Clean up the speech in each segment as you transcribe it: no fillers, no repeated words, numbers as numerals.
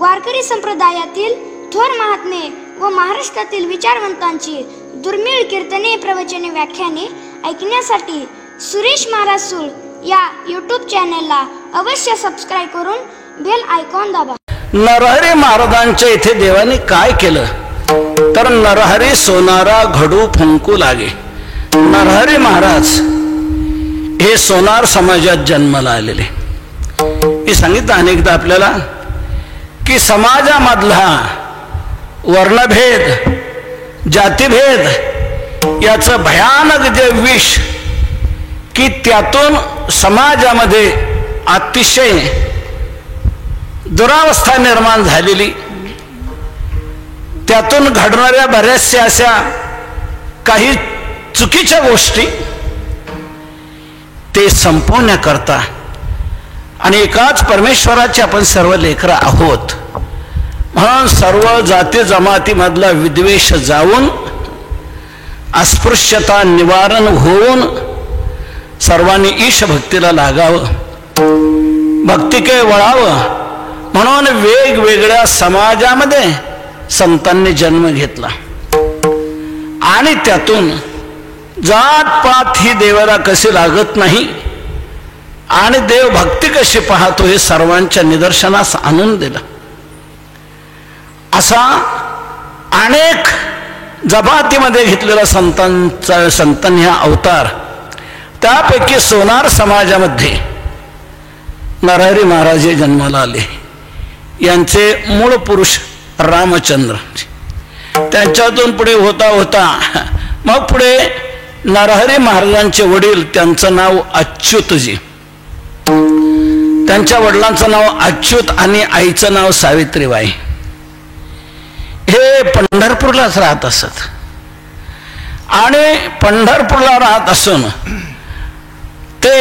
वारकरी संप्रदायातील थोर महात्मे व महाराष्ट्रातील विचारवंतांची दुर्मिळ कीर्तने, प्रवचने, व्याख्याने ऐकण्यासाठी सुरेश महाराज सूळ या यूट्यूब चॅनेलला अवश्य सबस्क्राईब करून बेल आयकॉन दाबा. नरहरी महाराजांच्या इथे देवाने काय केलं तर नरहरी सोनारा घडू फुंकू लागे. नरहरी महाराज हे सोनार समाजात जन्माला आलेले. हे सांगितलं अनेकदा आपल्याला की समाजामधला वर्णभेद, जातीभेद याचं भयानक जे विष की त्यातून समाजामध्ये अतिशय दुरावस्था निर्माण झालेली, त्यातून घडणाऱ्या बऱ्याचशा अशा काही चुकीच्या गोष्टी ते संपवण्याकरता आणि एकाच परमेश्वराचे आपण सर्व लेकरं आहोत म्हणून सर्व जाती जमातीमधला विद्वेष जाऊन अस्पृश्यता निवारण होऊन सर्वांनी ईश भक्तीला लागावं, भक्तीकडे वळावं म्हणून वेगवेगळ्या समाजामध्ये संतांनी जन्म घेतला आणि त्यातून जातपात ही देवाला कशी लागत नाही आणि देव भक्ती कशी पाहतो हे सर्वांच्या निदर्शनास आणून दिलं. असा अनेक जमातीमध्ये घेतलेला संतांनी हा अवतार. त्यापैकी सोनार समाजामध्ये नरहरी महाराज हे जन्माला आले. यांचे मूळ पुरुष रामचंद्र, त्यांच्यातून पुढे होता होता मग पुढे नरहरी महाराजांचे वडील, त्यांचं नाव अच्युतजी, त्यांच्या वडिलांचं नाव अच्युत आणि आईचं नाव सावित्रीबाई. हे पंढरपूरलाच राहत असत आणि पंढरपूरला राहत असून ते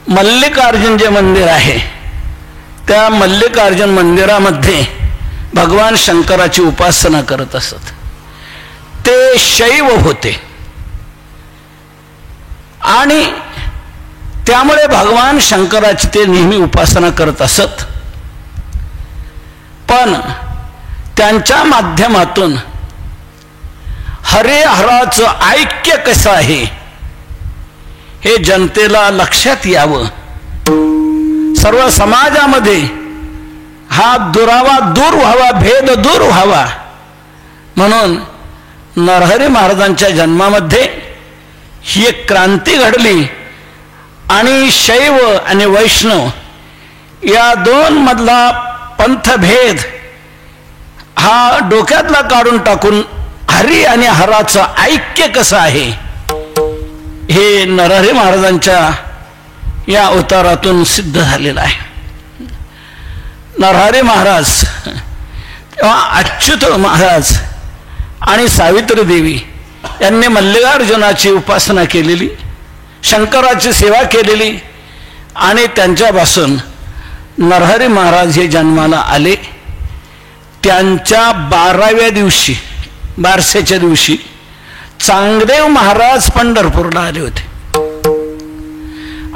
मल्लिकार्जुन जे मंदिर आहे त्या मल्लिकार्जुन मंदिरामध्ये भगवान शंकराची उपासना करत असत. ते शैव होते आणि त्यामुळे भगवान शंकराची ते नेहमी उपासना करत असत. पण त्यांच्या माध्यमातून हरे हराचं ऐक्य कसं आहे हे जनतेला लक्षात यावं, सर्व समाजामध्ये हा दुरावा दूर व्हावा, भेद दूर व्हावा म्हणून नरहरी महाराजांच्या जन्मामध्ये ही एक क्रांती घडली आणि शैव आणि वैष्णव या दोन मधला पंथभेद हा डोक्यातला काढून टाकून हरी आणि हराचं ऐक्य कसं आहे हे नरहरी महाराजांच्या या अवतारातून सिद्ध झालेलं आहे. नरहरी महाराज तेव्हा अच्युत महाराज आणि सावित्री देवी यांनी मल्लिकार्जुनाची उपासना केलेली, शंकराची सेवा केलेली आणि त्यांच्यापासून नरहरी महाराज हे जन्माला आले. त्यांच्या 12व्या दिवशी, बारसेच्या दिवशी चांगदेव महाराज पंढरपूरला आले होते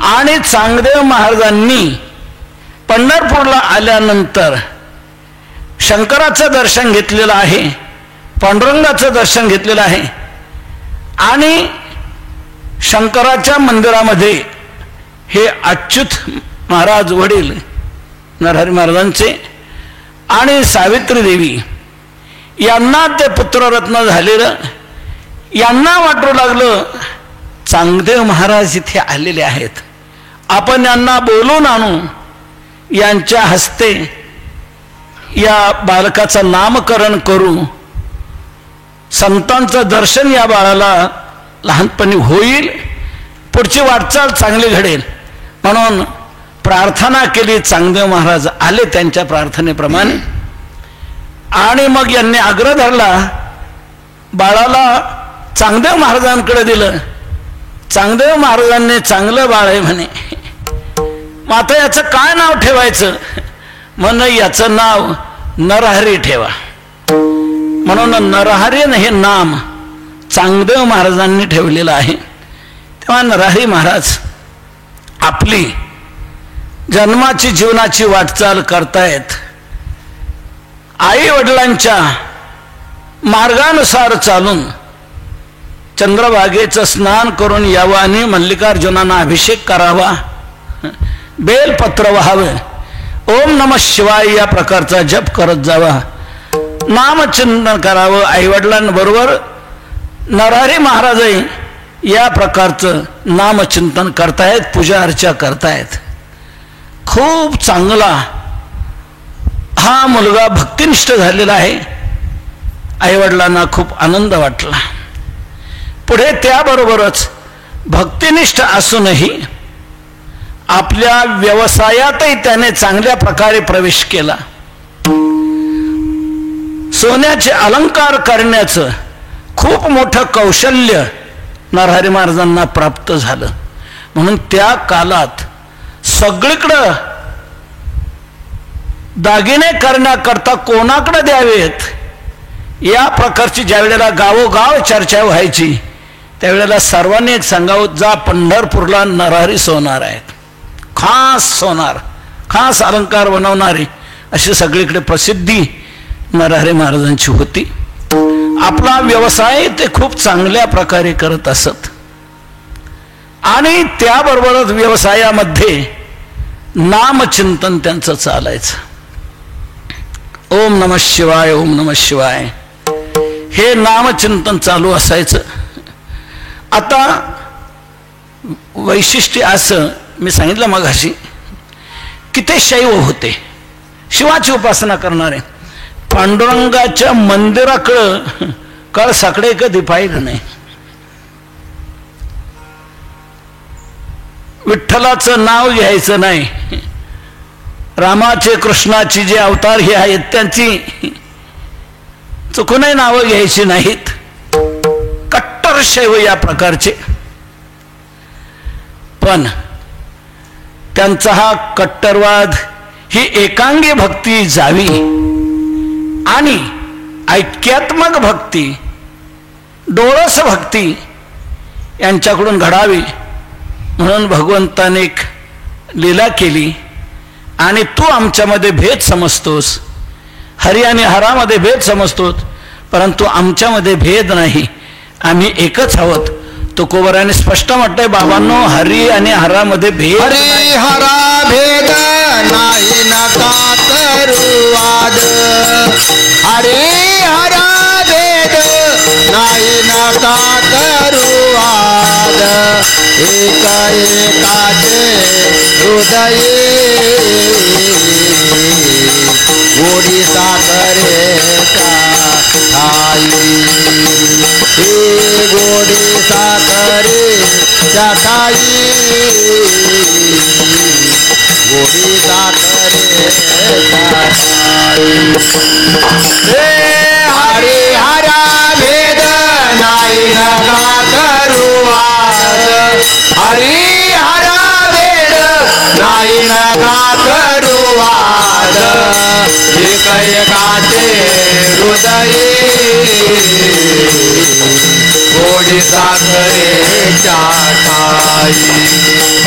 आणि चांगदेव महाराजांनी पंढरपूरला आल्यानंतर शंकराचं दर्शन घेतलेलं आहे, पांडुरंगाचं दर्शन घेतलेलं आहे आणि शंकराच्या मंदिरामध्ये हे अच्युत महाराज वडील नरहरी महाराजांचे आणि सावित्री देवी यांना ते पुत्ररत्न झालेलं, यांना वाटू लागलं चांगदेव महाराज इथे आलेले आहेत, आपण यांना बोलून आणू, यांच्या हस्ते या बालकाचं नामकरण करू, संतांचं दर्शन या बाळाला लहानपणी होईल, पुढची वाटचाल चांगली घडेल म्हणून प्रार्थना केली. चांगदेव महाराज आले त्यांच्या प्रार्थनेप्रमाणे आणि मग यांनी आग्रह धरला, बाळाला चांगदेव महाराजांकडे दिलं. चांगदेव महाराजांनी चांगलं बाळ आहे म्हणे, मग आता याचं काय नाव ठेवायचं म्हण, याचं नाव नरहरी ठेवा म्हणून नरहरी हे नाम चांगदेव महाराजांनी ठेवलेलं आहे. तेव्हा नरहरी महाराज आपली जन्माची जीवनाची वाटचाल करतायत आई वडिलांच्या मार्गानुसार चालून चंद्रभागेचं स्नान करून यावं आणि मल्लिकार्जुनांना अभिषेक करावा, बेलपत्र व्हावं, ओम नमः शिवाय या प्रकारचा जप करत जावा, नामचिंतन करावं. आईवडिलांबरोबर नरहरी महाराजही या प्रकारचं नामचिंतन करतायत, पूजा अर्चा करतायत. खूप चांगला हा मुलगा भक्तिनिष्ठ झालेला आहे. आईवडिलांना खूप आनंद वाटला. पुढे त्याबरोबरच भक्तिनिष्ठ असूनही आपल्या व्यवसायातही त्याने चांगल्या प्रकारे प्रवेश केला. सोन्याचे अलंकार करण्याचं खूप मोठं कौशल्य नरहरी महाराजांना प्राप्त झालं. म्हणून त्या काळात सगळीकडं दागिने करण्याकरता कोणाकडे द्यावेत या प्रकारची ज्या वेळेला गावोगाव चर्चा व्हायची त्यावेळेला सर्वांनी एक सांगावं, जा पंढरपूरला नरहरी सोनार आहेत, खास सोनार, खास अलंकार बनवणारे, अशी सगळीकडे प्रसिद्धी नरहरी महाराजांची होती. आपला व्यवसाय ते खूप चांगल्या प्रकारे करत असत आणि त्याबरोबरच व्यवसायामध्ये नामचिंतन त्यांचं चालायचं. ओम नमः शिवाय, ओम नमः शिवाय हे नामचिंतन चालू असायचं. आता वैशिष्ट्य असं मी सांगितलं मगाशी की ते शैव होते, शिवाची उपासना करणारे. पांडुरंगाच्या मंदिराकडं कळसाकडे कधी पाहिलं नाही. विठ्ठलाचं नाव घ्यायचं नाही. रामाचे कृष्णाची जे अवतार हे आहेत त्यांची चुकूनही नावं घ्यायची नाहीत. कट्टर शैव या प्रकारचे. पण त्यांचा हा कट्टरवाद ही एकांगी भक्ती जावी आणि ऐक्यात्मक भक्ती, डोळस भक्ती यांच्याकडून घडावी म्हणून भगवंताने एक लीला केली. आणि तू आमच्यामध्ये भेद समजतोस, हरी आणि हरामध्ये भेद समजतोस, परंतु आमच्यामध्ये भेद नाही, आम्ही एकच आहोत. तुकोबराने स्पष्ट म्हटलंय बाबांनो, हरी आणि हरामध्ये भेद, हरी हरा भेद नाही नका करू वाद, हरी हरा भेद नाही नका करू वाद, एक एकाचे हृदये गोडी साखरेचा ठाई, हे गोडी साखरेच्या ठाई, गोडी साखरेच्या ठाई. हरी हरा भेद नाही नका करू वाद, हरी हरा भेद नाही नका करू वाद, एक एकाचे हृदये गोडी साखरेच्या ठाई,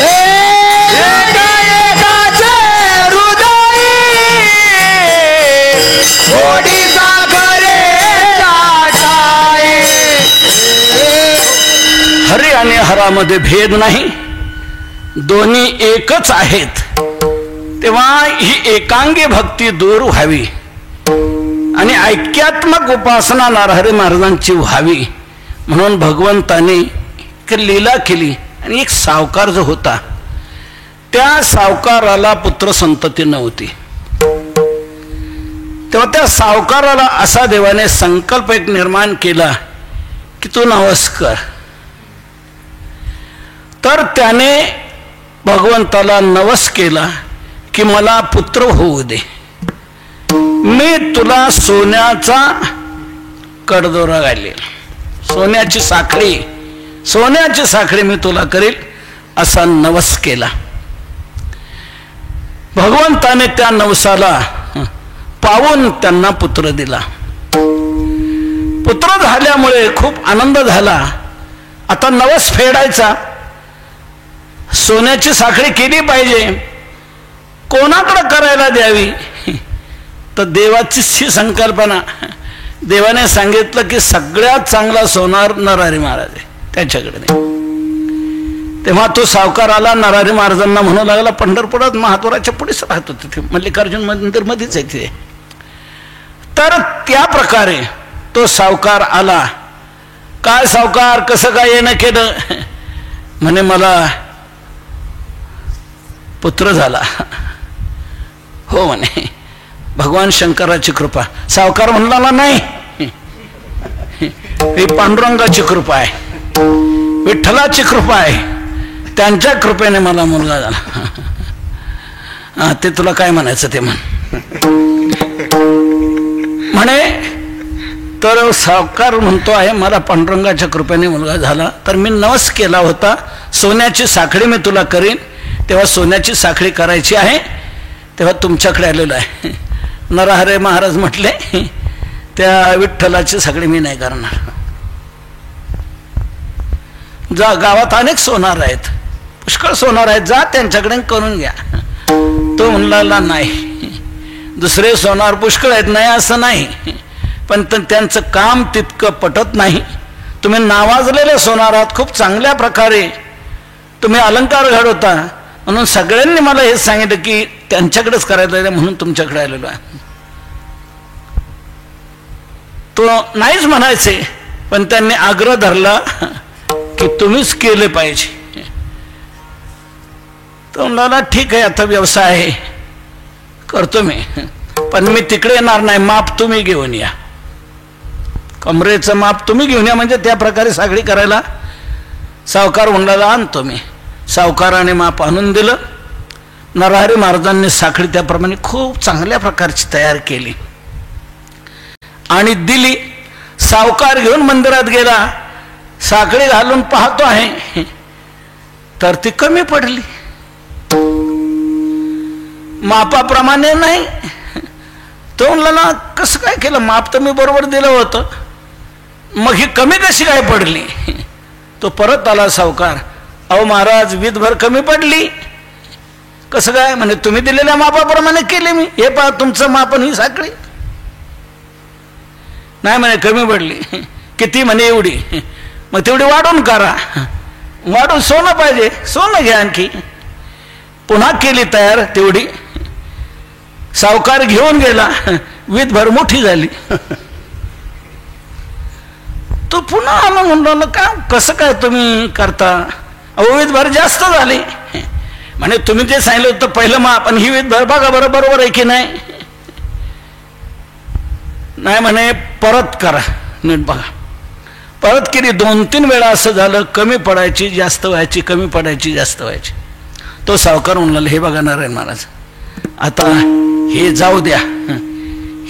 एक एकाचे हृदये गोडी साखरेच्या ठाई. हरी आणि हरामध्ये भेद नाही, दोन्ही एकच आहेत. तेव्हा ही एकांगी भक्ती दूर व्हावी आणि ऐक्यात्मक उपासना नरहरी महाराजांची व्हावी म्हणून भगवंताने एक लीला केली. आणि एक सावकार जो होता त्या सावकाराला पुत्र संतती नव्हती. तेव्हा त्या सावकाराला असा देवाने संकल्प एक निर्माण केला की तू नवस कर. तर त्याने भगवंताला नवस केला की मला पुत्र होऊ दे, मी तुला सोन्याचा कडदोरा घालेल, सोन्याची साखळी मी तुला करेल असा नवस केला. भगवंताने त्या नवसाला पावून त्यांना पुत्र दिला. पुत्र झाल्यामुळे खूप आनंद झाला. आता नवस फेडायचा, सोन्याची साखळी केली पाहिजे, कोणाकडे करायला द्यावी तर देवाचीच ही संकल्पना. देवाने सांगितलं की सगळ्यात चांगला सोनार नरहरी महाराज आहे, त्याच्याकडे नाही. तेव्हा तो सावकार आला, नरहरी महाराजांना म्हणू लागला, पंढरपुरात महाद्वाराच्या पुढेच राहत होते ते, मल्लिकार्जुन मंदिर मध्येच आहे तिथे. तर त्या प्रकारे तो सावकार आला. काय सावकार, कसं काय येणं केलं? म्हणे मला पुत्र झाला. हो म्हणे, भगवान शंकराची कृपा. सावकार म्हणला नाही, ही पांडुरंगाची कृपा आहे, विठ्ठलाची कृपा आहे, त्यांच्या कृपेने मला मुलगा झाला. ते तुला काय म्हणायचं ते म्हणे. तर सावकार म्हणतो आहे, मला पांडुरंगाच्या कृपेने मुलगा झाला, तर मी नवस केला होता सोन्याची साखळी मी तुला करीन, तेव्हा सोन्याची साखळी करायची आहे, तेव्हा तुमच्याकडे आलेलो आहे. नरहरी महाराज म्हटले, त्या विठ्ठलाची साखळी मी नाही करणार. जा, गावात अनेक सोनार आहेत, पुष्कळ सोनार आहेत, जा त्यांच्याकडे करून घ्या. तो म्हणला नाही, दुसरे सोनार पुष्कळ आहेत, नाही असं नाही, पण त्यांचं काम तितकं पटत नाही. तुम्ही नावाजलेले सोनार आहात, खूप चांगल्या प्रकारे तुम्ही अलंकार घडवता, म्हणून सगळ्यांनी मला हेच सांगितलं की त्यांच्याकडेच करायला आहे, म्हणून तुमच्याकडे आलेलो आहे. तो नाहीच म्हणायचे, पण त्यांनी आग्रह धरला की तुम्हीच केले पाहिजे. तो म्हणाला ठीक आहे, आता व्यवसाय आहे, करतो मी, पण मी तिकडे येणार नाही, माप तुम्ही घेऊन या, कमरेचं माप तुम्ही घेऊन या. म्हणजे त्या प्रकारे साखळी करायला सावकार म्हणला आणतो मी. सावकाराने माप आणून दिलं. नरहरी महाराजांनी साखळी त्याप्रमाणे खूप चांगल्या प्रकारची तयार केली आणि दिली. सावकार घेऊन मंदिरात गेला, साखळी घालून पाहतो आहे तर ती कमी पडली, मापाप्रमाणे नाही. तो म्हणला कसं काय केलं, माप तर मी बरोबर दिलं होतं, मग ही कमी कशी काय पडली? तो परत आला सावकार, अहो महाराज वीजभर कमी पडली. कसं काय? म्हणे तुम्ही दिलेल्या मापाप्रमाणे केले मी, हे पहा तुमचं मापन ही साखळी. नाही म्हणे कमी पडली. किती? म्हणे एवढी. मग तेवढी वाढून करा, वाढून सोनं पाहिजे, सोनं घ्या आणखी. पुन्हा केली तयार तेवढी, सावकार घेऊन गेला, वीजभर मोठी झाली. तो पुन्हा आला, म्हणलं का कसं काय तुम्ही करता? अहो वीजभर जास्त झाली. म्हणे तुम्ही जे सांगितलं होतं पहिलं माप आणि ही वीजभर बघा बरं बरोबर आहे की नाही. नाही म्हणे परत करा, नीट बघा. परत केली, 2-3 वेळा असं झालं, कमी पडायची जास्त व्हायची, कमी पडायची जास्त व्हायची. तो सावकार म्हणला, हे बघा नारायण महाराज, आता हे जाऊ द्या,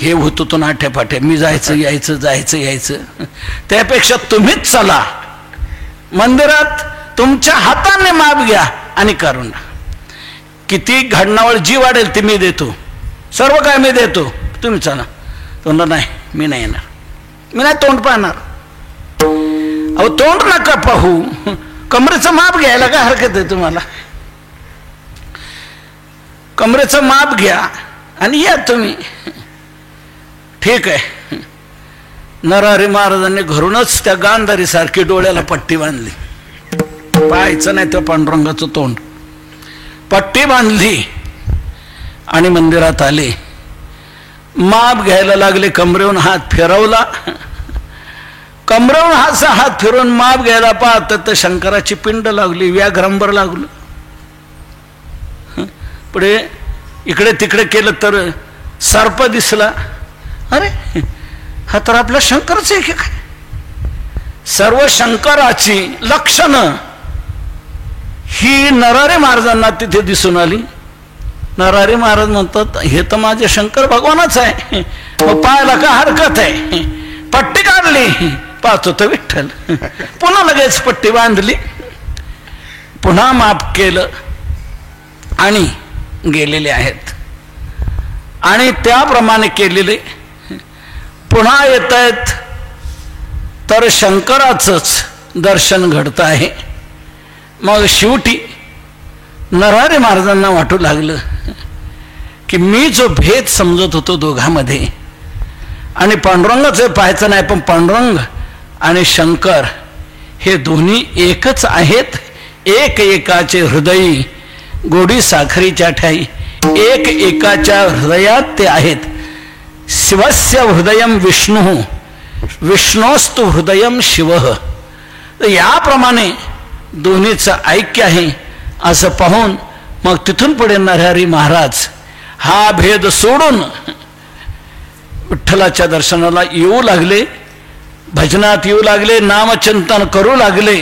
हे होतो तो नाठ्यापाठ्या, मी जायचं यायचं जायचं यायचं, त्यापेक्षा तुम्हीच चला मंदिरात, तुमच्या हाताने माप घ्या आणि करून किती घडणावळ जी वाढेल ती मी देतो, सर्व काय मी देतो, तुम्ही चला. तो नाही, मी नाही येणार, मी नाही तोंड पाहणार. अहो तोंड नका पाहू, कमरेचं माप घ्यायला काय हरकत आहे तुम्हाला? कमरेचं माप घ्या आणि या तुम्ही. ठीक आहे. नरहरी महाराजांनी घरूनच त्या गांधारी सारखी डोळ्याला पट्टी बांधली, पाहायचं नाही त्या पांडुरंगाचं तोंड, पट्टी बांधली आणि मंदिरात आले. माप घ्यायला लागले, कमरेवरून हात फिरवला, कमरेवरून हात फिरवून माप घ्यायला पाहत तर शंकराची पिंड लागली, व्याघ्रंबर लागलं. पुढे इकडे तिकडे केलं तर सर्प दिसला. अरे हा तर आपला शंकरच आहे की काय? सर्व शंकराची लक्षणं ही नरहरी महाराजांना तिथे दिसून आली. नरहरी महाराज म्हणतात, हे तर माझे शंकर भगवानच आहे, मग पाहायला का हरकत आहे? पट्टी काढली, पाहतो तर विठ्ठल. पुन्हा लगेच पट्टी बांधली, पुन्हा माफ केलं आणि गेलेले आहेत. आणि त्याप्रमाणे केलेले पुन्हा येत आहेत तर शंकराचंच दर्शन घडतं आहे. मग शेवटी नरहरी महाराजांना वाटू लागलं की मी जो भेद समजत होतो दोघांमध्ये, आणि पांडुरंगाचं पाहायचं नाही, पण पांडुरंग आणि शंकर हे दोन्ही एकच आहेत. एक एकाचे हृदयी गोडी साखरीच्या ठाई, एक एकाच्या हृदयात ते आहेत. शिवस्य हृदयम विष्णू, विष्णोस्तु हृदयम शिव. याप्रमाणे दोन्हीचं ऐक्य आहे असं पाहून मग तिथून पुढे नरहरी महाराज हा भेद सोडून विठ्ठलाच्या दर्शनाला येऊ लागले, भजनात येऊ लागले, नामचिंतन करू लागले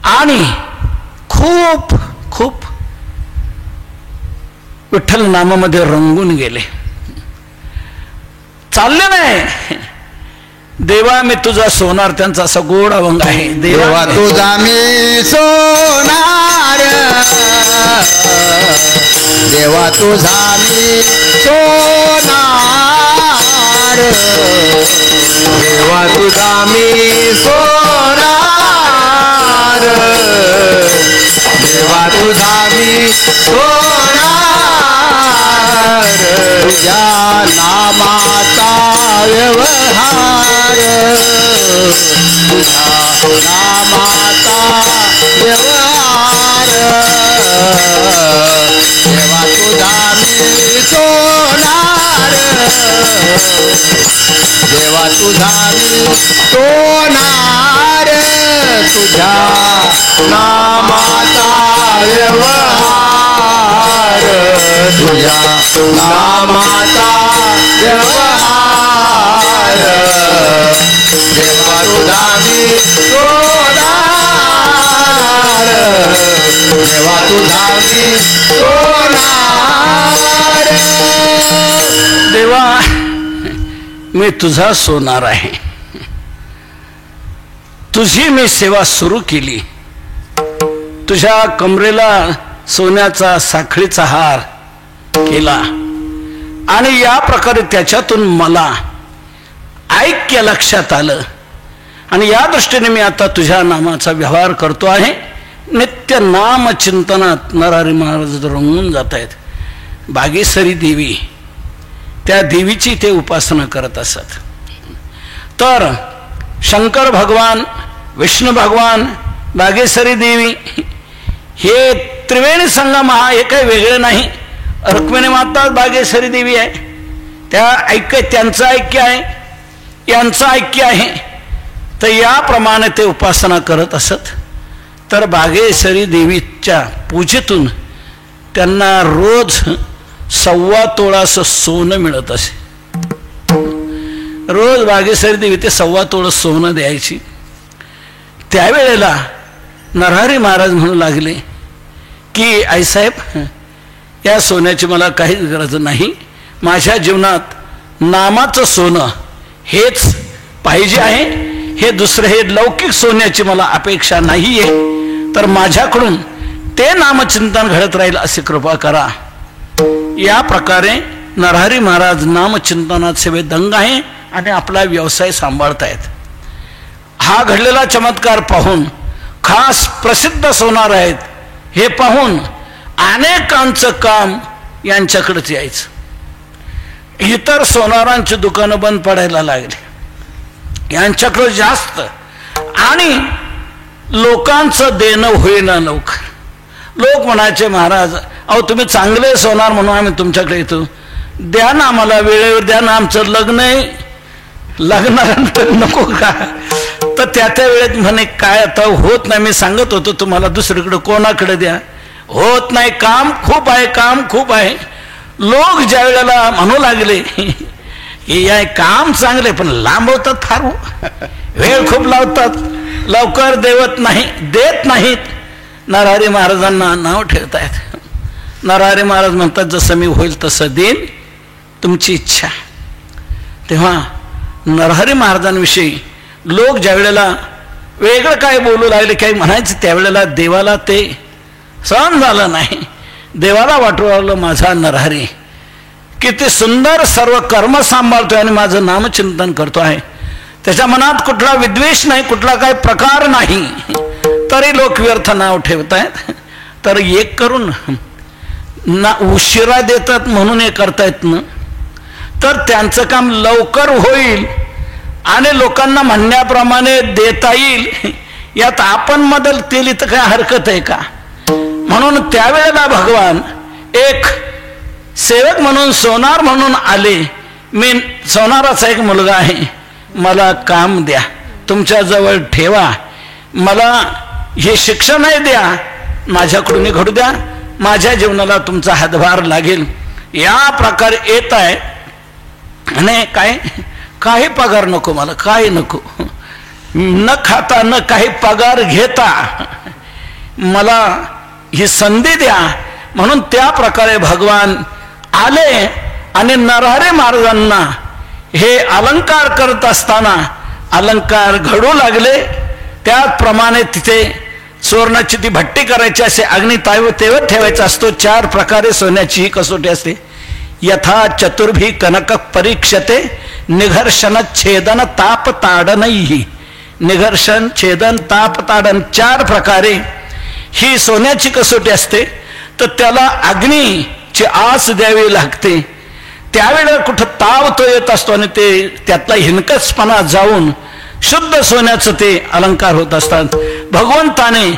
आणि खूप खूप विठ्ठल नामामध्ये रंगून गेले. चालले नाही, देवा मी तुझा सोनार, त्यांचा असा गोड अभंग आहे. देवा तुझा मी सोनार, देवा तुझा मी सोनार, देवा तुझा मी सोनार, देवा तुझा मी सोनार, तुझ्या नामाचा व्यवहार, तुझ्या नामाचा व्यवहार, देवा तुझा मी सोनार, देवा तुझा मी सोनार, तुझ्या नामाचा व्यवहार, तुझ्या नामाचा व्यवहार, देवा तुझा मी सोनार, देवा तुझा मी सोनार. देवा मी तुझा सोनार आहे, तुझी मी सेवा सुरू केली, तुझ्या कमरेला सोन्याचा साखळीचा हार केला आणि या प्रकारे त्याच्यातून मला ऐक्य लक्षात आलं आणि या दृष्टीने मी आता तुझ्या नामाचा व्यवहार करतो आहे. नित्य नाम चिंतनात नरहरी महाराज रंगून जात आहेत. बागेश्वरी देवी, त्या देवीची ते उपासना करत असत. तर शंकर भगवान, विष्णू भगवान, बागेश्वरी देवी हे त्रिवेणी संगम हा हे काही वेगळे नाही. रुक्मिणी माता बागेश्वरी देवी आहे, त्या ऐक्य, त्यांचं ऐक्य आहे, यांचं ऐक्य आहे. तर याप्रमाणे ते उपासना करत असत. तर बागेश्वरी देवीच्या पूजेतून त्यांना रोज 1.25 तोळाचं सोनं मिळत असे. रोज बागेश्वरी देवी ते 1.25 तोळं सोनं द्यायची. त्यावेळेला नरहरी महाराज म्हणू लागले की आईसाहेब, या सोन्याची मला काहीच गरज नाही, माझ्या जीवनात नामाचं सोनं हेच पाहिजे आहे, हे दुसरं हे लौकिक सोन्याची मला अपेक्षा नाही आहे. तर माझ्याकडून ते नामचिंतन घडत राहील अशी कृपा करा. या प्रकारे नरहरी महाराज नामचिंतनात सेवेत दंग आहे आणि आपला व्यवसाय सांभाळतायत. हा घडलेला चमत्कार पाहून खास प्रसिद्ध सोनार आहेत हे पाहून अनेकांचं काम यांच्याकडेच यायचं. इतर सोनारांची दुकानं बंद पडायला लागली, यांच्याकडे जास्त, आणि लोकांचं देणं होईना लवकर. लोक म्हणायचे, महाराज अहो तुम्ही चांगले सोनार म्हणून आम्ही तुमच्याकडे येतो, द्या ना आम्हाला, वेळेवर द्या ना, आमचं लग्न आहे, लग्नानंतर नको का. तर त्या वेळेत म्हणे काय आता होत नाही, मी सांगत होतो तुम्हाला दुसरीकडे कोणाकडे द्या, होत नाही, काम खूप आहे, काम खूप आहे. लोक ज्या वेळेला म्हणू लागले की या काम चांगले पण लांबवतात फार, वेळ खूप लावतात, लवकर देत नाहीत, नरहरी महाराजांना नाव ठेवतायत. नरहरी महाराज म्हणतात जसं मी होईल तसं देईन, तुमची इच्छा. तेव्हा नरहरी महाराजांविषयी लोक ज्या वेळेला वेगळं काय बोलू लागले, काही म्हणायचं, त्यावेळेला देवाला ते सहन झालं नाही. देवाला वाटू लागलं माझा नरहरी किती सुंदर सर्व कर्म सांभाळतोय आणि माझं नामचिंतन करतो आहे, त्याच्या मनात कुठला विद्वेष नाही, कुठला काही प्रकार नाही, तरी लोक व्यर्थ नाव ठेवत आहेत. तर एक करून ना उशिरा देतात म्हणून हे करतायत ना, तर त्यांचं काम लवकर होईल आणि लोकांना म्हणण्याप्रमाणे देता येईल, यात आपण मदत केली तर काय हरकत आहे का? म्हणून त्यावेळेला भगवान एक सेवक म्हणून सोनार म्हणून आले. मी सोनाराचा एक मुलगा आहे, मला काम द्या, तुमच्याजवळ ठेवा, मला हे शिक्षणही द्या, माझ्याकडून घडू द्या, माझ्या जीवनाला तुमचा हातभार लागेल. या प्रकारे येत आहे. आणि काही पगार नको मला, काही नको, न खाता न काही पगार घेता मला ही संधी द्या. म्हणून त्या प्रकारे भगवान आले आणि नरहरी महाराजांना हे अलंकार करत असताना अलंकार घडू लागले. त्याप्रमाणे तिथे सुवर्णाची ती भट्टी करायची असे, अग्नी तेवत ठेवायचा असतो. 4 प्रकारे सोन्याची ही कसोटी असते. यथा चतुर्भी कनक परीक्षते निघर्षण छेदन ताप ताडनही. निघर्षण छेदन ताप ताडन 4 प्रकारे ही सोन्याची कसोटी असते. तर त्याला अग्नीची आस द्यावी लागते. त्यावेळेला कुठं ताव तो येत असतो आणि ते त्यातला हिनकसपणा जाऊन शुद्ध सोन्याचं ते अलंकार होत असतात. भगवंताने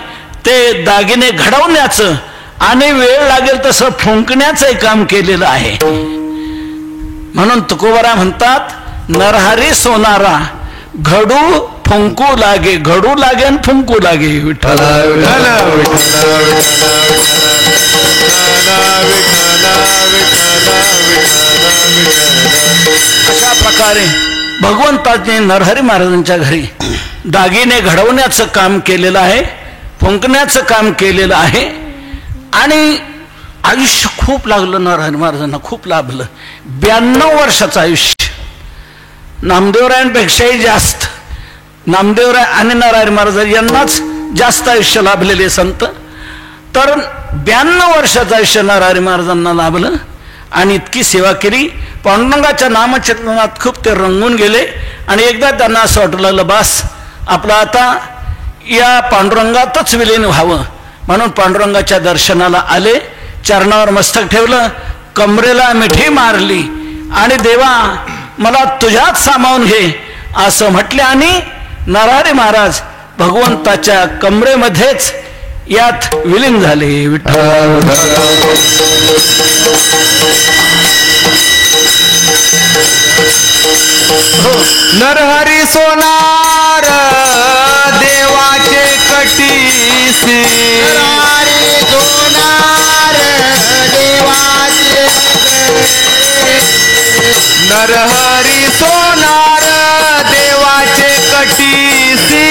ते दागिने घडवण्याचं आणि वेळ लागेल तसं फुंकण्याचं काम केलेलं आहे. म्हणून तुकोबारा म्हणतात, नरहरी सोनारा घडू फुंकू लागे, घडू लागे आणि फुंकू लागे. विठ्ठल अशा प्रकारे भगवंताने नरहरी महाराजांच्या घरी दागिने घडवण्याचं काम केलेलं आहे, फुंकण्याचं काम केलेलं आहे. आणि आयुष्य खूप लागलं नरहरी महाराजांना, खूप लाभलं. 92 वर्षाचं आयुष्य, नामदेवरायांपेक्षाही जास्त. नामदेवराय आणि नरहरी महाराज यांनाच जास्त आयुष्य लाभलेले संत. तर 92 वर्षाचं आयुष्य नरहरी महाराजांना लाभलं आणि इतकी सेवा केली. पांडुरंगाच्या नामचिंतनात खूप ते रंगून गेले. आणि एकदा त्यांना असं वाटू लागलं, बस आपलं आता या पांडुरंगातच विलीन व्हावं. म्हणून पांडुरंगाच्या दर्शनाला आले, चरणावर मस्तक ठेवलं, कमरेला मिठी मारली आणि देवा मला तुझ्यात सामावून घे असं म्हटले. आणि नरहरी महाराज भगवंताच्या कमरेमध्येच यात विलीन झाले. विठ्ठल नरहरी सोनार देवाचे कटीसी. नरहरी सोनार देवाचे, नरहरी सोनार देवाचे कटीसी.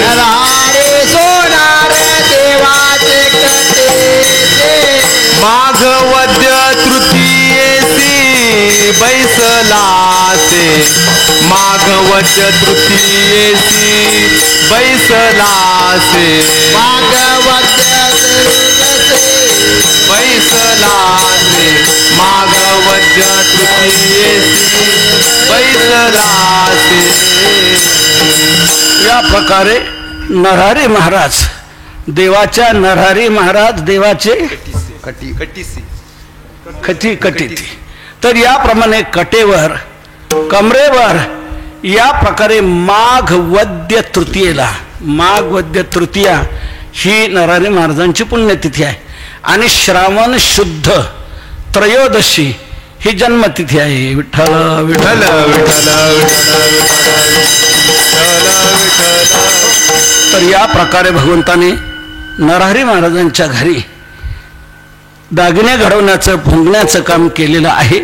नरहरी सोनार देवाचे कटीसी. माघवद्य तृतीयेसी बैसलासे. माघवद्य तृतीयेसी बैसलासे. माघवद्य बैसलासे. माघवद्य तृतीयेसी बैसलासे. या प्रकारे नरहरी महाराज देवाच्या, नरहरी महाराज देवाचे कटी कटीती. तर याप्रमाणे कटेवर, कमरेवर या प्रकारे माघ वद्य तृतीयेला, माघ वद्य तृतीया ही नरहरी महाराजांची पुण्यतिथी आहे. आणि श्रावण शुद्ध त्रयोदशी ही जन्मतिथी आहे. विठ्ठल विठ्ठल तर या प्रकारे भगवंताने नरहरी महाराजांच्या घरी दागिने घडवण्याचं, फुंकण्याचं काम केलेलं आहे.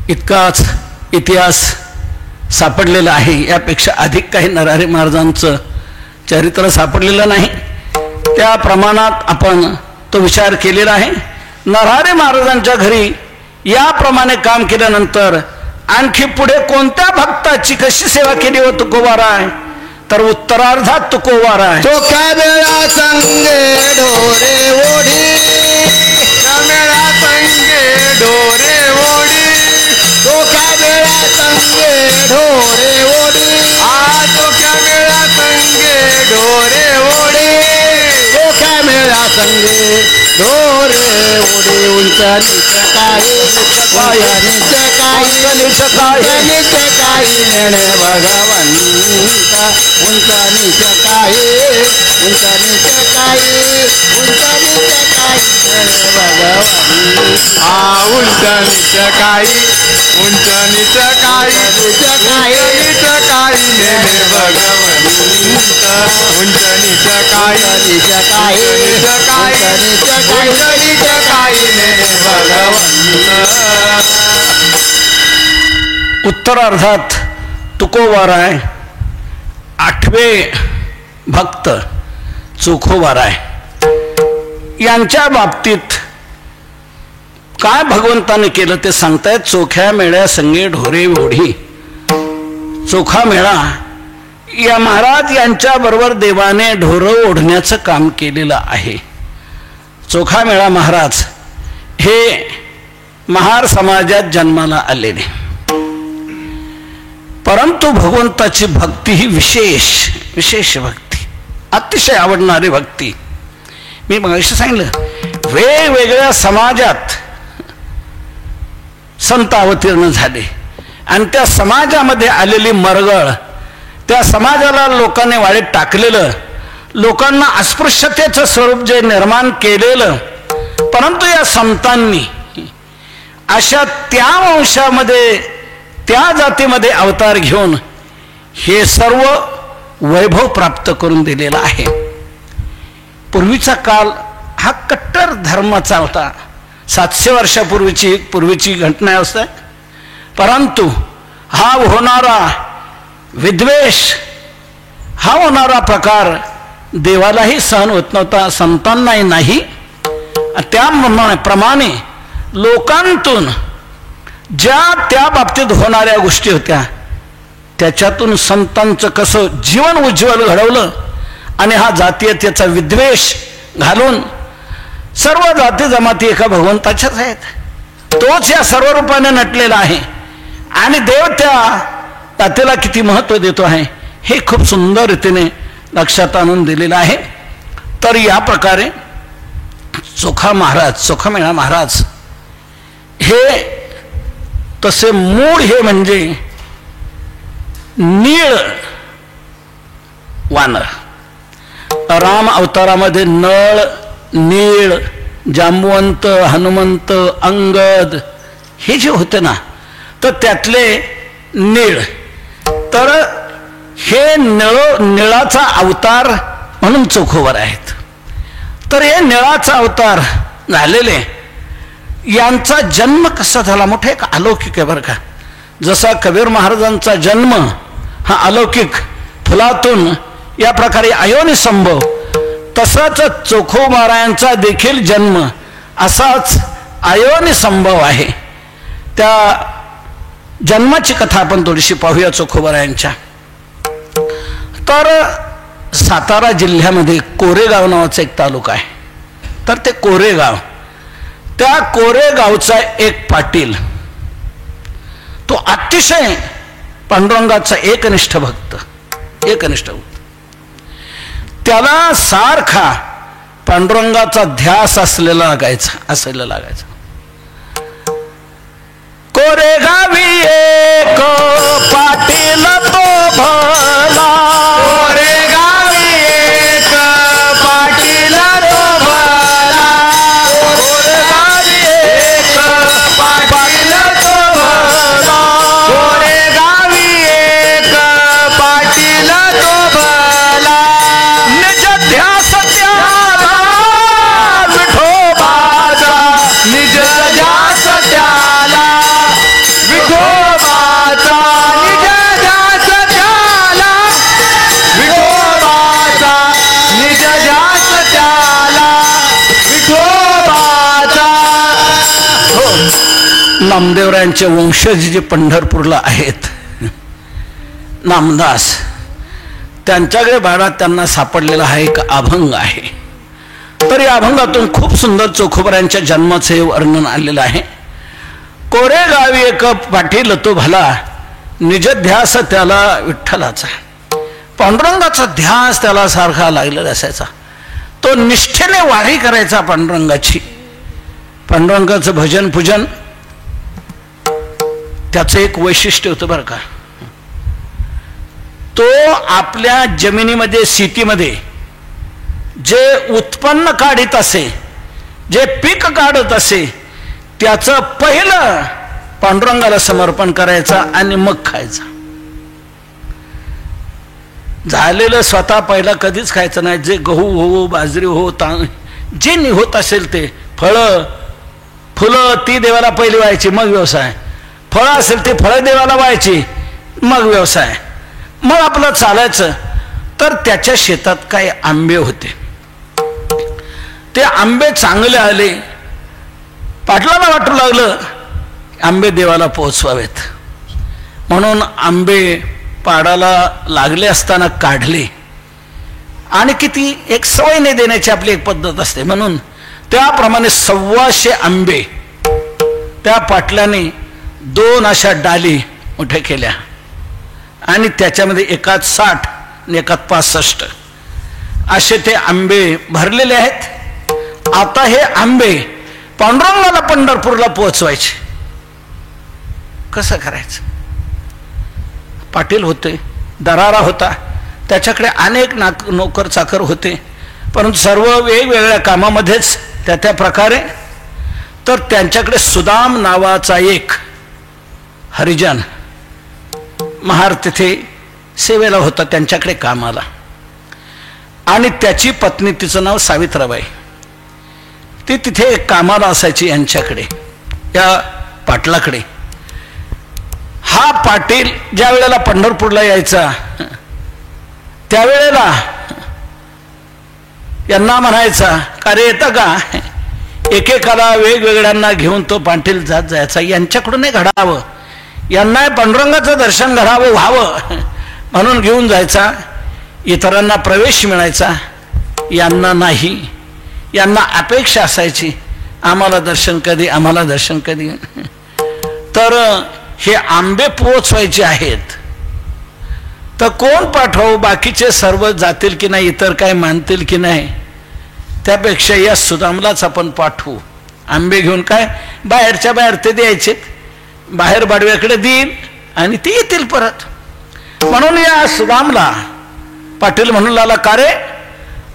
इतकाच इतिहास सापडलेला आहे. यापेक्षा अधिक काही नरहरी महाराजांचं चरित्र सापडलेलं नाही. त्या प्रमाणात आपण तो विचार केलेला आहे. नरहरी महाराजांच्या घरी याप्रमाणे काम केल्यानंतर आणखी पुढे कोणत्या भक्ताची कशी सेवा केली हो तुकोबारा आहे, तर उत्तरार्धात तुकोबारा आहे. तो काय वेळा संगे ढोरे ओढी. मेळा संगे ढोरे ओढी. तो काय वेळा संगे ढोरे ओढी. तो काय वेळा संगे ढोरे ओढी. तो काय मेळा संगे ढोरे काही नेणे भगवंता उंच नीच काही उंच नीच काही उंच नीच काही नेणे भगवंता उंच नीच काही नेणे भगवंता. उत्तरार्धात तुकोबाराय 8वे भक्त चोखोबाराय यांच्या बाबतीत काय भगवंताने केलं ते सांगतायत. चोख्या मेळ्या संगे ढोरे ओढी. चोखा मेळा या महाराज यांच्या बरोबर देवाने ढोरं ओढण्याचं काम केलेलं आहे. चोखा मेळा महाराज हे महार समाजात जन्माला आलेले, परंतु भगवंताची भक्ती ही विशेष भक्ती, अतिशय आवडणारी भक्ती. मी मगाशी सांगितलं वेगवेगळ्या समाजात संत अवतीर्ण झाले आणि त्या समाजामध्ये आलेली मरगळ, त्या समाजाला लोकांनी वाळीत टाकलेलं, लोकांना अस्पृश्यतेचं स्वरूप जे निर्माण केलेलं, परंतु या संतांनी अशा त्या वंशामध्ये त्या जातीमध्ये अवतार घेऊन हे सर्व वैभव प्राप्त करून दिलेला आहे. पूर्वीचा काल हा कट्टर धर्माचा होता. 700 वर्षापूर्वीची घटना असते, परंतु हा होणारा विद्वेष, हा होणारा प्रकार देवालाही सहन होत नव्हता, संतांनाही नाही. त्याप्रमाणे लोकांतून ज्या त्या बाबतीत होणाऱ्या गोष्टी होत्या त्याच्यातून संतांचं कसं जीवन उज्ज्वल घडवलं आणि हा जातीयतेचा विद्वेष घालून सर्व जाती जमाती एका भगवंताच्याच आहेत. तोच या सर्व रूपाने नटलेला आहे आणि देव त्या जातीला किती महत्त्व देतो आहे हे खूप सुंदर रीतीने लक्षात आणून दिलेलं आहे. तर या प्रकारे चोखामेळा महाराज हे तसे मूळ हे म्हणजे नीळ वानर. राम अवतारामध्ये नळ, नीळ, जांबुवंत, हनुमंत, अंगद हे जे होते ना, तर त्यातले नीळ, तर हे निळाचा अवतार म्हणून चोखोबार आहेत. तर हे निळाचा अवतार झालेले यांचा जन्म कसा झाला, मोठा एक अलौकिक आहे बरं का. जसा कबीर महाराजांचा जन्म हा अलौकिक फुलातून या प्रकारे अयोनी संभव, तसाच चोखोबारायांचा देखील जन्म असाच अयोनी संभव आहे. त्या जन्माची कथा आपण थोडीशी पाहूया चोखोबारायांच्या. तर सातारा जिल्ह्यामध्ये कोरेगाव नावाचा एक तालुका आहे. तर ते कोरेगाव, त्या कोरेगावचा एक पाटील, तो अतिशय पांडुरंगाचा एकनिष्ठ भक्त, त्याला सारखा पांडुरंगाचा ध्यास असलेला लागायचा. कोरेगावी एक पाटील तो भला, कोरेगावी एक पाटील तो भला, कोरेगावी एक पाटील तो भला, कोरेगावी एक पाटील तो भला. निज ध्यास त्याला विठोबाचा, निज ध्यास त्याला विठोबाचा, निज ध्यास त्याला विठोबाचा, निज ध्यास त्याला विठोबाचा. नामदेवरायांचे वंशज जे पंढरपूरला आहेत, नामदास, त्यांच्याकडे बाळात त्यांना सापडलेला हा एक अभंग आहे. तर या अभंगातून खूप सुंदर चोखोबारायांच्या जन्माचे वर्णन आलेलं आहे. कोरेगावी एक पाटील तो भला, निज ध्यास त्याला विठ्ठलाचा. पांडुरंगाचा ध्यास त्याला सारखा लागलेला असायचा. तो निष्ठेने वारी करायचा पांडुरंगाची. पांडुरंगाचं भजन पूजन त्याचं एक वैशिष्ट्य होतं बरं का. तो आपल्या जमिनीमध्ये शेतीमध्ये जे उत्पन्न काढत असे, जे पीक काढत असे, त्याचं पहिलं पांडुरंगाला समर्पण करायचं आणि मग खायचं. झालेलं स्वतः पहिला कधीच खायचं नाही. जे गहू हो, बाजरी हो, जे निघत असेल ते फळं फुलं ती देवाला पहिली व्हायची, मग व्यवसाय. फळं असेल ते फळं देवाला व्हायची, मग व्यवसाय, मग आपलं चालायचं. तर त्याच्या शेतात काही आंबे होते. ते आंबे चांगले आले. पाटलाला वाटू लागलं आंबे देवाला पोहोचवावेत, म्हणून आंबे पाडाला लागले असताना काढले. आणि किती एक सवय नाही देण्याची आपली एक पद्धत असते, म्हणून त्याप्रमाणे 125 आंबे त्या पाटल्याने 2 अशा डाली मोठ्या केल्या आणि त्याच्यामध्ये एकात 60 आणि एकात 65 असे ते आंबे भरलेले आहेत. आता हे आंबे पांडुरंगाला पंढरपूरला पोहोचवायचे. कसं करायचं? पाटील होते, दरारा होता, त्याच्याकडे अनेक नोकर चाकर होते, परंतु सर्व वेगवेगळ्या कामामध्येच त्या प्रकारे. तर त्यांच्याकडे सुदाम नावाचा एक हरिजन महार तिथे सेवेला होता, त्यांच्याकडे कामाला. आणि त्याची पत्नी, तिचं नाव सावित्राबाई, ती तिथे कामाला असायची यांच्याकडे, या पाटलाकडे. हा पाटील ज्या वेळेला पंढरपूरला यायचा त्यावेळेला यांना म्हणायचा, का रे येतं का? एकेकाला वेगवेगळ्यांना घेऊन तो पाटील जात जायचा. यांच्याकडूनही घडावं, यांना पांडुरंगाचं दर्शन घडावं व्हावं म्हणून घेऊन जायचा. इतरांना प्रवेश मिळायचा, यांना नाही. यांना अपेक्षा असायची, आम्हाला दर्शन कधी, आम्हाला दर्शन कधी. तर हे आंबे पोचवायचे आहेत, तर कोण पाठवू? बाकीचे सर्व जातील की नाही, इतर काय मानतील की नाही, त्यापेक्षा या सुदामलाच आपण पाठवू. आंबे घेऊन काय बाहेरच्या बाहेर ते द्यायचे, बाहेर बाडव्याकडे देईल आणि ते येतील परत. म्हणून या सुदामला पाटील म्हणून लागला, का रे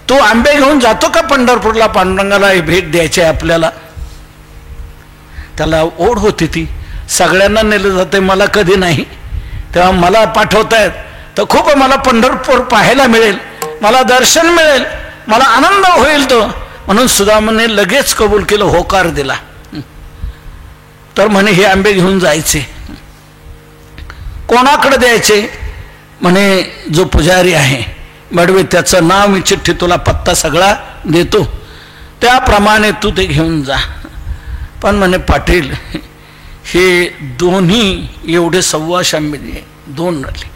तू आंबे घेऊन जातो का पंढरपूरला? पांडुरंगाला भेट द्यायची आपल्याला. त्याला ओढ होती, ती सगळ्यांना नेलं जाते, मला कधी नाही. तेव्हा मला पाठवतायत तर खूप मला पंढरपूर पाहायला मिळेल, मला दर्शन मिळेल, मला आनंद होईल तो. म्हणून सुदामाने लगेच कबूल केलं, होकार दिला. तर म्हणे हे आंबे घेऊन जायचे. कोणाकडे द्यायचे? म्हणे जो पुजारी आहे बडवे, त्याचं नाव मी चिठ्ठी तुला पत्ता सगळा देतो, त्याप्रमाणे तू ते घेऊन जा. पण म्हणे पाटील हे दोन्ही एवढे 125 आंबे 2 राहिले,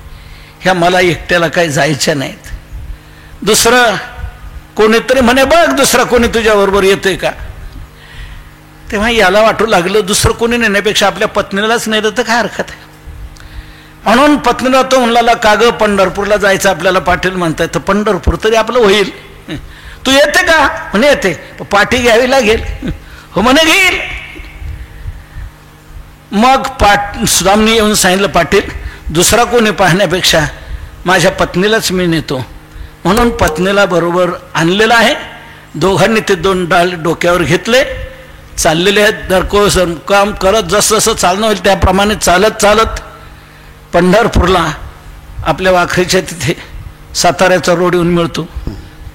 ह्या मला एकट्याला काही जायच्या नाहीत. दुसरं कोणीतरी म्हणे बघ दुसरा कोणी तुझ्याबरोबर येतोय का? तेव्हा याला वाटू लागलं दुसरं कोणी नेण्यापेक्षा आपल्या पत्नीलाच नेलं तर काय हरकत आहे. म्हणून पत्नीला तो म्हणला, का ग पंढरपूरला जायचं आपल्याला पाटील म्हणताय, तर पंढरपूर तरी आपलं होईल, तू येते का? म्हणे येते. पाठी घ्यावी लागेल. हो म्हणे घेईल. मग सुदामनी येऊन सांगितलं, पाटील दुसरा कोणी पाहण्यापेक्षा माझ्या पत्नीलाच मी नेतो. म्हणून पत्नीला बरोबर आणलेला आहे. दोघांनी ते 2 डाल डोक्यावर घेतले, चाललेले आहेत. दरकोस काम करत जसं जसं चालणं होईल त्याप्रमाणे चालत चालत पंढरपूरला आपल्या वाखरीच्या तिथे साताऱ्याचा रोड येऊन मिळतो.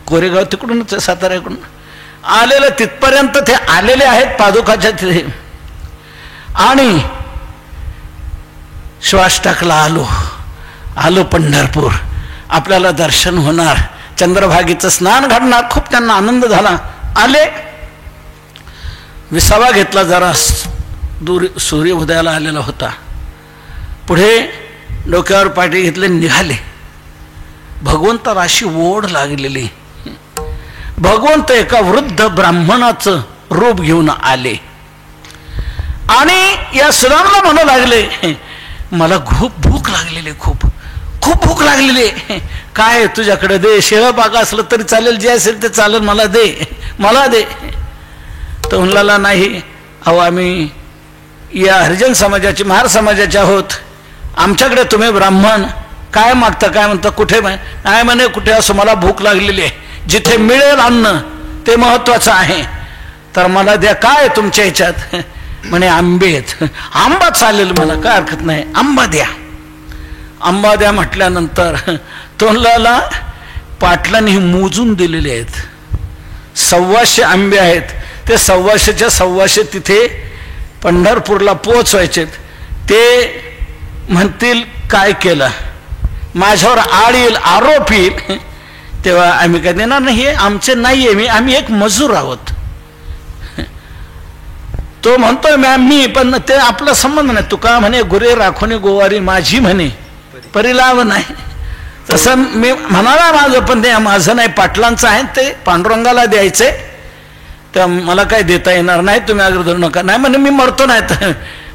कोरेगाव तिकडूनच आहे, साताऱ्याकडून आलेलं तिथपर्यंत ते आलेले आहेत पादुकाच्या तिथे. आणि श्वास टाकला, आलो पंढरपूर, आपल्याला दर्शन होणार, चंद्रभागेचं स्नान घडणार. खूप त्यांना आनंद झाला. आले, विसावा घेतला, जरा दूर सूर्य उदयाला आलेला होता. पुढे डोक्यावर पाठी घेतले, निघाले. भगवंताला अशी ओढ लागलेली. भगवंत एका वृद्ध ब्राह्मणाचं रूप घेऊन आले आणि या सुदामला म्हणू लागले, मला खूप भूक लागलेली, खूप खूप भूक लागलेली. काय तुझ्याकडे दे, शेळं पाक असलं तरी चालेल, जे असेल ते चालेल, मला दे, मला दे. तो म्हणला नाही, अहो आम्ही या हरिजन समाजाचे महार समाजाचे आहोत, आमच्याकडे तुम्ही ब्राह्मण काय मागता, काय म्हणता, कुठे नाही म्हणे कुठे असं मला भूक लागलेली आहे, जिथे मिळेल अन्न ते महत्वाचं आहे, तर मला द्या काय तुमच्या ह्याच्यात. म्हणे आंबे आहेत. आंबा चालेल मला, काय हरकत नाही, आंबा द्या. आंबा द्या म्हटल्यानंतर तोंडला पाटलांनी मोजून दिलेले आहेत. 1,200 आंबे आहेत. ते 1,200च्या 1,200 तिथे पंढरपूरला पोचवायचे. ते म्हणतील काय केलं, माझ्यावर आळ येईल, आरोप येईल, तेव्हा आम्ही काय देणार नाही, हे आमचे नाहीये, आम्ही एक मजूर आहोत. तो म्हणतोय मी पण ते आपला संबंध नाही. तुका म्हणे गुरे राखोनी गोवारी माझी म्हणे परिलाव नाही. तसं मी म्हणाला माझं, पण ते माझं नाही, पाटलांचं आहे, ते पांडुरंगाला द्यायचे, तर मला काय देता येणार नाही, तुम्ही अग्र धरू नका. नाही म्हणे मी मरतो नाही, तर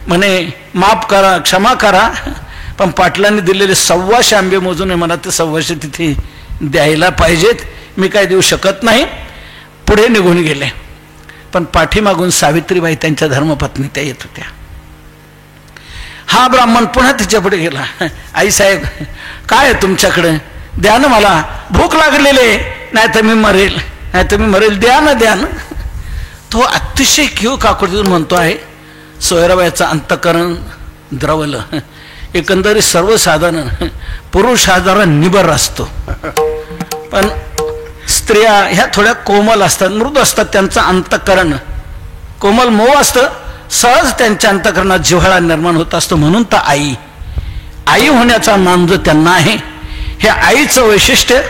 म्हणे माफ करा, क्षमा करा, पण पाटलांनी दिलेले 1,200 आंबे मोजून मला ते 1,200 तिथे द्यायला पाहिजेत, मी काय देऊ शकत नाही. पुढे निघून गेले. पण पाठीमागून सावित्रीबाई त्यांच्या धर्मपत्नी त्या येत होत्या. हा ब्राह्मण पुन्हा तिच्या पुढे गेला. आई साहेब काय आहे तुमच्याकडे, द्या ना, मला भूक लागलेली, नाही तर मी मरेल, नाही तर मी मरेल, द्या ना, द्या ना. तो अतिशय किव काकुळीतून म्हणतो आहे. सोयराबाईचं अंतःकरण द्रवलं. एकंदरीत सर्वसाधारण पुरुष हा जरा निबर असतो, पण स्त्रिया ह्या थोड्या कोमल असतात, मृदू असतात, त्यांचं अंतःकरण कोमल मऊ असतं, सहज त्यांच्या अंतःकरणात जिव्हाळा निर्माण होत असतो. म्हणून तर आई होण्याचा मान जो त्यांना आहे, हे आईचं वैशिष्ट्य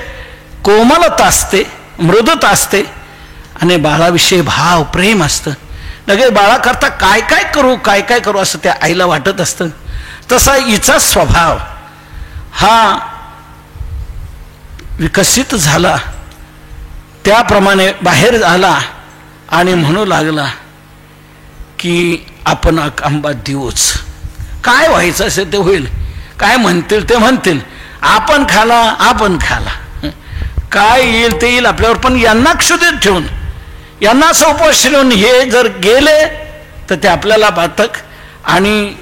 कोमलता असते, मृदुता असते, आणि बाळाविषयी भाव प्रेम असतं. लगेच बाळाकरता काय काय करू असं त्या आईला वाटत असतं. तसा हिचा स्वभाव हा विकसित झाला, त्याप्रमाणे बाहेर आला आणि म्हणू लागला की आपण आंबा देऊच, काय व्हायचं असेल ते होईल, काय म्हणतील ते म्हणतील, आपण खाला, काय येईल ते येईल आपल्यावर, पण यांना क्षुधित ठेवून, यांना सोपवश ठेवून हे जर गेले तर ते आपल्याला बाधक. आणि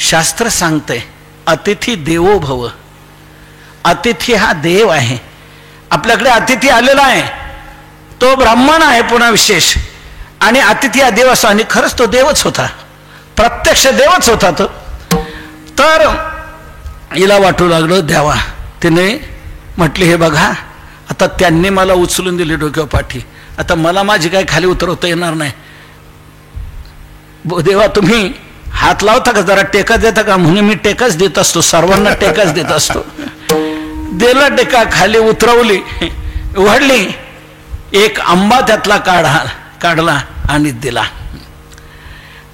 शास्त्र सांगते अतिथी देवो भव, अतिथी हा देव आहे. आपल्याकडे अतिथी आलेला आहे, तो ब्राह्मण आहे पुन्हा विशेष, आणि अतिथी हा देव असतो, आणि खरंच तो देवच होता, प्रत्यक्ष देवच होता तो. तर हिला वाटू लागलं द्यावा. तिने म्हटली हे बघा, आता त्यांनी मला उचलून दिली डोक्यावर पाठी, आता मला माझी काय खाली उतरवता येणार नाही. देवा तुम्ही हात लावता का, जरा टेका देता का. म्हणून मी टेकाच देत असतो, सर्वांना टेकाच देत असतो. दिला टेका, खाली उतरवली, उघडली, एक आंबा त्यातला काढला आणि दिला.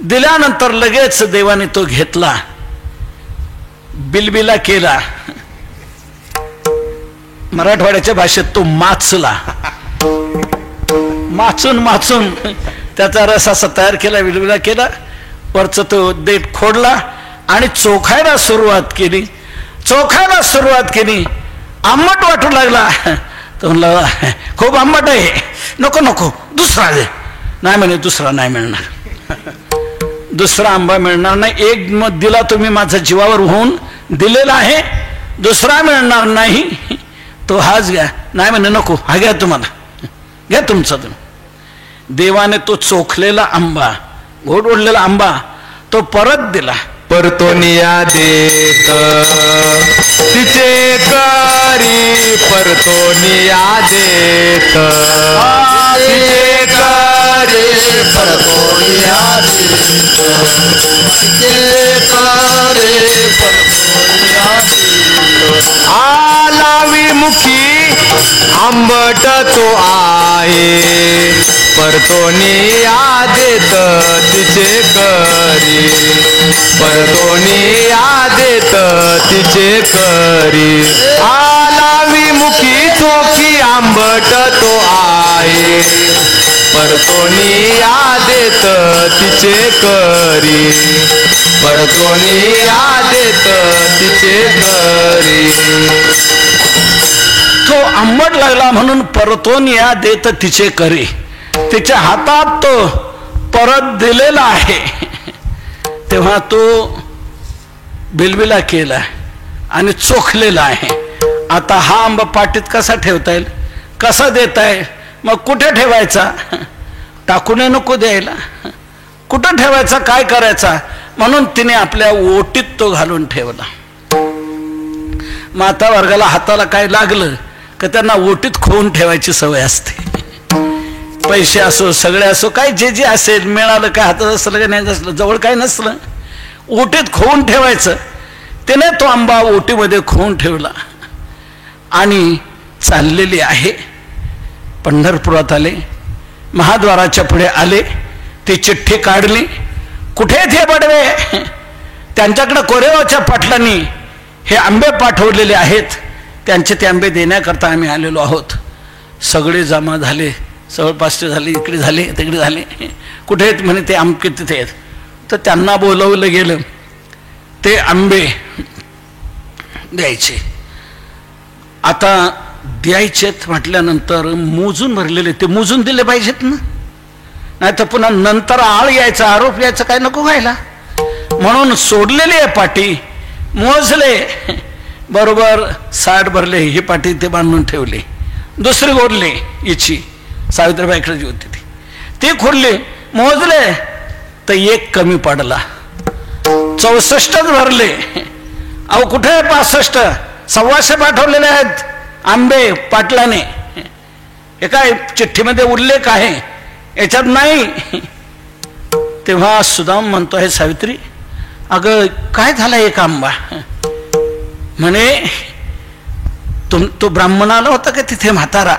दिल्यानंतर लगेच देवाने तो घेतला, बिलबिला केला, मराठवाड्याच्या भाषेत तो माचला, माचून त्याचा रस असा तयार केला, बिलबिला केला, वरचा तो देठ खोडला आणि चोखायला सुरुवात केली. आंबट वाटू लागला. तो म्हणला खूप आंबट आहे, नको दुसरा दे. नाही म्हणे दुसरा नाही मिळणार, दुसरा आंबा मिळणार नाही. एक मत दिला तुम्ही, माझा जीवावर होऊन दिलेला आहे, दुसरा मिळणार नाही, तो हाच घ्या. नाही म्हणे नको, हा घ्या, तुम्हाला घ्या तुमचा तुम्ही. देवाने तो चोखलेला आंबा, घोट ओढलेला आंबा तो परत दिला. परतोनिया देत तिचे करी, परतोनिया देत तिचे करी, परतोनिया देत तिचे करी, परतोनिया देत. आला विमुखी आंबट तो आहे, परतोनिया देत तिचे करी, परतोनिया देत तिचे करी. आला विमुखी चोखी आंबट तो आहे, परतोनिया देत तिचे करी, परतोनिया देत तिचे करी. तो आंबट लागला म्हणून परतोनिया देत तिचे करी. तिच्या हातात तो परत दिलेला आहे, तेव्हा तो बिलबिला केला आणि चोखलेला आहे. आता हा आंबा पाटीत कसा ठेवता येईल, कसा देता येईल, मग कुठे ठेवायचा, टाकून नको द्यायला, कुठं ठेवायचा, काय करायचा, म्हणून तिने आपल्या ओटीत तो घालून ठेवला. माता वर्गाला हाताला काय लागलं का त्यांना ओटीत खोवून ठेवायची सवय असते. पैसे असो, सगळे असो, काय जे जे असेल, मिळालं काय हातात असलं का नाही असलं, जवळ काय नसलं, ओटीत खोवून ठेवायचं. तिने तो आंबा ओटीमध्ये खोवून ठेवला आणि चाललेली आहे. पंढरपुरात आले, महाद्वाराच्या पुढे आले, ती चिठ्ठी काढली. कुठे थे बडवे, त्यांच्याकडे कोरेगावच्या पाटलांनी हे आंबे पाठवलेले आहेत, त्यांचे ते आंबे देण्याकरता आम्ही आलेलो आहोत. सगळे जमा झाले, जवळपासचे झाले, इकडे झाले, तिकडे झाले. कुठे आहेत म्हणे, ते आंबे तिथे आहेत. तर त्यांना बोलवलं गेलं. ते आंबे द्यायचे. आता द्यायचेत म्हटल्यानंतर मोजून भरलेले, ते मोजून दिले पाहिजेत ना, नाही तर पुन्हा नंतर आळ यायचा, आरोप यायचा, काय नको व्हायला. म्हणून सोडलेली आहे पाटी, मोजले, बरोबर 60 भरले. ही पाटी ते बांधून ठेवली. दुसरी ओढली, हिची सावित्रीबाईकडे जी होती ती खोडली, मोजले तर एक कमी पडला. 64 भरले. अहो कुठे 65, 125 पाठवलेले आहेत आंबे पाटलाने. हे काय चिठ्ठीमध्ये उल्लेख आहे, याच्यात नाही. तेव्हा सुदाम म्हणतो आहे, सावित्री अगं काय झाला एक आंबा, म्हणे तो ब्राह्मण आला होता का तिथे, म्हातारा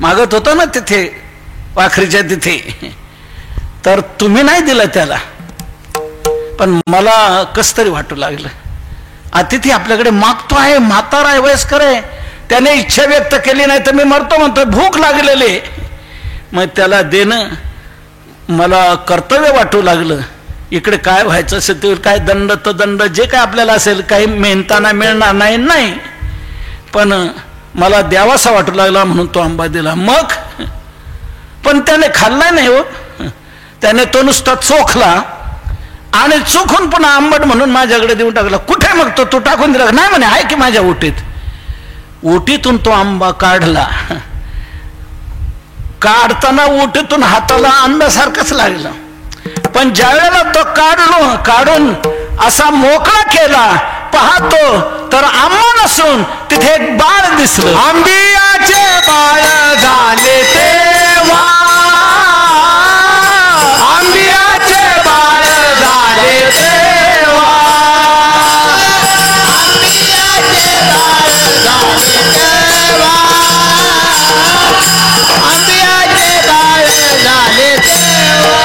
मागत होता ना तिथे वाखरीच्या तिथे, तर तुम्ही नाही दिलं त्याला. पण मला कस तरी वाटू लागलं, अतिथी आपल्याकडे मागतो आहे, म्हातारा आहे, वयस्कर आहे, त्याने इच्छा व्यक्त केली नाही तर मी मरतो म्हणतो, भूक लागलेली. मग त्याला देणं मला कर्तव्य वाटू लागलं. इकडे काय व्हायचं असेल ते, काय दंड तर दंड, जे काय आपल्याला असेल, काही मेहनताना मिळणार नाही, पण मला द्यावासा वाटू लागला म्हणून तो आंबा दिला. मग पण त्याने खाल्ला नाही हो, त्याने तो नुसता चोखला आणि चोखून पुन्हा आंबट म्हणून माझ्याकडे देऊन टाकला. कुठे मग तो टाकून दिला, नाही म्हणे आहे की माझ्या ओटीत. ओटीतून तो आंबा काढला. काढताना ओटीतून हाताला आंब्यासारखंच लागलं, पण ज्या वेळेला तो काढून असा मोकळा केला, पाहतो तर आंबा नसून तिथे एक बाळ दिसलं. आंबियाचे बाळ झाले तेव्हा, आंबियाचे बाळ झाले तेव्हा, आंबियाचे बाळ झाले तेव्हा, आंबियाचे बाळ झाले तेव्हा.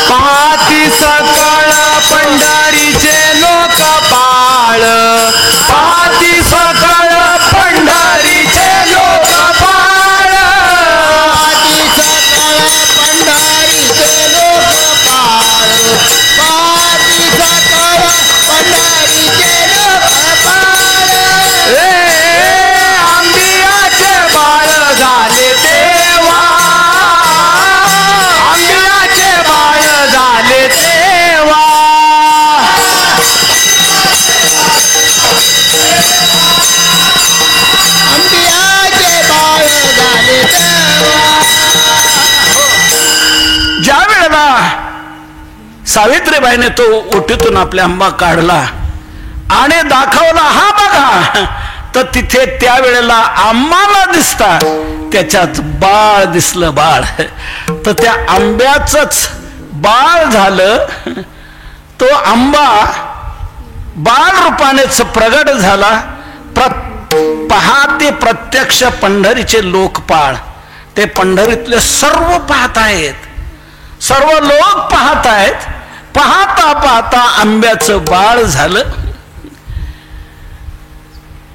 पाहती सकळ पंढरीचे लोक बाळ, पाहती सकळ पंढरीचे लोक बाळ, पाहती सकळ पंढरीचे लोक बाळ, पाहती सकळ पंढरीचे लोक बाळ. आंबियाचे बाळ झाले तेव्हा, आंबियाचे बाळ झाले तेव्हा. आंबियाचे बाळ झाले तेव्हा. ज्या वेळेला सावित्रीबाईने तो ओटीतून आपला आंबा काढला आणि दाखवला, हा बघा, तर तिथे त्यावेळेला आंबाला दिसता त्याच्यात बाळ दिसलं, बाळ. तर त्या आंब्याचंच बाळ झालं. तो आंबा बाळ रूपानेच प्रगट झाला. पाहते प्रत्यक्ष पंढरीचे लोकपाळ, ते पंढरीतले सर्व पाहत आहेत, सर्व लोक पाहत आहेत. पाहता पाहता आंब्याचं बाळ झालं.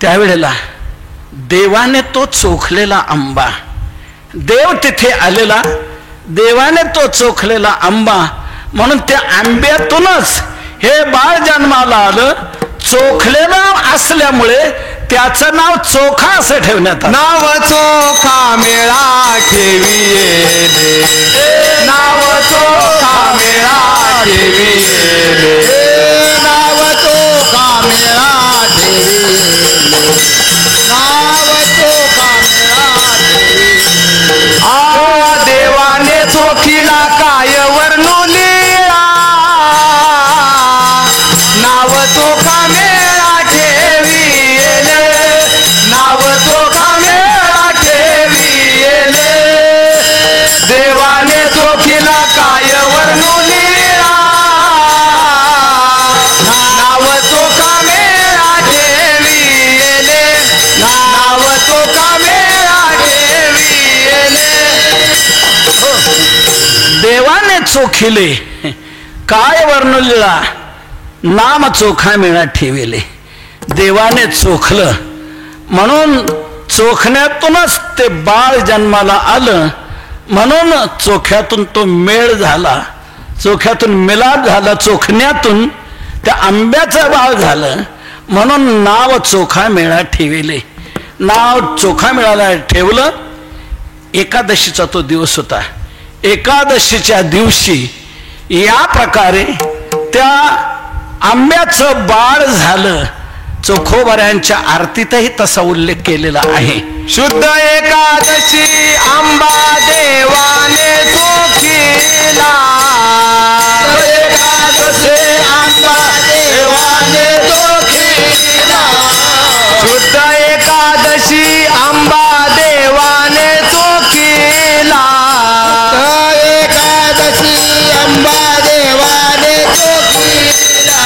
त्यावेळेला देवाने तो चोखलेला आंबा, देव तिथे आलेला, देवाने तो चोखलेला आंबा, म्हणून त्या आंब्यातूनच हे बाळ जन्माला आलं. चोखलेलं असल्यामुळे त्याचं नाव चोखा असं ठेवण्यात आलं. नाव चोखा मेळा ठेविले, नाव चोखा मेळा ठेविले, नाव चोखा मेळा ठेविले, नाव चोखा मेळा ठेविले. आ देवाने चोखीला काय वर्णू लीळा, नाव चोखा मेळा ठेविले, नाव चोखा मेळा ठेविले, देवाने चोखीला काय वर्णू लीळा, नाव चोखा मेळा ठेविले, नाव चोखा मेळा ठेविले. देवाने चोखिले काय वर्णुलीला, नाम चोखा मेळा ठेविले. देवाने चोखलं म्हणून चोखण्यातूनच ते बाळ जन्माला आलं, म्हणून चोख्यातून तो मेळ झाला, चोख्यातून मिलाप झाला, चोखण्यातून त्या आंब्याचं बाळ झालं, म्हणून नाव चोखा मेळा ठेविले. नाव चोखा मेळाला ठेवलं. एकादशीचा तो दिवस होता. एकादशीच्या दिवशी या प्रकारे त्या आंब्याचं बाळ झालं. चोखोबऱ्यांच्या आरतीतही तसा उल्लेख केलेला आहे. शुद्ध एकादशी आंबा देवाने चोखीला, एकादशी आंबा देवाने चोखीला, शुद्ध एकादशी आंबा देवाने चोखीला, एकादशी आंबा देवाने चोखीला.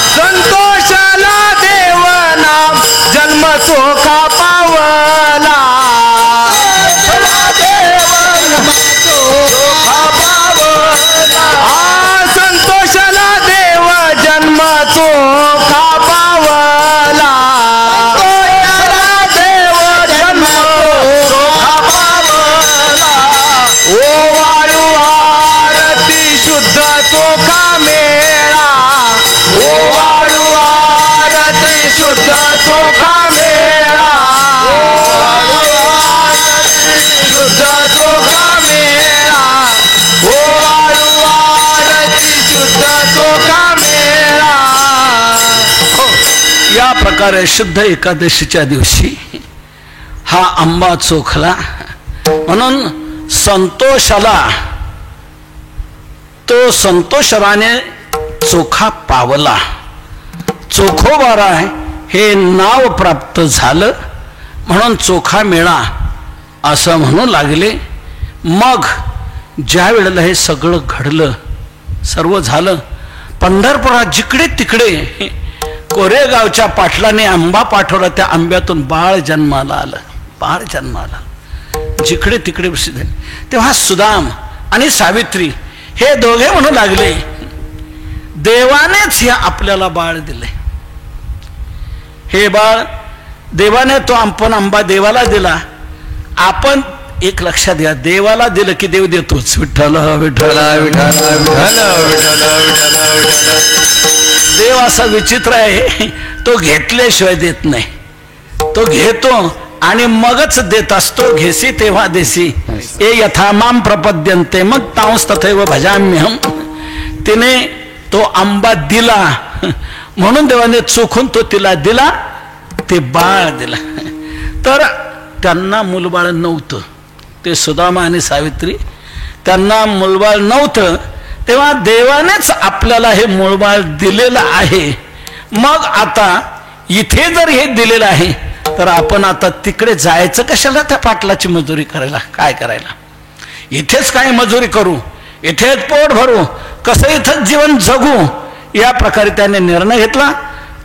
संतोषाला देव नाम जन्म चोखा पावला, संतोषाला देव जन्म चोखा पावला, देव जन्म चोखा पावला. ओ वाळू आरती शुद्ध चोखा मेळा, ओ वाळू आरती शुद्ध चोखा मेळा, शुद्ध चोखा मेळा, ओ वाळू आरती शुद्ध चोखा मेळा. या प्रकारे शुद्ध एकादशीच्या दिवशी हा आंबा चोखला, म्हणून संतोषाला तो संतोषराने चोखा पावला. चोखोबारा हे नाव प्राप्त झालं, म्हणून चोखा मेळा असं म्हणू लागले. मग ज्या वेळेला हे सगळं घडलं, सर्व झालं, पंढरपुरात जिकडे तिकडे कोरेगावच्या पाटलाने आंबा पाठवला, त्या आंब्यातून बाळ जन्माला आलं, बाळ जन्माला जिकडे तिकडे प्रसिद्ध झाले. तेव्हा सुदाम आणि सावित्री हे दोघे म्हणू लागले, देवानेच हे आपल्याला बाळ दिले. हे बाळ देवाने, तो आपण आंबा देवाला दिला. आपण एक लक्षात घ्या, देवाला दिलं की देव देतोच. विठ्ठल विठ्ठल विठ्ठल विठ्ठल विठ्ठल विठ्ठल. देव असा विचित्र आहे, तो घेतल्याशिवाय देत नाही. तो घेतो आणि मगच देत असतो. घेसी तेव्हा देसी, ए यथा माम प्रपद्यन्ते मग तांस तथैव भजाम्यहम. तिने तो आंबा दिला, म्हणून देवाने चोखून तो तिला दिला, ते बाळ दिला. तर त्यांना मुलबाळ नव्हतं, ते सुदामा आणि सावित्री, त्यांना मुलबाळ नव्हतं. तेव्हा देवानेच आपल्याला हे मुलबाळ दिलेलं आहे. मग आता इथे जर हे दिलेलं आहे, तर आपण आता तिकडे जायचं कशाला त्या पाटलाची मजुरी करायला? काय करायला? इथेच काय मजुरी करू, इथेच पोट भरू, कसं इथंच जीवन जगू, या प्रकारे त्याने निर्णय घेतला.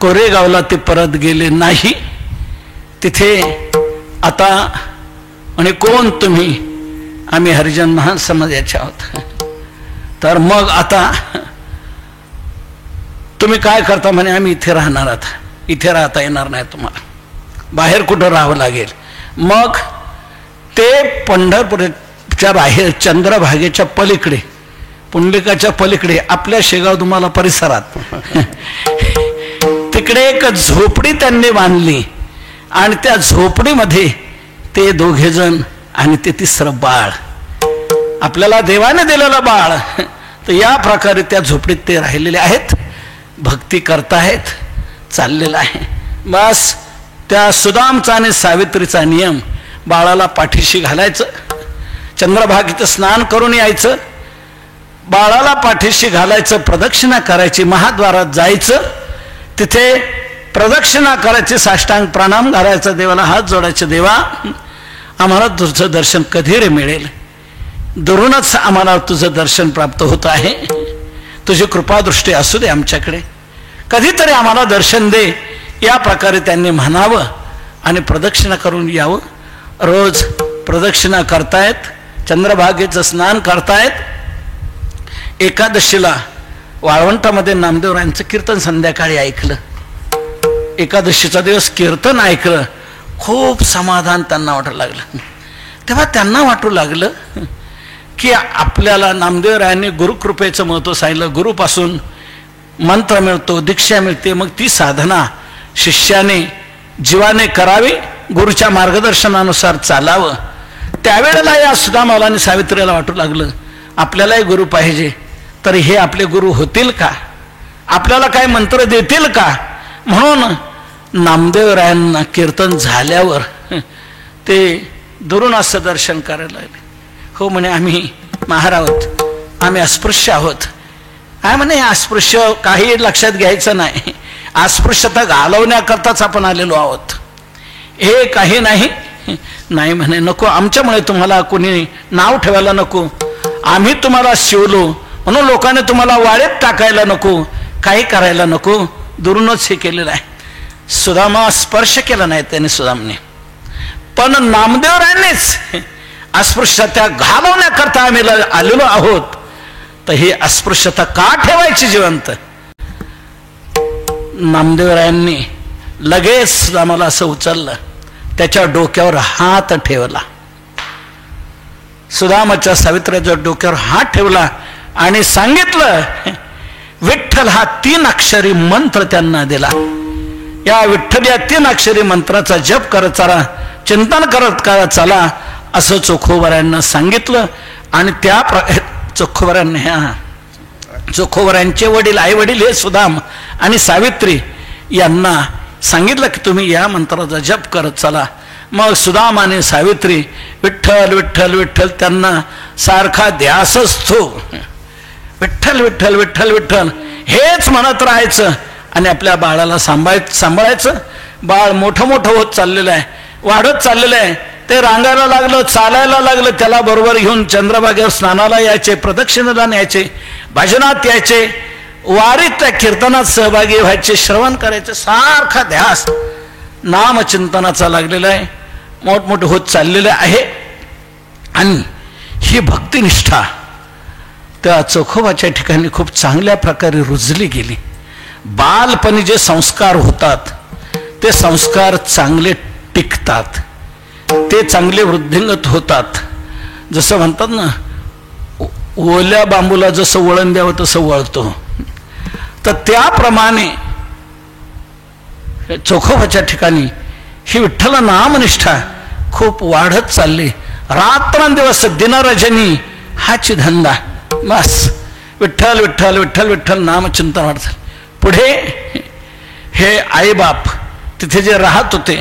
कोरेगावला ते परत गेले नाही. तिथे आता म्हणे, कोण तुम्ही? आम्ही हरिजन महान समाजाचे आहोत. तर मग आता तुम्ही काय करता? म्हणे, आम्ही इथे राहणार आहात. इथे राहता येणार नाही तुम्हाला, बाहेर कुठं राहावं लागेल. मग ते पंढरपूरच्या बाहेर चंद्रभागेच्या पलीकडे, पुंडलिकाच्या पलीकडे, आपल्या शेगाव तुम्हाला परिसरात तिकडे एक झोपडी त्यांनी बांधली आणि त्या झोपडीमध्ये ते दोघेजण आणि ते तिसरं बाळ, आपल्याला देवाने दिलेलं बाळ. तर या प्रकारे त्या झोपडीत ते राहिलेले आहेत, भक्ती करतायत, चाललेलं आहे. बस त्या सुदामचा आणि सावित्रीचा नियम, बाळाला पाठीशी घालायचं, चंद्रभागेचं स्नान करून यायचं, बाळाला पाठीशी घालायचं, प्रदक्षिणा करायची, महाद्वारात जायचं, तिथे प्रदक्षिणा करायची, साष्टांग प्रणाम घालायचा, देवाला हात जोडायचे, देवा आम्हाला तुझं दर्शन कधी रे मिळेल, दुरूनच आम्हाला तुझं दर्शन प्राप्त होत आहे, तुझी कृपादृष्टी असू दे आमच्याकडे, कधीतरी आम्हाला दर्शन दे. या प्रकारे त्यांनी म्हणावं आणि प्रदक्षिणा करून यावं. रोज प्रदक्षिणा करतायत, चंद्रभागेचं स्नान करतायत. एकादशीला वाळवंटामध्ये नामदेवरायांचं कीर्तन संध्याकाळी ऐकलं. एकादशीचा दिवस कीर्तन ऐकलं, खूप समाधान त्यांना वाटू लागलं. तेव्हा त्यांना वाटू लागलं की आपल्याला नामदेवरायांनी गुरुकृपेचं महत्त्व सांगितलं. गुरुपासून मंत्र मिळतो, दीक्षा मिळते, मग ती साधना शिष्याने जीवाने करावी, गुरुच्या मार्गदर्शनानुसार चालावं. त्यावेळेला या सुदामाला आणि सावित्रीला वाटू लागलं आपल्यालाही गुरु पाहिजे, तरी हे आपले गुरु होतील का, आपल्याला काय मंत्र देतील का. म्हणून नामदेवरायांना कीर्तन झाल्यावर ते दुरून असं दर्शन करायला लागले. हो म्हणे आम्ही महार आहोत, आम्ही अस्पृश्य आहोत. काय म्हणे अस्पृश्य काही लक्षात घ्यायचं नाही, अस्पृश्यता घालवण्याकरताच आपण आलेलो आहोत, हे काही नाही. नाही म्हणे नको, आमच्यामुळे तुम्हाला कोणी नाव ठेवायला नको, आम्ही तुम्हाला शिवलो म्हणून लोकांनी तुम्हाला वाळेत टाकायला नको, काही करायला नको, दुरूनच हे केलेलं आहे. सुदामा स्पर्श केला नाही त्याने सुदामने, पण नामदेवरायांनीच अस्पृश्यता घालवण्याकरता आम्ही आलेलो आहोत. तर ही अस्पृश्यता का ठेवायची जिवंत. नामदेवरायांनी लगेच आम्हाला असं उचललं, त्याच्या डोक्यावर हात ठेवला, सुदामाच्या सावित्र्याच्या डोक्यावर हात ठेवला आणि सांगितलं, विठ्ठल हा 3 अक्षरी मंत्र त्यांना दिला. या विठ्ठल या 3 अक्षरी मंत्राचा जप करत चला, चिंतन करत चला, असं चोखोबऱ्यांना सांगितलं. आणि त्या चोखोबऱ्यांनी, चोखोबऱ्यांचे वडील, आई वडील हे सुदाम आणि सावित्री यांना सांगितलं की तुम्ही या मंत्राचा जप करत चला. मग सुदाम आणि सावित्री विठ्ठल विठ्ठल विठ्ठल, त्यांना सारखा ध्यास असतो, विठ्ठल विठ्ठल विठ्ठल विठ्ठल हेच म्हणत राहायचं आणि आपल्या बाळाला सांभाळायचं. बाळ मोठं मोठं होत चाललेलं आहे, वाढत चाललेलं आहे. ते रांगायला लागलं, चालायला लागलं, त्याला बरोबर घेऊन चंद्रभागेवर स्नानाला यायचे, प्रदक्षिणेला न्यायचे, भजनात यायचे, वारीत त्या कीर्तनात सहभागी व्हायचे, श्रवण करायचे, सारखा ध्यास नामचिंतनाचा लागलेला आहे, मोठमोठे होत चाललेले आहे. आणि ही भक्तिनिष्ठा त्या चोखोबाच्या ठिकाणी खूप चांगल्या प्रकारे रुजली गेली. बालपणी जे संस्कार होतात ते संस्कार चांगले टिकतात, ते चांगले वृद्धिंगत होतात. जसं म्हणतात ना, ओल्या बांबूला जसं वळण द्यावं तसं वळतो, तर त्याप्रमाणे चोखोबाच्या ठिकाणी ही विठ्ठल नामनिष्ठा खूप वाढत चालली. रात्रंदिवस दिनरजनी हाची धंदा, बस विठ्ठल विठ्ठल विठ्ठल विठ्ठल नामचिंतन वाढत. पुढे हे आईबाप तिथे जे राहत होते,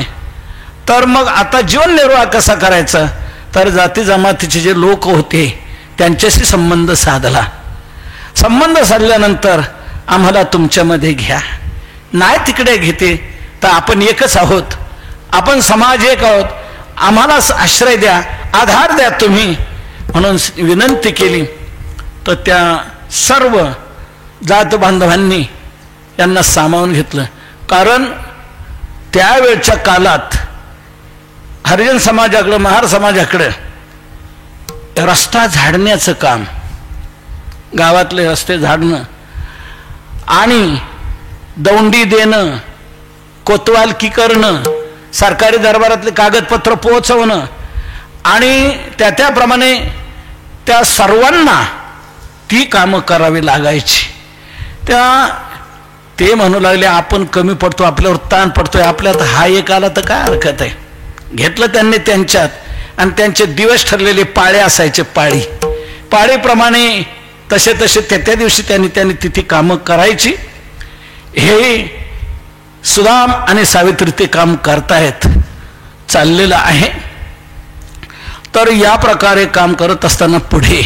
तर मग आता जीवन निर्वाह कसा करायचा, तर जाती जमातीचे जे लोक होते त्यांच्याशी संबंध साधला. संबंध साधल्यानंतर आम्हाला तुमच्यामध्ये घ्या, नाही तिकडे घेते तर आपण एकच आहोत, आपण समाज एक आहोत, आम्हाला आश्रय द्या, आधार द्या तुम्ही, म्हणून विनंती केली. तर त्या सर्व जात बांधवांनी यांना सामावून घेतलं. कारण त्यावेळच्या काळात हरिजन समाजाकडं, महार समाजाकडं रस्ता झाडण्याचं काम, गावातले रस्ते झाडणं आणि दौंडी देणं, कोतवालकी करणं, सरकारी दरबारातले कागदपत्र पोहोचवणं आणि त्याप्रमाणे त्या सर्वांना ती कामं करावी लागायची. त्या ते म्हणू लागले आपण कमी पडतो, आपल्यावर ताण पडतोय, आपल्यात हा एक आला तर काय हरकत आहे. घेतलं त्यांनी त्यांच्यात, आणि त्यांचे दिवस ठरलेले पाळे असायचे. पाळीप्रमाणे तसे त्या दिवशी त्यांनी तिथे कामं करायची. हे सुदाम आणि सावित्री ते काम करतायत, चाललेलं आहे. तर या प्रकारे काम करत असताना पुढे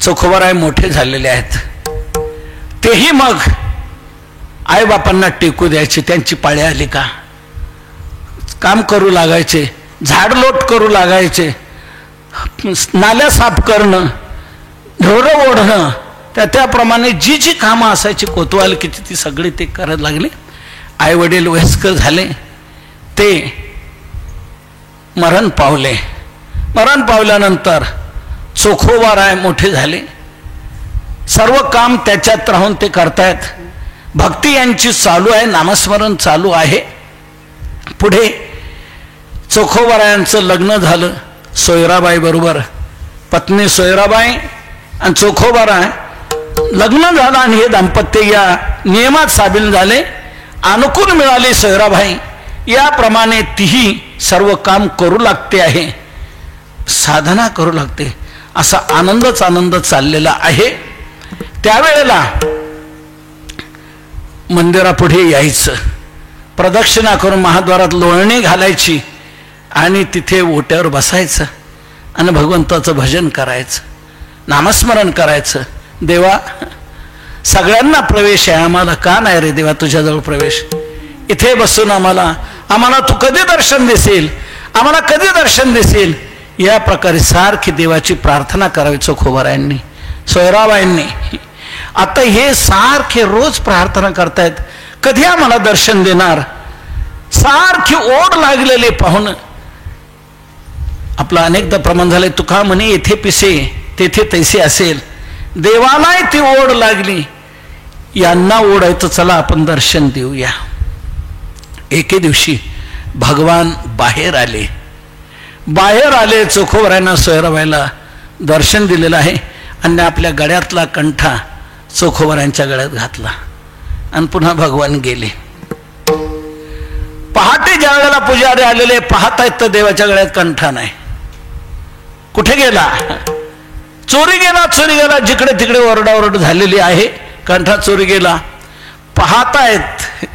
चोखोबाराय मोठे झालेले आहेत. तेही मग आईबापांना टेकू द्यायचे. त्यांची पाळी आली का काम करू लागायचे, झाडलोट करू लागायचे, नाल्या साफ करणं, ढोरं ओढणं, त्याप्रमाणे जी जी कामं असायची कोतवाल किती ती सगळी ते करत लागले. आई वडील वयस्कर झाले, ते मरण पावले. मरण पावल्यानंतर चोखोबाराय मोठे झाले. सर्व काम त्याच्यात राहून ते करतायत. भक्ती यांची चालू आहे, नामस्मरण चालू आहे. पुढे चोखोबारायांचं लग्न झालं सोयराबाई बरोबर. पत्नी सोयराबाई आणि चोखोबाराय लग्न झालं, आणि हे दाम्पत्य या नियमात सामील झाले. अनुकूल मिळाले सोयराबाई, याप्रमाणे तीही सर्व काम करू लागते आहे, साधना करू लागते. असा आनंद चाललेला आहे. त्यावेळेला मंदिरापुढे यायचं, प्रदक्षिणा करून महाद्वारात लोळणी घालायची, आणि तिथे ओट्यावर बसायचं आणि भगवंताचं भजन करायचं, नामस्मरण करायचं. देवा, सगळ्यांना प्रवेश आहे, आम्हाला का नाही रे देवा तुझ्याजवळ प्रवेश? इथे बसून आम्हाला तू कधी दर्शन देशील, आम्हाला कधी दर्शन देशील? या प्रकारे सारखी देवाची प्रार्थना करावी चोखोबारायांनी, सोयराबाईंनी. आता हे सारखे रोज प्रार्थना करतायत, कधी आम्हाला दर्शन देणार? सारखी ओढ लागलेले पाहून आपलं अनेकदा प्रमाण झालंय. तुका म्हणे येथे पिसे तेथे तैसे असेल. देवालाही ती ओढ लागली, यांना ओढ आहे तर चला आपण दर्शन देऊया. एके दिवशी भगवान बाहेर आले. चोखोबारायांना सोयराबाईला दर्शन दिलेलं आहे, आणि आपल्या गळ्यातला कंठा चोखोबारायांच्या गळ्यात घातला, आणि पुन्हा भगवान गेले. पहाटे ज्या वेळेला पुजारी आलेले पाहतायत तर देवाच्या गळ्यात कंठा नाही. कुठे गेला? चोरी गेला. जिकडे तिकडे ओरडाओरड झालेली आहे, कंठा चोरी गेला. पाहतायत,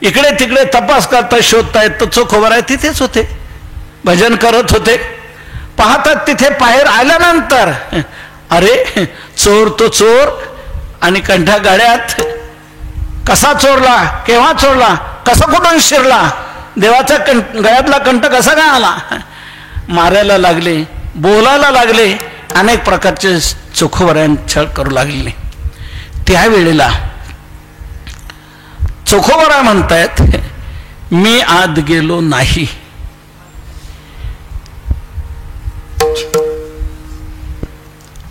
इकडे तिकडे तपास करतायत, शोधतायत, तर चोखोबाराय तिथेच होते, भजन करत होते. पाहतात तिथे बाहेर आल्यानंतर अरे चोर तो चोर, आणि कंठा गळ्यात. कसा चोरला, केव्हा चोरला, कसा कुठून शिरला, देवाचा गळ्यातला कंठ कसा काय आला? मारायला लागले, बोलायला लागले, अनेक प्रकारचे चोखोबारायन छळ करू लागले. त्यावेळेला चोखोबाराय म्हणतायत, मी आत गेलो नाही.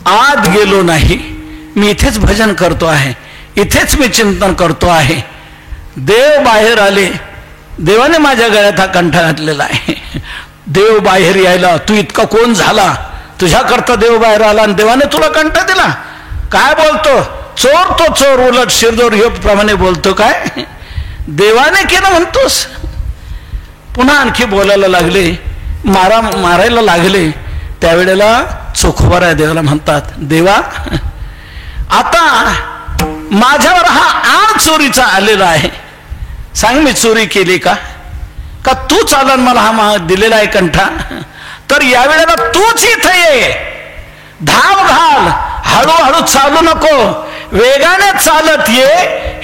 आत गेलो नाही, मी इथेच भजन करतो आहे, इथेच मी चिंतन करतो आहे. देव बाहेर आले, देवाने माझ्या गळ्यात हा कंठा घातलेला आहे. देव बाहेर यायला तू इतका कोण झाला? तुझ्याकरता देव बाहेर आला आणि देवाने तुला कंठा दिला? काय बोलतो? चोर तो चोर, उलट शिरदोर ह्यो प्रमाणे बोलतो काय? देवाने केलं म्हणतोस? पुन्हा आणखी बोलायला लागले, मारायला लागले. त्यावेळेला चोखोबाराय देवाला म्हणतात, देवा आता माझ्यावर हा आण चोरीचा आलेला आहे, सांग मी चोरी केली का तू चालन मला हा दिलेला आहे कंठा? तर यावेळेला तूच इथे ये, धाव घाल, हळूहळू चालू नको, वेगाने चालत ये,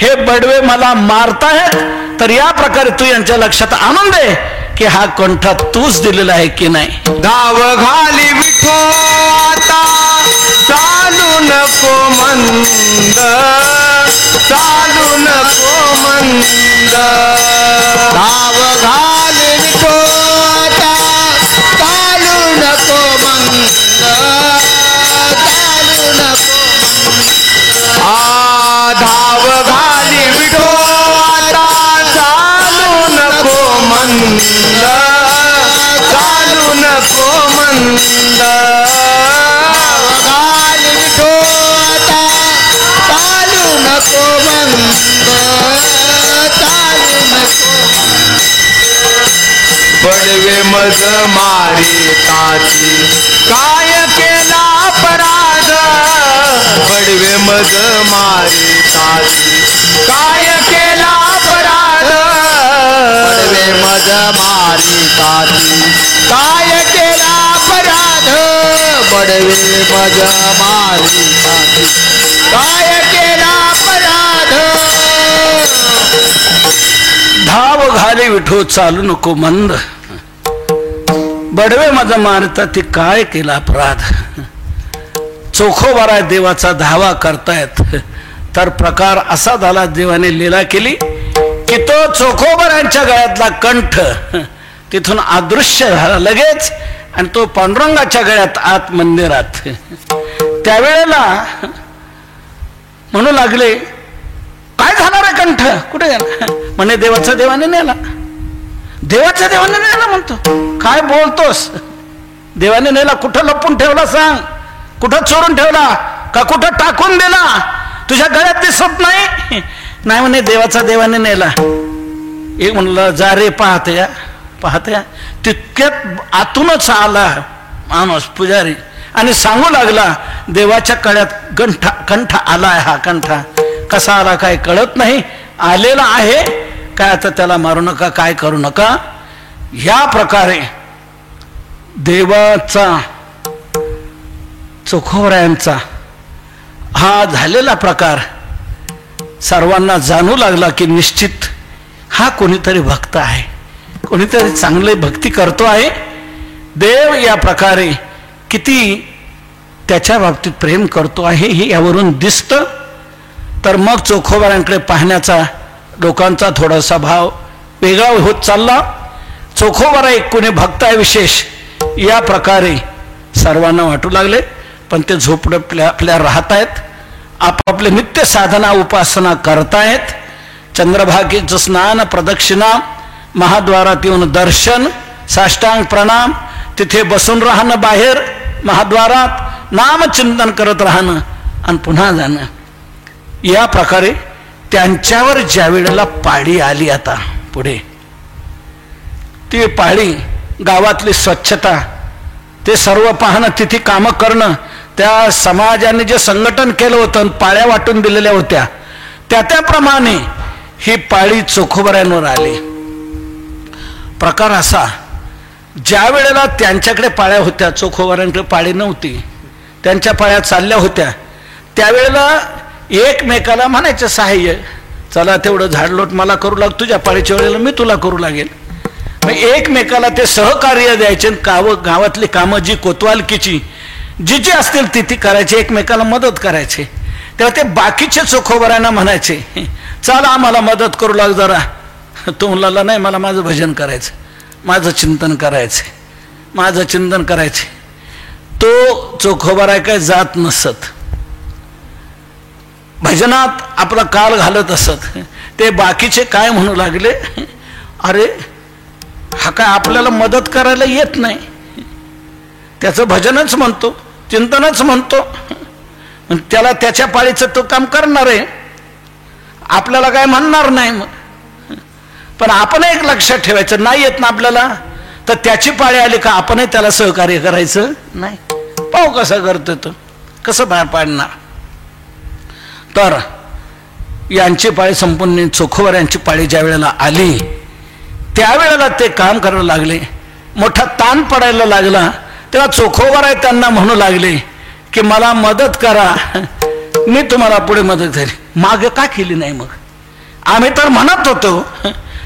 हे बडवे मला मारतायत. तर या प्रकारे तू यांच्या लक्षात आणून दे की हा कंठा तूच दिलेला आहे की नाही. धाव घाली विठो आता, चालू नको मंद, चालू नको मंद. धाव घाली विठो आता, चालू नको मंद, चालू नको. धाव घाली विठो आता, चालू नको मंद, चालू नको मंद. घाली विठो आता, चालू नको मज मारिताची काय केला अपराध बडवे मज मारिताची काय केला अपराध बडवे मज मारिताची काय केला अपराध बडवे मज मारिताची काय केला अपराध धाव घाले विठो चालू नको मंद बडवे मज मारता ती काय केला अपराध चोखोबारा देवाचा धावा करतायत तर प्रकार असा झाला देवाने लीला केली की तो चोखोबारांच्या गळ्यातला कंठ तिथून अदृश्य झाला लगेच आणि तो पांडुरंगाच्या गळ्यात आत मंदिरात त्यावेळेला म्हणू लागले काय झाला रे कंठ कुठे गेला म्हणे देवाचा देवाने नेला देवाच्या देवाने नेला म्हणतो काय बोलतोस देवाने नेला कुठं लपून ठेवला सांग कुठं चोरून ठेवला का कुठं टाकून दिला तुझ्या गळ्यात दिसत नाही नाही म्हणे देवाचा देवाने नेला एक म्हणलं जा रे पाहत्या तितक्यात आतूनच आला माणूस पुजारी आणि सांगू लागला देवाच्या कळ्यात कंठ आलाय हा कंठा कसा आला काय कळत नाही आलेला आहे काय आता त्याला मारू नका काय करू नका या प्रकारे देवाचा चोखोबारायांचा हा झालेला प्रकार सर्वांना जाणू लागला की निश्चित हा कोणीतरी भक्त आहे कोणीतरी चांगले भक्ती करतो आहे देव या प्रकारे किती त्याच्या बाबतीत प्रेम करतो आहे हे यावरून दिसतं तर मग चोखोबारांकडे पाहण्याचा लोकांचा थोडासा भाव वेगळा होत चालला चोखोबारा एक कोणी भक्त आहे विशेष या प्रकारे सर्वांना वाटू लागले पण ते झोपडपल्या आपल्या राहत आहेत आपापले नित्य साधना उपासना करतायत चंद्रभागेचं स्नान प्रदक्षिणा महाद्वारात येऊन दर्शन साष्टांग प्रणाम तिथे बसून राहणं बाहेर महाद्वारात नामचिंतन करत राहणं आणि पुन्हा जाणं या प्रकारे त्यांच्यावर ज्या वेळेला पाळी आली आता पुढे ती पाळी गावातली स्वच्छता ते सर्व पाहणं तिथे कामं करणं त्या समाजाने जे संघटन केलं होतं पाळ्या वाटून दिलेल्या होत्या त्याप्रमाणे ही पाळी चोखोबारांवर आली प्रकार असा ज्या वेळेला त्यांच्याकडे पाळ्या होत्या चोखोबारांकडे पाळी नव्हती त्यांच्या पाळ्या चालल्या होत्या त्यावेळेला एकमेकाला म्हणायचं सहाय्य चला तेवढं झाडलोट मला करू लाग तुझ्या पाळीच्या वेळेला मी तुला करू लागेल मग एकमेकाला ते सहकार्य द्यायचे गावातली कामं जी कोतवालकीची जी असतील ती करायची एकमेकाला मदत करायची तेव्हा ते बाकीचे चोखोबारांना म्हणायचे चला आम्हाला मदत करू लाग जरा तो म्हणला नाही मला माझं भजन करायचं माझं चिंतन करायचे तो चोखोबारा काय जात नसत भजनात आपला काल घालत असत ते बाकीचे काय म्हणू लागले अरे हा काय आपल्याला मदत करायला येत नाही त्याचं भजनच म्हणतो चिंतनच म्हणतो त्याला त्याच्या पाळीचं तो काम करणार आहे आपल्याला काय म्हणणार नाही मग पण आपण एक लक्षात ठेवायचं नाही येत ना आपल्याला तर त्याची पाळी आली का आपणही त्याला सहकार्य करायचं नाही पाहू कसं करतो तो कसं बाहेर पाडणार तर यांची पाळी संपूर्ण चोखोबारांची पाळी ज्या वेळेला आली त्यावेळेला ते काम करायला लागले मोठा ताण पडायला लागला तेव्हा चोखोबारा त्यांना म्हणू लागले की मला मदत करा मी तुम्हाला पुढे मदत झाली मागे का केली नाही मग आम्ही तर म्हणत होतो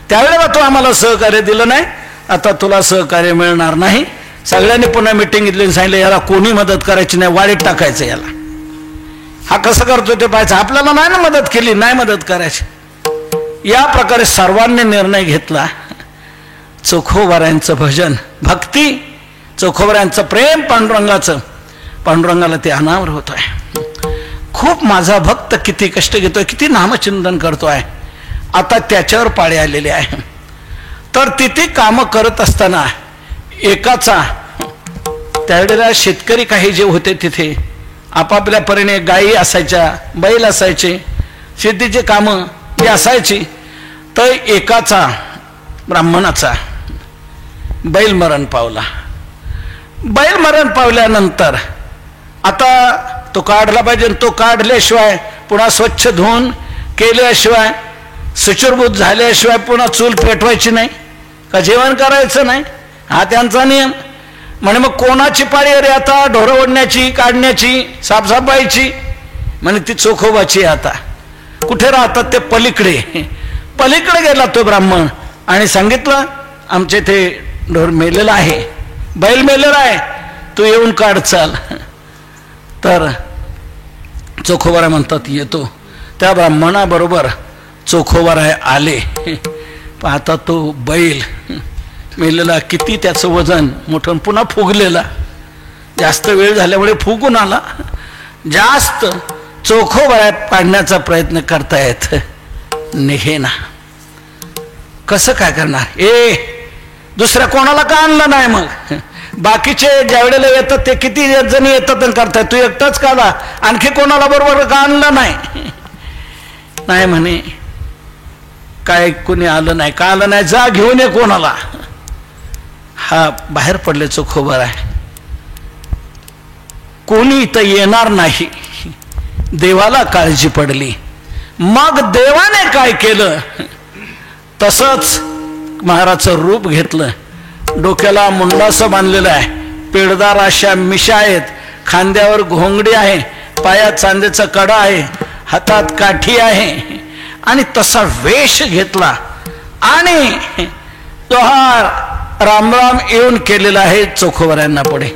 त्यावेळेला तू आम्हाला सहकार्य दिलं नाही आता तुला सहकार्य मिळणार नाही सगळ्यांनी पुन्हा मिटिंग घेतली सांगितलं याला कोणी मदत करायची नाही वाडीत टाकायचं याला हा कसं करतोय ते पाहायचं आपल्याला नाही ना मदत केली नाही मदत करायची या प्रकारे सर्वांनी निर्णय घेतला चोखोबारांचं भजन भक्ती चोखोबारांचं प्रेम पांडुरंगाला ते अनावर होतोय खूप माझा भक्त किती कष्ट घेतोय किती नामचिंतन करतोय आता त्याच्यावर पाळी आलेले आहे तर तिथे कामं करत असताना एकाचा त्यावेळेला शेतकरी काही जे होते तिथे आपापल्या परीने गायी असायच्या बैल असायचे शेतीचे कामं जे असायची तर एकाचा ब्राह्मणाचा बैल मरण पावला. बैल मरण पावल्यानंतर आता तो काढला पाहिजे. तो काढल्याशिवाय पुन्हा स्वच्छ धुवून केल्याशिवाय सुचूरभूत झाल्याशिवाय पुन्हा चूल पेटवायची नाही का जेवण करायचं नाही, हा त्यांचा नियम. म्हणे मग कोणाची पाळी रे आता ढोरं ओढण्याची, काढण्याची, साफसफाईची? म्हणे ती चोखोबाची. आता कुठे राहतात ते? पलीकडे. पलीकडे गेला तो ब्राह्मण आणि सांगितलं आमच्या इथे ढोर मेलेला आहे, बैल मेलेला आहे, तू येऊन काढ चाल. तर चोखोबाराय म्हणतात येतो. त्या ब्राह्मणाबरोबर चोखोबाराय आले. आता तो बैल मेलेला, किती त्याचं वजन मोठं, पुन्हा फुगलेला, जास्त वेळ झाल्यामुळे फुगून आला. जास्त चोखोबाराय पाडण्याचा प्रयत्न करतायत, निघेना. कसं काय करणार? दुसऱ्या कोणाला का आणलं नाही? मग बाकीचे ज्या वेळेला येतात ते किती जणी येतात आणि करतायत, तू एकटाच का आला? आणखी कोणाला बरोबर का आणलं नाही? नाही म्हणे काय कोणी आलं नाही. का आलं नाही? जा घेऊन ये कोणाला. हा बाहेर पडले चोखोबाराय. कोणी इथं येणार नाही. देवाला काळजी पडली. मग देवाने काय केलं? तसंच महाराजचं रूप घेतलं. डोक्याला मुंडासं बांधलेलं आहे, पेडदार अशा मिशा आहेत, खांद्यावर घोंगडी आहे, पायात चांदीचा कडा आहे, हातात काठी आहे आणि तसा वेश घेतला आणि तो हा रामराम येऊन केलेला आहे चोखोबारायांना पुढे.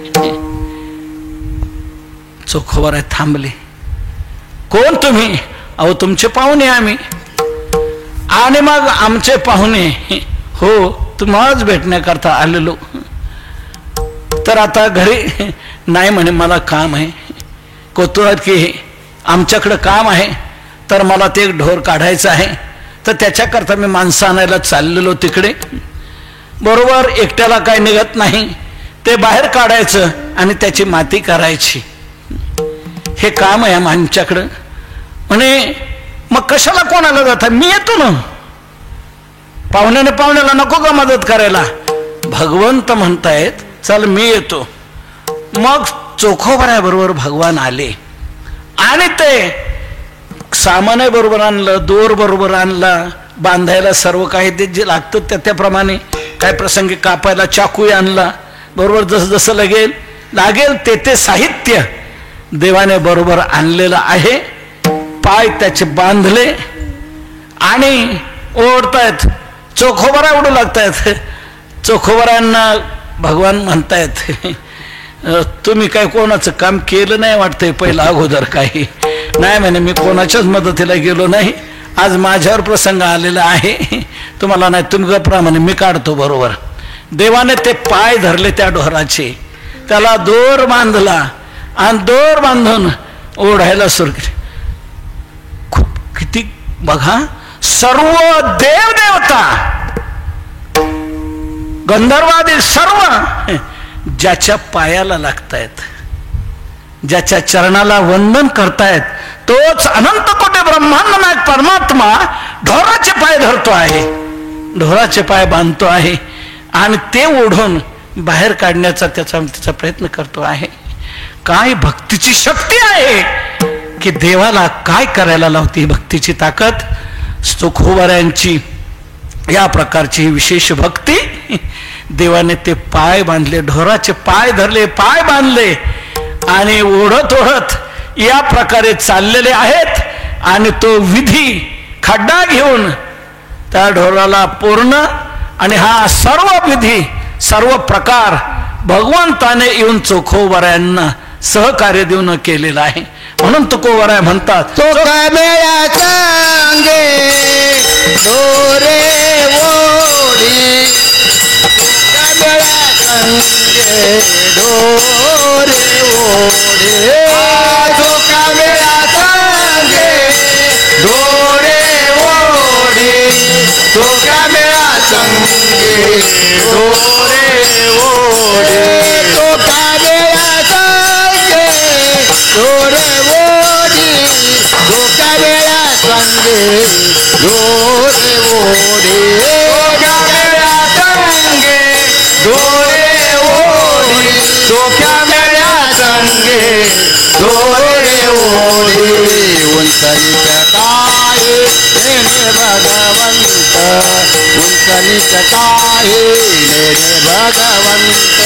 चोखोबाराय थांबले. कोण तुम्ही? अहो तुमचे पाहुणे आम्ही. आणि मग आमचे पाहुणे? हो, तुम्हालाच भेटण्याकरता आलेलो. तर आता घरी नाही म्हणे, मला काम आहे. कोतुळात की आमच्याकडं काम आहे, तर मला ते एक ढोर काढायचं आहे, तर त्याच्याकरता मी माणसं आणायला चाललेलो तिकडे. बरोबर एकट्याला काय निघत नाही, ते बाहेर काढायचं आणि त्याची माती करायची, हे काम आहे आमच्याकडं. म्हणे मग कशाला कोणाला जाता? मी येतो ना. पाहुण्याला नको का मदत करायला? भगवंत म्हणतायत चल मी येतो. मग चोखोबाराय बरोबर भगवान आले आणि ते सामान बरोबर आणलं, दोर बरोबर आणला, बांधायला सर्व काही ते जे लागतं त्याप्रमाणे, काय प्रसंगी कापायला चाकूही आणला, बरोबर जसं जसं लागेल ते साहित्य देवाने बरोबर आणलेलं आहे. पाय त्याचे बांधले आणि ओढतायत. चोखोबाराय ओढू लागतायत. चोखोबारायांना भगवान म्हणतायत तुम्ही काय कोणाचं काम केलं नाही वाटतंय पहिला अगोदर? काही नाही म्हणे, मी कोणाच्याच मदतीला गेलो नाही, आज माझ्यावर प्रसंग आलेला आहे. तुम्हाला नाही, तुम्ही गप्रा म्हणे, मी काढतो बरोबर. देवाने ते पाय धरले त्या ढोराचे, त्याला दोर बांधला आणि दोर बांधून ओढायला सुरू केले. खूप किती बघा, सर्व देवदेवता गंधर्वादी सर्व ज्याच्या पायाला लागतायत, ज्याच्या चरणाला वंदन करतायत, तोच अनंत कोटी ब्रह्मांड नायक परमात्मा ढोराचे पाय धरतो आहे, ढोराचे पाय बांधतो आहे आणि ते ओढून बाहेर काढण्याचा त्याचा प्रयत्न करतो आहे. काय भक्तीची शक्ती आहे की देवाला काय करायला लावते भक्तीची ताकद. चोखोबारायांची या प्रकारची विशेष भक्ती. देवाने ते पाय बांधले, ढोराचे पाय धरले, पाय बांधले आणि ओढत ओढत या प्रकारे चाललेले आहेत. आणि तो विधी खड्डा घेऊन त्या ढोराला पूर्ण, आणि हा सर्व विधी सर्व प्रकार भगवंताने येऊन चोखोबारायांना सहकार्य देऊन केलेला आहे. म्हणून तुकोबाराय म्हणतात, चोखा मेळा चांगे ढोरे ओढे, चोखा मेळा चांगे ढोरे ओढे, चोखा मेळा चांगे ढोरे ओढे, चोखा मेळा चांगे ढोरे ओढे, चोखा मेळा चांगे ढोरे ओढे, चोखा मेळा चांगे ढोरे ओढे, चोखा मेळा चांगे ढोरे भगवंत उंच नीच काही नेणे भगवंत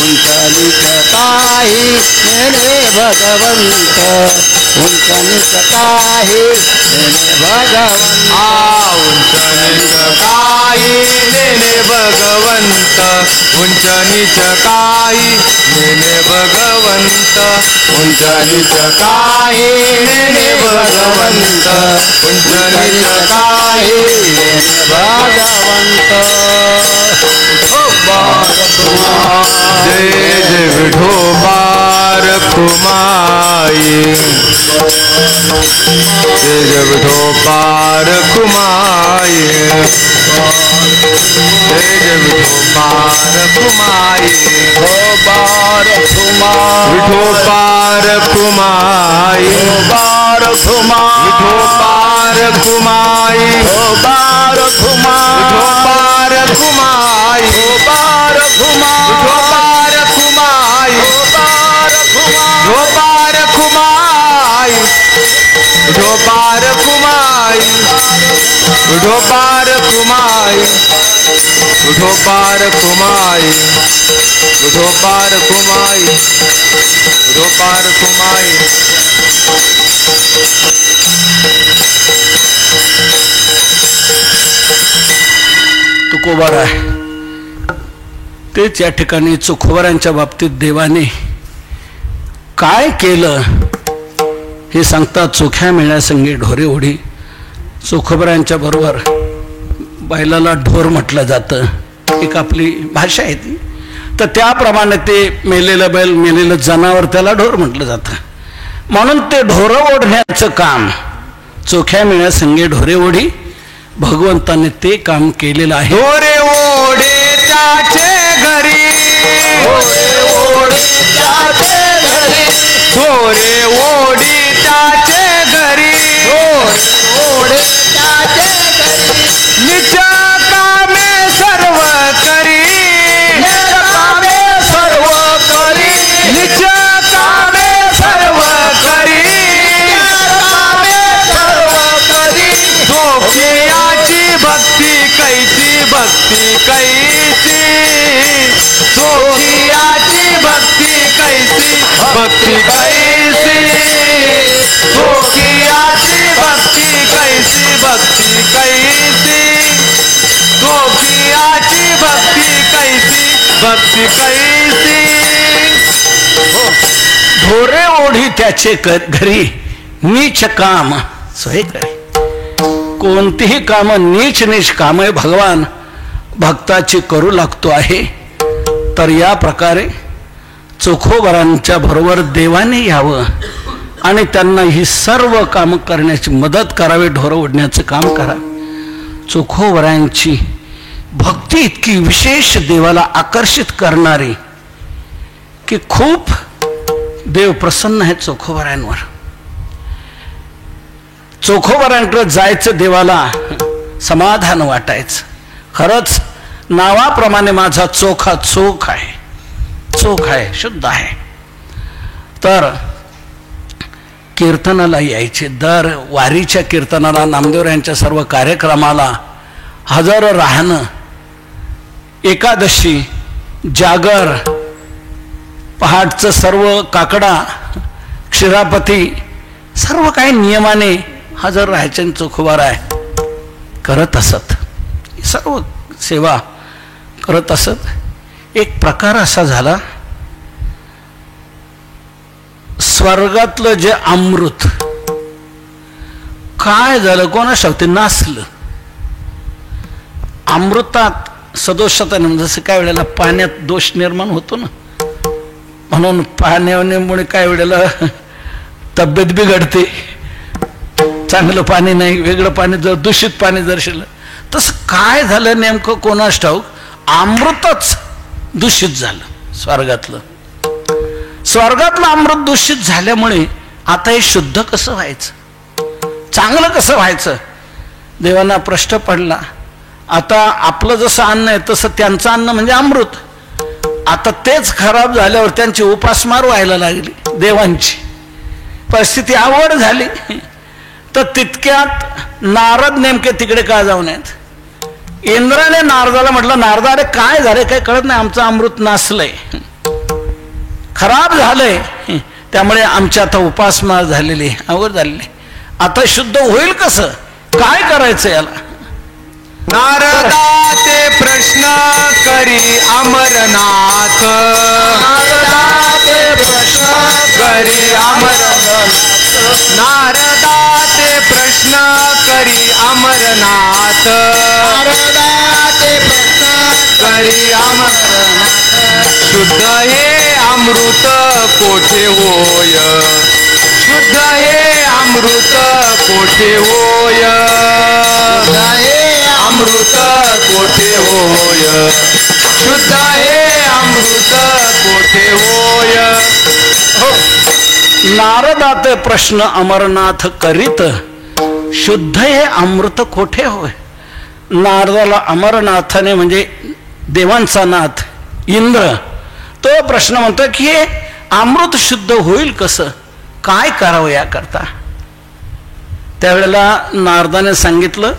उंच नीच काही नेणे भगवंत उंच नीच काही नेणे भगवंत उंच नीच काही नेणे भगवंत उंच नीच काही नेणे भगवंत उंच नीच काही नेणे भगवंत उंच नीच काही नेणे भगवंत जय जय विठोबार कुमाई जय जय विठोबार कुमाई जय जय विठोबार कुमाई विठोबार कुमाई विठोबार कुमाई विठोबार कुमाई विठोबार कुमाई विठोबार कुमाई विठोबार कुमाई विठोबार कुमाई विठोबार कुमाई विठोबार कुमाई विठोबार कुमाई विठोबार कुमाई विठोबार कुमाई विठोबार कुमाई विठोबार कुमाई तुकोबार आहे तेच या ठिकाणी चोखोबारांच्या बाबतीत देवाने काय केलं हे सांगतात. चोख्या मेळ्यासंगी ढोरे ओढी. चोखोबारांच्या बरोबर बैलाला ढोर म्हटलं जातं, एक आपली भाषा आहे ती. तर त्याप्रमाणे ते मेलेलं बैल मेलेलं जनावर त्याला ढोर म्हटलं जातं. म्हणून ते ढोरं ओढण्याचं काम चोख्या मेळ्यासंगी ढोरे ओढी भगवंताने ते काम केलेलं आहे. ढोरे ओढे त्याचे घरी ढोरे ओढे त्याचे घरी ढोरे ओढी त्याचे घरी ढोरे त्याचे घरी निच कामे सर्व करी निच कामे सर्व करी निच कामे सर्व करी कामे सर्व करी सोफियाची भक्ती कैची भक्ती कैची सोफियाची भक्ती कैसी भक्ती कैसी सोफियाची भक्ती कैसी भक्ती कैसी सोफियाची भक्ती कैसी भक्ती कैसी. ढोरे ओढी त्याचे घरी नीच काम सोय करी. कोणतीही काम नीच नीच कामे भगवान भक्ताची करू लागतो आहे. तर या प्रकारे चोखोबारांच्या बरोबर देवाने यावं आणि त्यांना ही सर्व काम करण्याची मदत करावी. ढोरं ओढण्याचं काम करा. चोखोबारांची भक्ती इतकी विशेष देवाला आकर्षित करणारी की खूप देव प्रसन्न आहे चोखोबारांवर. चोखोबारांकडे जायचं देवाला समाधान वाटायचं. खरंच नावाप्रमाणे माझा चोखा चोख आहे, चोख आहे, शुद्ध आहे. तर कीर्तनाला यायचे. दर वारीच्या कीर्तनाला नामदेव यांच्या सर्व कार्यक्रमाला हजर राहणं, एकादशी, जागर, पहाटचं सर्व काकडा, क्षीरापती सर्व काही नियमाने हजर राहायचे. चोखोबार आहे करत असत, सर्व सेवा करत असत. एक प्रकार असा झाला, स्वर्गातलं जे अमृत काय झालं कोणा शक्ती नासलं. अमृतात सदोषता जसं काय वेळेला पाण्यात दोष निर्माण होतो ना, म्हणून पाण्यामुळे काय वेळेला तब्येत बिघडते. चांगलं पाणी नाही, वेगळं पाणी जर दूषित पाणी जर शिरलं, तसं काय झालं नेमकं कोणास ठाऊक, अमृतच दूषित झालं स्वर्गातलं. स्वर्गातलं अमृत दूषित झाल्यामुळे आता हे शुद्ध कसं व्हायचं, चांगलं कसं व्हायचं. देवांना प्रश्न पडला. आता आपलं जसं अन्न आहे तसं त्यांचं अन्न म्हणजे अमृत. आता तेच खराब झाल्यावर त्यांची उपासमार व्हायला लागली. देवांची परिस्थिती आवड झाली. तर तितक्यात नारद नेमके तिकडे का जाऊन आहेत? इंद्राने नारदाला म्हटलं, नारदा अरे काय झाले, काय कळत नाही, आमचं अमृत नासलंय, खराब झालंय, त्यामुळे आमची आता उपासमार झालेली, अवघड झालेली, आता शुद्ध होईल कसं, काय करायचं याला? नारदा ते प्रश्न करी अमरनाथ, नारदा ते प्रश्न करी अमरनाथ, नारदा ते प्रश्न करी अमरनाथ, नारदा ते प्रश्न करी अमरनाथ, शुद्ध हे अमृत कोठे होय, शुद्ध हे अमृत कोठे होय, अमृत कोठे होय, शुद्ध हे अमृत कोठे होय. नारदाते प्रश्न अमरनाथ करीत, शुद्ध हे अमृत कोठे होय. नारदाला अमरनाथाने म्हणजे देवांचा नाथ इंद्र तो प्रश्न म्हणतो की हे अमृत शुद्ध होईल कसं, काय करावं याकरता? त्यावेळेला नारदाने सांगितलं,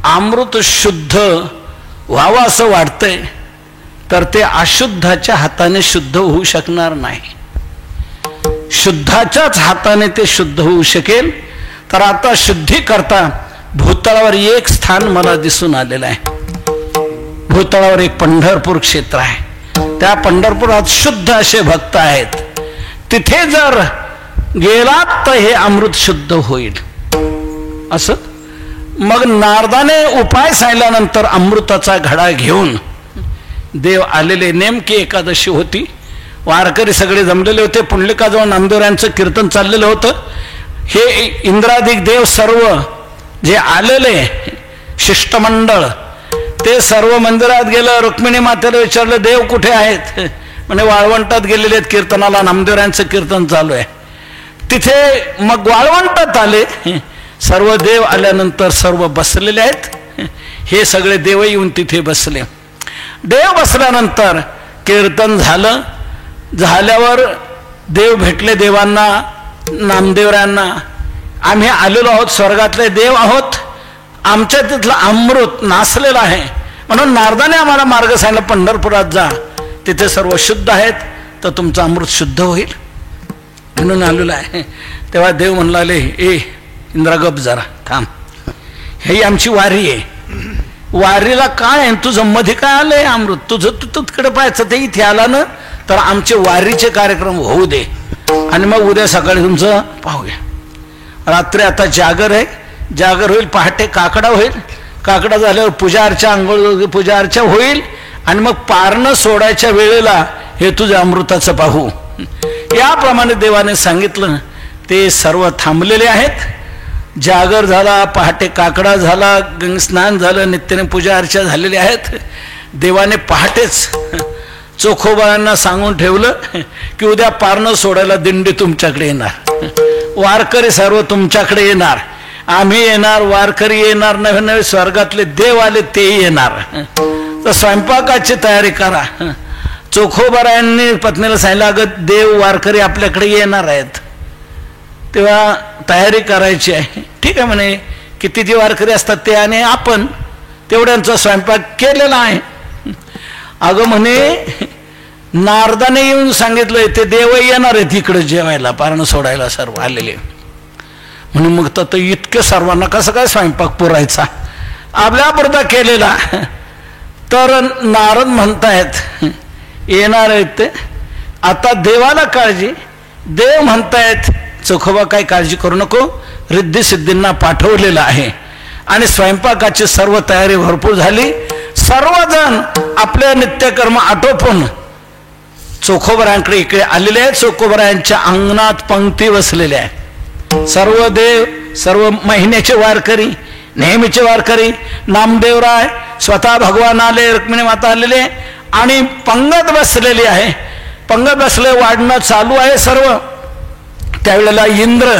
अमृत शुद्ध व्हावं असं वाटतंय तर ते अशुद्धाच्या हाताने शुद्ध होऊ शकणार नाही, शुद्धाच्याच हाताने ते शुद्ध होऊ शकेल. तर आता शुद्धी करता भूतळावर एक स्थान मला दिसून आलेलं आहे. भूतळावर एक पंढरपूर क्षेत्र आहे, त्या पंढरपुरात शुद्ध असे भक्त आहेत, तिथे जर गेलात तर हे अमृत शुद्ध होईल. असं मग नारदाने उपाय सांगितल्यानंतर अमृताचा घडा घेऊन देव आलेले. नेमकी एकादशी होती, वारकरी सगळे जमलेले होते, पुंडलिकाजवळ नामदेवरायांचं कीर्तन चाललेलं होतं. हे इंद्रादिक देव सर्व जे आलेले शिष्टमंडळ ते सर्व मंदिरात गेलं. रुक्मिणी मातेला विचारलं, देव कुठे आहेत? म्हणजे वाळवंटात गेलेले आहेत कीर्तनाला, नामदेवरायांचं कीर्तन चालू आहे. तिथे मग वाळवंटात आले. सर्व देव आल्यानंतर सर्व बसलेले आहेत. हे सगळे देव येऊन तिथे बसले. देव बसल्यानंतर कीर्तन झालं. झाल्यावर देव भेटले देवांना, नामदेवरायांना. आम्ही आलेलो आहोत, स्वर्गातले देव आहोत, आमच्या तिथलं अमृत नासलेलं आहे, म्हणून नारदाने आम्हाला मार्ग सांगितला, पंढरपुरात जा, तिथे सर्व शुद्ध आहेत, तर तुमचं अमृत शुद्ध होईल म्हणून आलेलं आहे. तेव्हा देव म्हणलाले, ए इंद्रा गप जरा थांब, ही आमची वारी आहे, वारीला काय आहे, तुझं मध्ये काय आलंय अमृत, तुझं तू तिकडे पाहायचं, ते इथे आला ना तर आमचे वारीचे कार्यक्रम होऊ दे, आणि मग उद्या सकाळी तुमचं पाहूया. रात्री आता जागर आहे, जागर होईल, पहाटे काकडा होईल, काकडा झाल्यावर पूजा अर्चा, आंघोळ पूजा अर्चा होईल, आणि मग पारणं सोडायच्या वेळेला हे तुझ्या अमृताचं पाहू. याप्रमाणे देवाने सांगितलं. ते सर्व थांबलेले आहेत. जागर झाला, पहाटे काकडा झाला, गंगस्नान झालं, नित्याने पूजा अर्चा झालेली आहेत. देवाने पहाटेच चोखोबांना सांगून ठेवलं की उद्या पारणं सोडायला दिंडी तुमच्याकडे येणार, वारकरी सर्व तुमच्याकडे येणार, आम्ही येणार, वारकरी येणार, नवे नवे स्वर्गातले देव आले तेही येणार, तर स्वयंपाकाची तयारी करा. चोखोबारायांनी पत्नीला सांगितलं, अगं देव वारकरी आपल्याकडे येणार आहेत, तेव्हा तयारी करायची आहे. ठीक आहे म्हणे, किती जे वारकरी असतात ते, आणि आपण तेवढ्यांचा स्वयंपाक केलेला आहे. अगं म्हणे नारदाने येऊन सांगितलंय ते देव येणार आहेत इकडे जेवायला, पारणं सोडायला सर्व आलेले. म्हणून मग तर इतके सर्वांना कसं काय स्वयंपाक पुरायचा, आपल्यापुरता केलेला. तर नारद म्हणतायत येणार आहेत ते, आता देवाला काळजी, देव म्हणतायत चोखोबा काही काळजी करू नको, रिद्धी सिद्धींना पाठवलेलं आहे, आणि स्वयंपाकाची सर्व तयारी भरपूर झाली. सर्वजण आपल्या नित्यकर्म आटोपून चोखोबरायांकडे इकडे आलेले आहेत. चोखोबरायांच्या अंगणात पंक्ती बसलेल्या आहेत. सर्व देव, सर्व महिन्याचे वारकरी, नेहमीचे वारकरी, नामदेवराय स्वतः भगवान आले, रुक्मिणी माता आलेले, आणि पंगत बसलेली आहे. पंगत बसले, वाढणं चालू आहे सर्व. त्यावेळेला इंद्र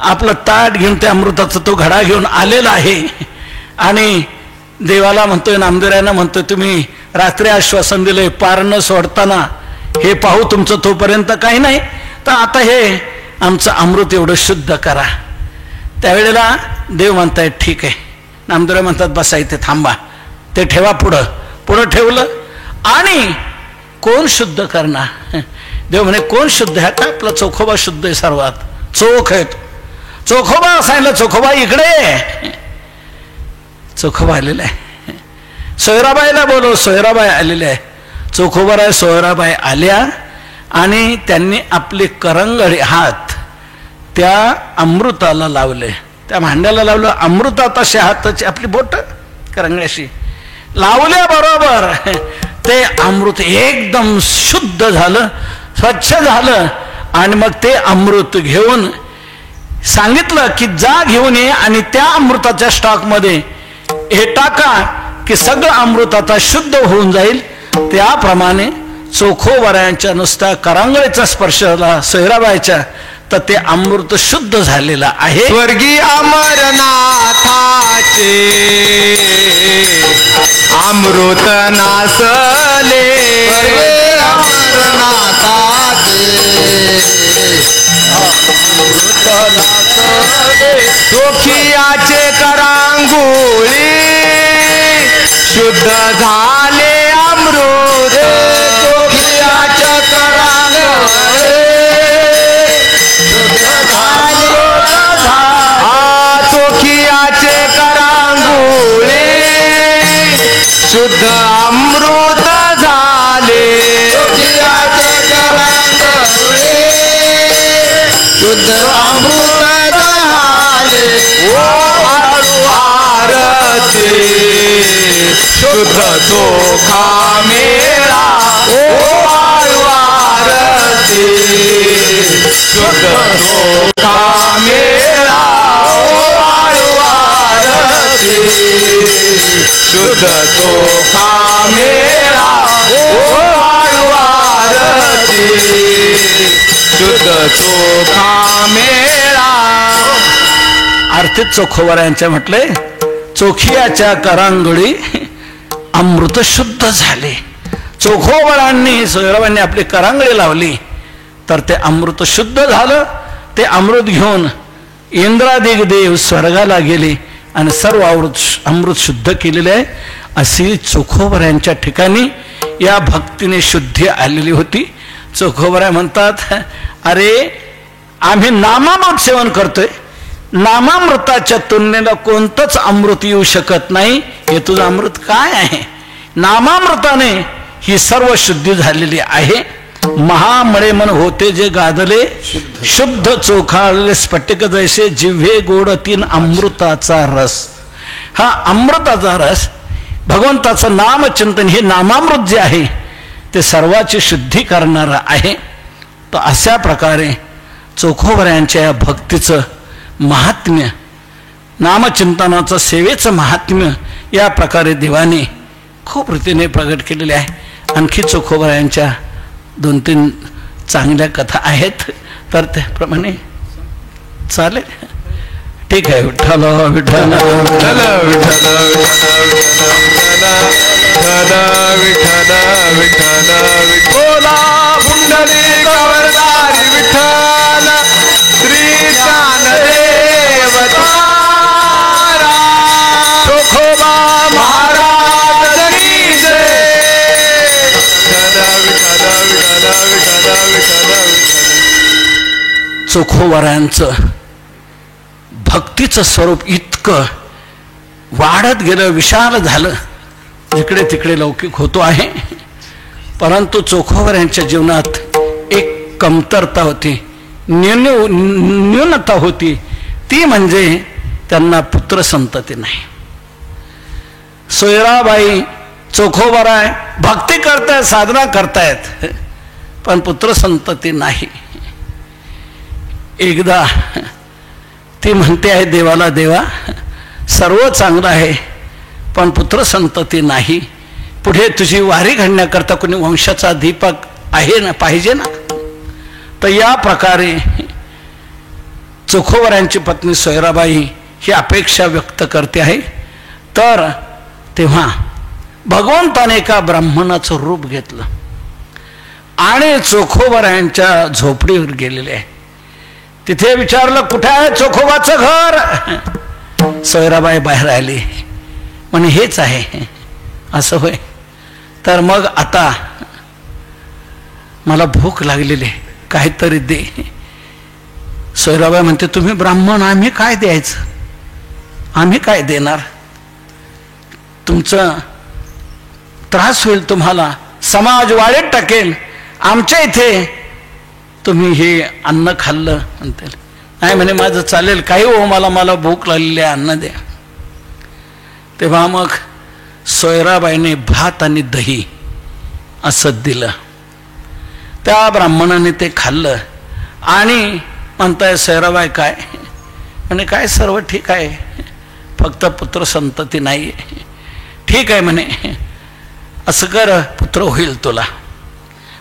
आपलं ताट घेऊन त्या अमृताचा तो घडा घेऊन आलेला आहे, आणि देवाला म्हणतोय, नामदेवरायांना म्हणतोय, तुम्ही रात्री आश्वासन दिलंय पारणं सोडताना हे पाहू, तुमचं तोपर्यंत काही नाही, तर आता हे आमचं अमृत एवढं शुद्ध करा. त्यावेळेला देव म्हणतायत ठीक आहे. नामदेव म्हणतात बसा इथे थांबा, ते ठेवा पुढं ठेवलं. आणि कोण शुद्ध करणार? देव म्हणे कोण शुद्ध आहे? का आपला चोखोबा शुद्ध आहे, सर्वात चोख आहे. चोखोबा सांगितलं, चोखोबा इकडे. चोखोबा आलेला आहे. सोयराबाईला बोलव. सोयराबाई आलेल्या आहे. चोखोबा सोयराबाई आल्या आणि त्यांनी आपले करंगळे हात त्या अमृताला लावले, त्या भांड्याला लावलं. अमृतात अशा हाताची आपली बोट करंगळ्याशी लावल्याबरोबर ते अमृत एकदम शुद्ध झालं, स्वच्छ झालं. आणि मग ते अमृत घेऊन सांगितलं की जा घेऊन ये आणि त्या अमृताच्या स्टॉकमध्ये हे टाका की सगळं अमृत आता शुद्ध होऊन जाईल. त्याप्रमाणे चोखोबरायांच्या नुसत्या करांगळीचा स्पर्श झाला सोयराबाईच्या, तर ते अमृत शुद्ध झालेलं आहे. स्वर्गीय अमरनाथाचे अमृत नासले, चोखियाचे करांगोळी शुद्ध झाले अमृत. चोखियाच्या करांगोळी चोखियाचे करांगोळी शुद्ध अमृत झाले. चोखियाचे करांगोळी शुद्ध अमृत झाले. ओ आरती शुद्ध चोखा मेळा. ओ आरती शुद्ध चोखा मेळा. ओ आरती शुद्ध चोखा मेळा. ओ आरती शुद्ध चोखा मेळा. आरतीत चोखोबरायांच्या म्हटलंय चोखियाच्या करांगळी अमृत शुद्ध झाले. चोखोबरांनी सोयराबाईंनी आपली करांगळी लावली तर ते अमृत शुद्ध झालं. ते अमृत घेऊन इंद्रादिक देव स्वर्गाला गेले आणि सर्व अमृत शुद्ध केलेले आहे. अशी चोखोबरायांच्या ठिकाणी या भक्तीने शुद्धी आलेली होती. चोखोबरा म्हणतात अरे आम्ही नामामृत सेवन करतोय, नामामृताच्या तुलनेला कोणतंच अमृत येऊ शकत नाही. हे तुझं अमृत काय आहे? नामामृताने ही सर्व शुद्धी झालेली आहे. महामळे मन होते जे गादले शुद्ध चोखाळले स्फटिक जैसे जिव्हे गोड तीन अमृताचा रस. हा अमृताचा रस भगवंताचं नामचिंतन हे नामामृत जे आहे ते सर्वाची शुद्धी करणारं आहे. तर अशा प्रकारे चोखोबऱ्यांच्या या भक्तीचं महात्म्य, नामचिंतनाचं सेवेचं महात्म्य या प्रकारे देवाने खूप रीतीने प्रगट केलेले आहे. आणखी चोखोबऱ्यांच्या 2-3 चांगल्या कथा आहेत तर त्याप्रमाणे चालेल. ठीक आहे. विठ्ठल विठ्ठल विठ्ठल विठ्ठल विठ्ठल विठ्ठल विठ्ठला पुंडलिक वरदारी विठ्ठल श्री ज्ञानदेव तारा चोखोबा महाराज की जय. चोखोबरायांचं भक्तीचं स्वरूप इतकं वाढत गेलं, विशाल झालं, जिकडे तिकडे लौकिक होतो आहे. परंतु चोखोबरायांच्या जीवनात एक कमतरता होती, न्यूनता होती. ती म्हणजे त्यांना पुत्र संतती नाही. सोयराबाई चोखोबराय भक्ती करतायत, साधना करतायत, पण पुत्र संतती नाही. एकदा ती म्हणते आहे देवाला, देवा सर्व चांगलं आहे पण पुत्र संतती नाही. पुढे तुझी वारी घडण्याकरता कोणी वंशाचा दीपक आहे ना, पाहिजे ना. तर या प्रकारे चोखोबरायांची पत्नी सोयराबाई ही अपेक्षा व्यक्त करते आहे. तर तेव्हा भगवंताने एका ब्राह्मणाचं रूप घेतलं आणि चोखोबरायांच्या झोपडीवर गेलेले आहे. तिथे विचारलं कुठे आहे चोखोबाचं घर. सोयराबाई बाहेर आली, म्हणे हेच आहे. असं होय, तर मग आता मला भूक लागलेली, काहीतरी दे. सोयराबाई म्हणते तुम्ही ब्राह्मण, आम्ही काय द्यायचं, आम्ही काय देणार, तुमचं त्रास होईल, तुम्हाला समाज वाळीत टाकेल, आमच्या इथे तुम्ही हे अन्न खाल्लं. म्हणते नाही म्हणे माझं चालेल, काही हो मला भूक लागलेली आहे, अन्न द्या. तेव्हा मग सोयराबाईने भात आणि दही असं दिलं. त्या ब्राह्मणाने ते खाल्लं आणि म्हणताय सोयराबाई काय म्हणे काय सर्व ठीक आहे, फक्त पुत्र संतती नाही. ठीक आहे म्हणे, असं कर पुत्र होईल तुला.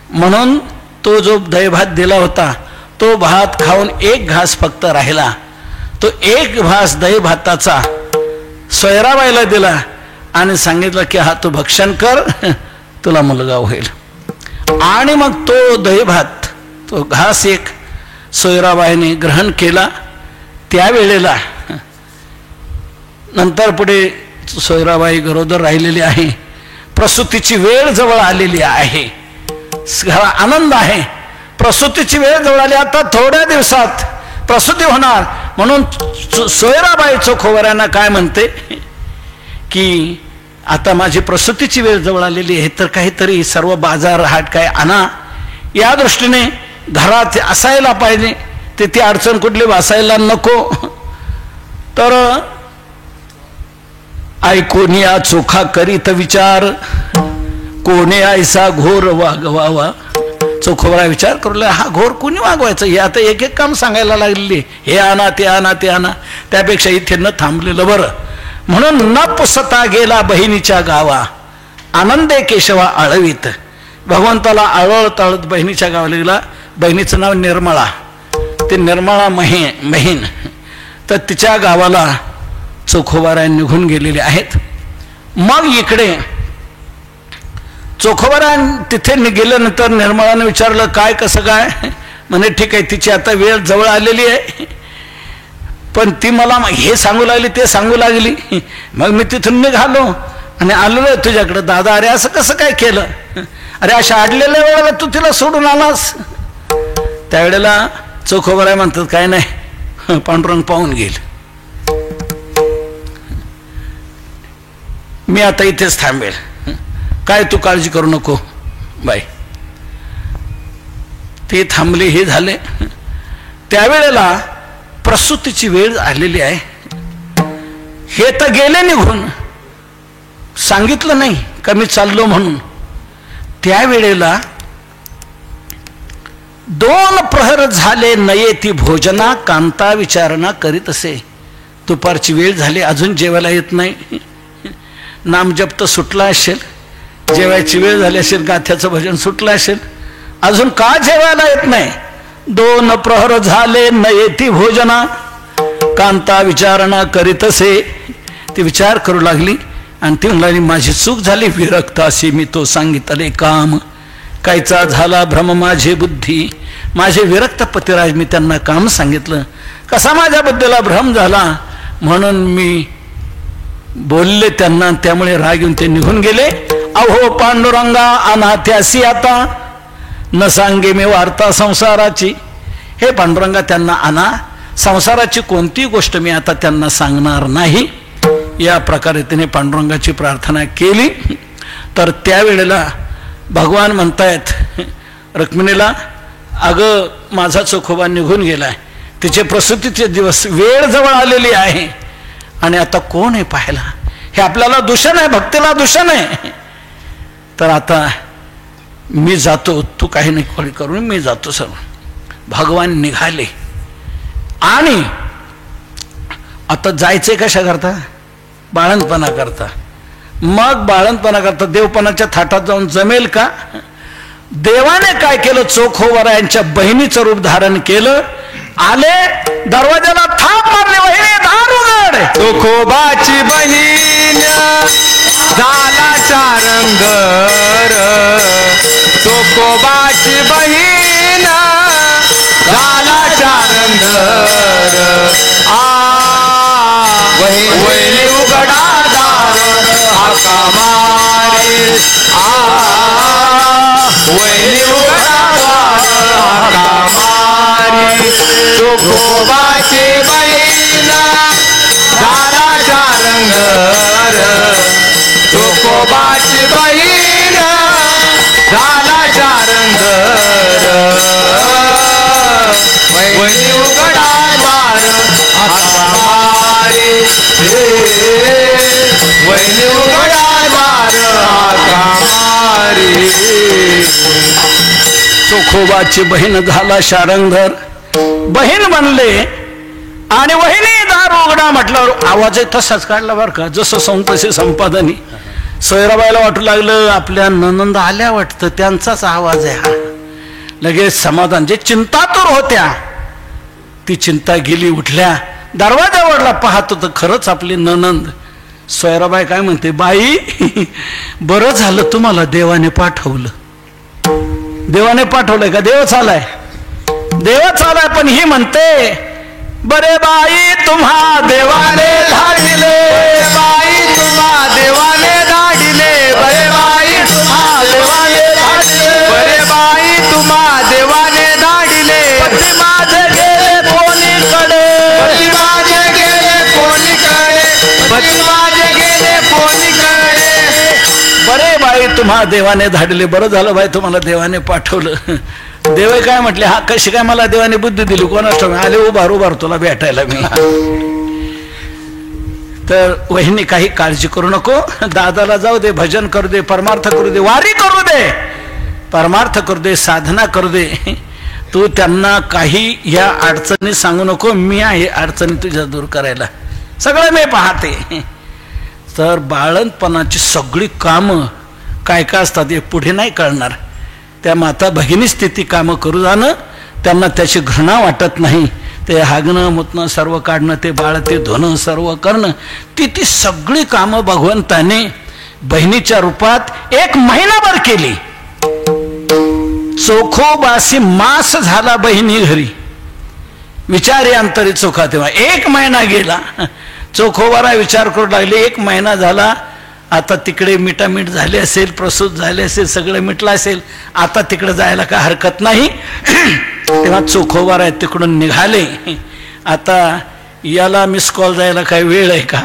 म्हणून तो जो दहीभात दिला होता तो भात खाऊन एक घास फक्त राहिला. तो एक घास दही भाताचा सोयराबाईला दिला आणि सांगितलं की हा तू भक्षण कर, तुला मुलगा होईल. आणि मग तो दही भात, तो घास एक सोयराबाईने ग्रहण केला. त्यावेळेला नंतर पुढे सोयराबाई गरोदर राहिलेली आहे, प्रसूतीची वेळ जवळ आलेली आहे, आनंद आहे, प्रसूतीची वेळ जवळ आली, आता थोड्या दिवसात प्रसूती होणार. म्हणून सोयराबाई चोखोबऱ्यांना काय म्हणते की आता माझी प्रसूतीची वेळ जवळ आलेली आहे, तर काहीतरी सर्व बाजार हाट काय आणा, या दृष्टीने घरात असायला पाहिजे, तिथे अडचण कुठली वासायला नको. तर ऐकून या चोखा करीत विचार, कोणी ऐसा घोर वागवावा. चोखोबरा विचार करू लागला, हा घोर कोणी वागवायचं, हे आता एक एक काम सांगायला लागलेली, हे आणा ते आणा ते आणा, त्यापेक्षा इथे न थांबलेलं बरं. म्हणून न पुसता गेला बहिणीच्या गावा, आनंदे केशवा आळवीत. भगवंताला आळवत आळत बहिणीच्या गावाला गेला. बहिणीचं नाव निर्मळा, ते निर्मळा बहीण, तर तिच्या गावाला चोखोबारा निघून गेलेले आहेत. मग इकडे चोखोबारा तिथे गेल्यानंतर निर्मळाने विचारलं काय कसं काय. म्हणे ठीक आहे, तिची आता वेळ जवळ आलेली आहे, पण ती मला हे सांगू लागली ते सांगू लागली. मग मी तिथून निघालो आणि आलेलो तुझ्याकडे. दादा अरे असं कसं काय केलं, अरे अशा अडलेल्या वेळेला तू तिला सोडून आलास. त्यावेळेला चोखोबारा म्हणतात काय नाही, पांडुरंग पाहून घेईल, मी आता इथेच थांबेल, काय तू काळजी करू नको बाई. ते थांबले, हे झाले. त्यावेळेला प्रसूतीची वेळ आलेली आहे. हे तर गेले निघून, सांगितलं नाही का मी चाललो म्हणून. त्यावेळेला 2 प्रहर झाले नयेती भोजना, कांता विचारणा करीत असे. दुपारची वेळ झाली, अजून जेवायला येत नाही. नामजप तर सुटला असेल, जेवायची वेळ झाली असेल, गाथ्याचं भजन सुटलं असेल, अजून का जेवायला येत नाही. 2 प्रहर झाले नयेती भोजना, कांता विचारणा करीत असे. ती विचार करू लागली आणि ती म्हणाली माझी चूक झाली, विरक्त असे मी तो सांगितले काम, कायचा झाला भ्रम माझे बुद्धी. माझे विरक्त पतिराज, मी त्यांना काम सांगितलं, कसा माझ्या बुद्धीला भ्रम झाला म्हणून मी बोलले त्यांना, त्यामुळे राग येऊन ते निघून गेले. अहो पांडुरंगा अनाथ्यासी आता, न सांगे मी वार्ता संसाराची. हे पांडुरंगा त्यांना आणा, संसाराची कोणती गोष्ट मी आता त्यांना सांगणार नाही. या प्रकारे तिने पांडुरंगाची प्रार्थना केली. तर त्यावेळेला भगवान म्हणतायत रुक्मिणीला, अगं माझा चोखोबा निघून गेलाय, तिचे प्रसूतीचे दिवस वेळ जवळ आलेली आहे आणि आता कोण आहे पाहायला. हे आपल्याला दूषण आहे, भक्तीला दूषण आहे. तर आता मी जातो, तू काही नाही खोळी करून मी जातो. सर्व भगवान निघाले आणि आता जायचे कशा करता, बाळंतपणा करता. मग बाळंतपणा करता देवपणाच्या थाटात जाऊन जमेल का. देवाने काय केलं, चोखोबारा यांच्या बहिणीचं रूप धारण केलं. आले, दरवाजाला थाप मारले, वहिनी दार उघड. चोखोबाची बहीण झाला चारंगर, चोखोबाची बहीण झाला चारंगर. वहिनी उघडा दार हाका मारे वहिनी उघडा दार हाका मारे चोखोबाची बहीण दाराच्या रंगर चोखोबाची बहीण दाराच्या रंगर वहिनी उघडा दार हाका मारे वहिनी उघडा दार हाका मारे चोखोबाची बहीण झाला शारंगधर, बहीण म्हणले आणि वहिनी दार उघडा म्हटल्यावर आवाज तसाच काढला बरं का, जसं संत तसे संपादनी. सोयराबाईला वाटू लागलं आपल्या ननंद आल्या वाटतं, त्यांचाच आवाज आहे हा. लगेच समाधान, जे चिंतातूर होत्या ती चिंता गेली, उठल्या, दरवाजावरला पाहत होतं खरंच आपली ननंद. सोयराबाई काय म्हणते, बाई बरं झालं तुम्हाला देवाने पाठवलं. देवाने पाठवलंय का? देवच आलाय, देवच आलाय. पण ही म्हणते, बरे बाई तुम्हा देवाने धाडिले, बाई तुम्हा देवाने धाडिले, बरे बाई तुम्हा देवाने धाडिले, बरे बाई तुम्हा देवाने धाडिले. पती माझे गेले कोणीकडे, पती माझे गेले कोणीकडे, पती माझे गेले कोणीकडे. बरे बाई तुम्हा देवाने धाडले, बरं झालं बाई तुम्हाला देवाने पाठवलं. देव काय म्हटले, हा कशी काय मला देवाने बुद्धी दिली कोणाच आले, उभार तुला भेटायला मी. तर वहिनी काही काळजी करू नको, दादाला जाऊ दे, भजन करू दे, परमार्थ करू दे, वारी करू दे, परमार्थ करू दे, साधना करू दे. तू त्यांना काही या अडचणी सांगू नको, मी आहे अडचणी तुझ्या दूर करायला, सगळं मी पाहते. तर बाळणपणाची सगळी कामं काय काय असतात हे पुढे नाही कळणार. त्या माता भगिनीच ती कामं करू जाणं, त्यांना त्याची घृणा वाटत नाही. ते हागणं मुतणं सर्व काढणं, ते बाळ ते धुणं सर्व करणं, ती सगळी कामं भगवंताने बहिणीच्या रूपात 1 महिनाभर केली. चोखोबासी मास झाला बहिणी घरी, विचारे अंतरी चोखा. तेव्हा 1 महिना गेला. चोखोबाला विचार करू लागले, 1 महिना झाला, आता तिकडे मिठामीठ झाले असेल, प्रसूत झाले असेल, सगळं मिटलं असेल, आता तिकडे जायला काय हरकत नाही. तेव्हा चोखोबारा तिकडून निघाले. आता याला मिस कॉल जायला काय वेळ आहे का?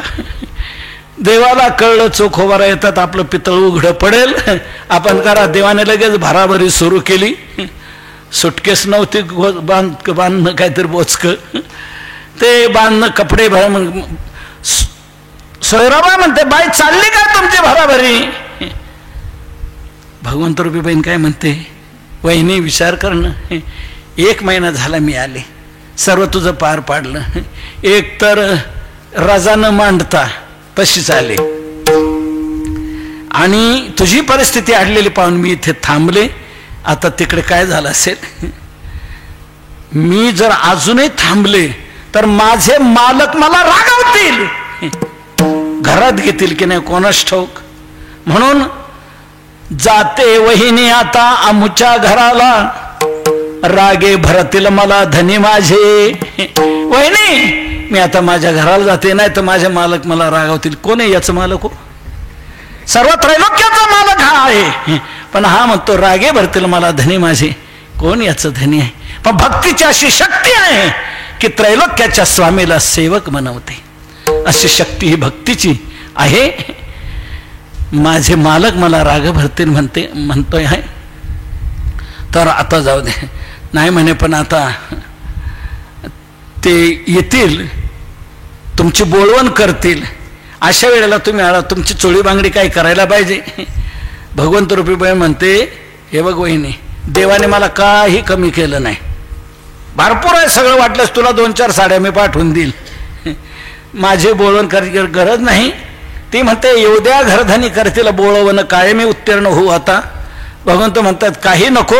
देवाला कळलं चोखोबारा येतात, आपलं पितळ उघडं पडेल, आपण करा. देवाने लगेच भराभरी सुरू केली. सुटकेस नव्हती, बांधणं काहीतरी बोचक, ते बांधणं, कपडे सोयराबा म्हणते, बाई चालली काय तुमची भराभरी? भगवंत रूपी बहीण काय म्हणते, वहिनी विचार करणं, 1 महिना झाला मी आले, सर्व तुझं पार पाडलं, एक तर रजा न मांडता तशीच आले, आणि तुझी परिस्थिती अडलेली पाहून मी इथे थांबले. आता तिकडे काय झालं असेल, मी जर अजूनही थांबले तर माझे मालक मला रागावतील, घरात घेतील की नाही कोणास ठाऊक. म्हणून जाते वहिनी आता आमुच्या घराला, रागे भरतील मला धनी माझे. वहिनी मी आता माझ्या घराला जाते, नाही तर माझे मालक मला रागावतील. कोण आहे याचं मालक? हो, सर्व त्रैलोक्याचा मालक हा आहे, पण हा म्हणतो रागे भरतील मला धनी माझे. कोण याचं धनी आहे? पण भक्तीची अशी शक्ती आहे की त्रैलोक्याच्या स्वामीला सेवक बनवते. अशी शक्ती ही भक्तीची आहे. माझे मालक मला राग भरतील म्हणतोय आहे, तर आता जाऊ दे. नाही म्हणे, पण आता ते येतील, तुमची बोलवण करतील, अशा वेळेला तुम्ही आला, तुमची चोळी बांगडी काय करायला पाहिजे. भगवंत रूपी बाई म्हणते, हे बघ वहिनी, देवाने मला काही कमी केलं नाही, भरपूर आहे सगळं, वाटलंच तुला 2-4 साड्या मी पाठवून देईल, माझे बोलवण करायची गरज नाही. ती म्हणते, येऊद्या घरधनी करतील बोलवणं, कायमी उत्तीर्ण होऊ. आता भगवंत म्हणतात, काही नको,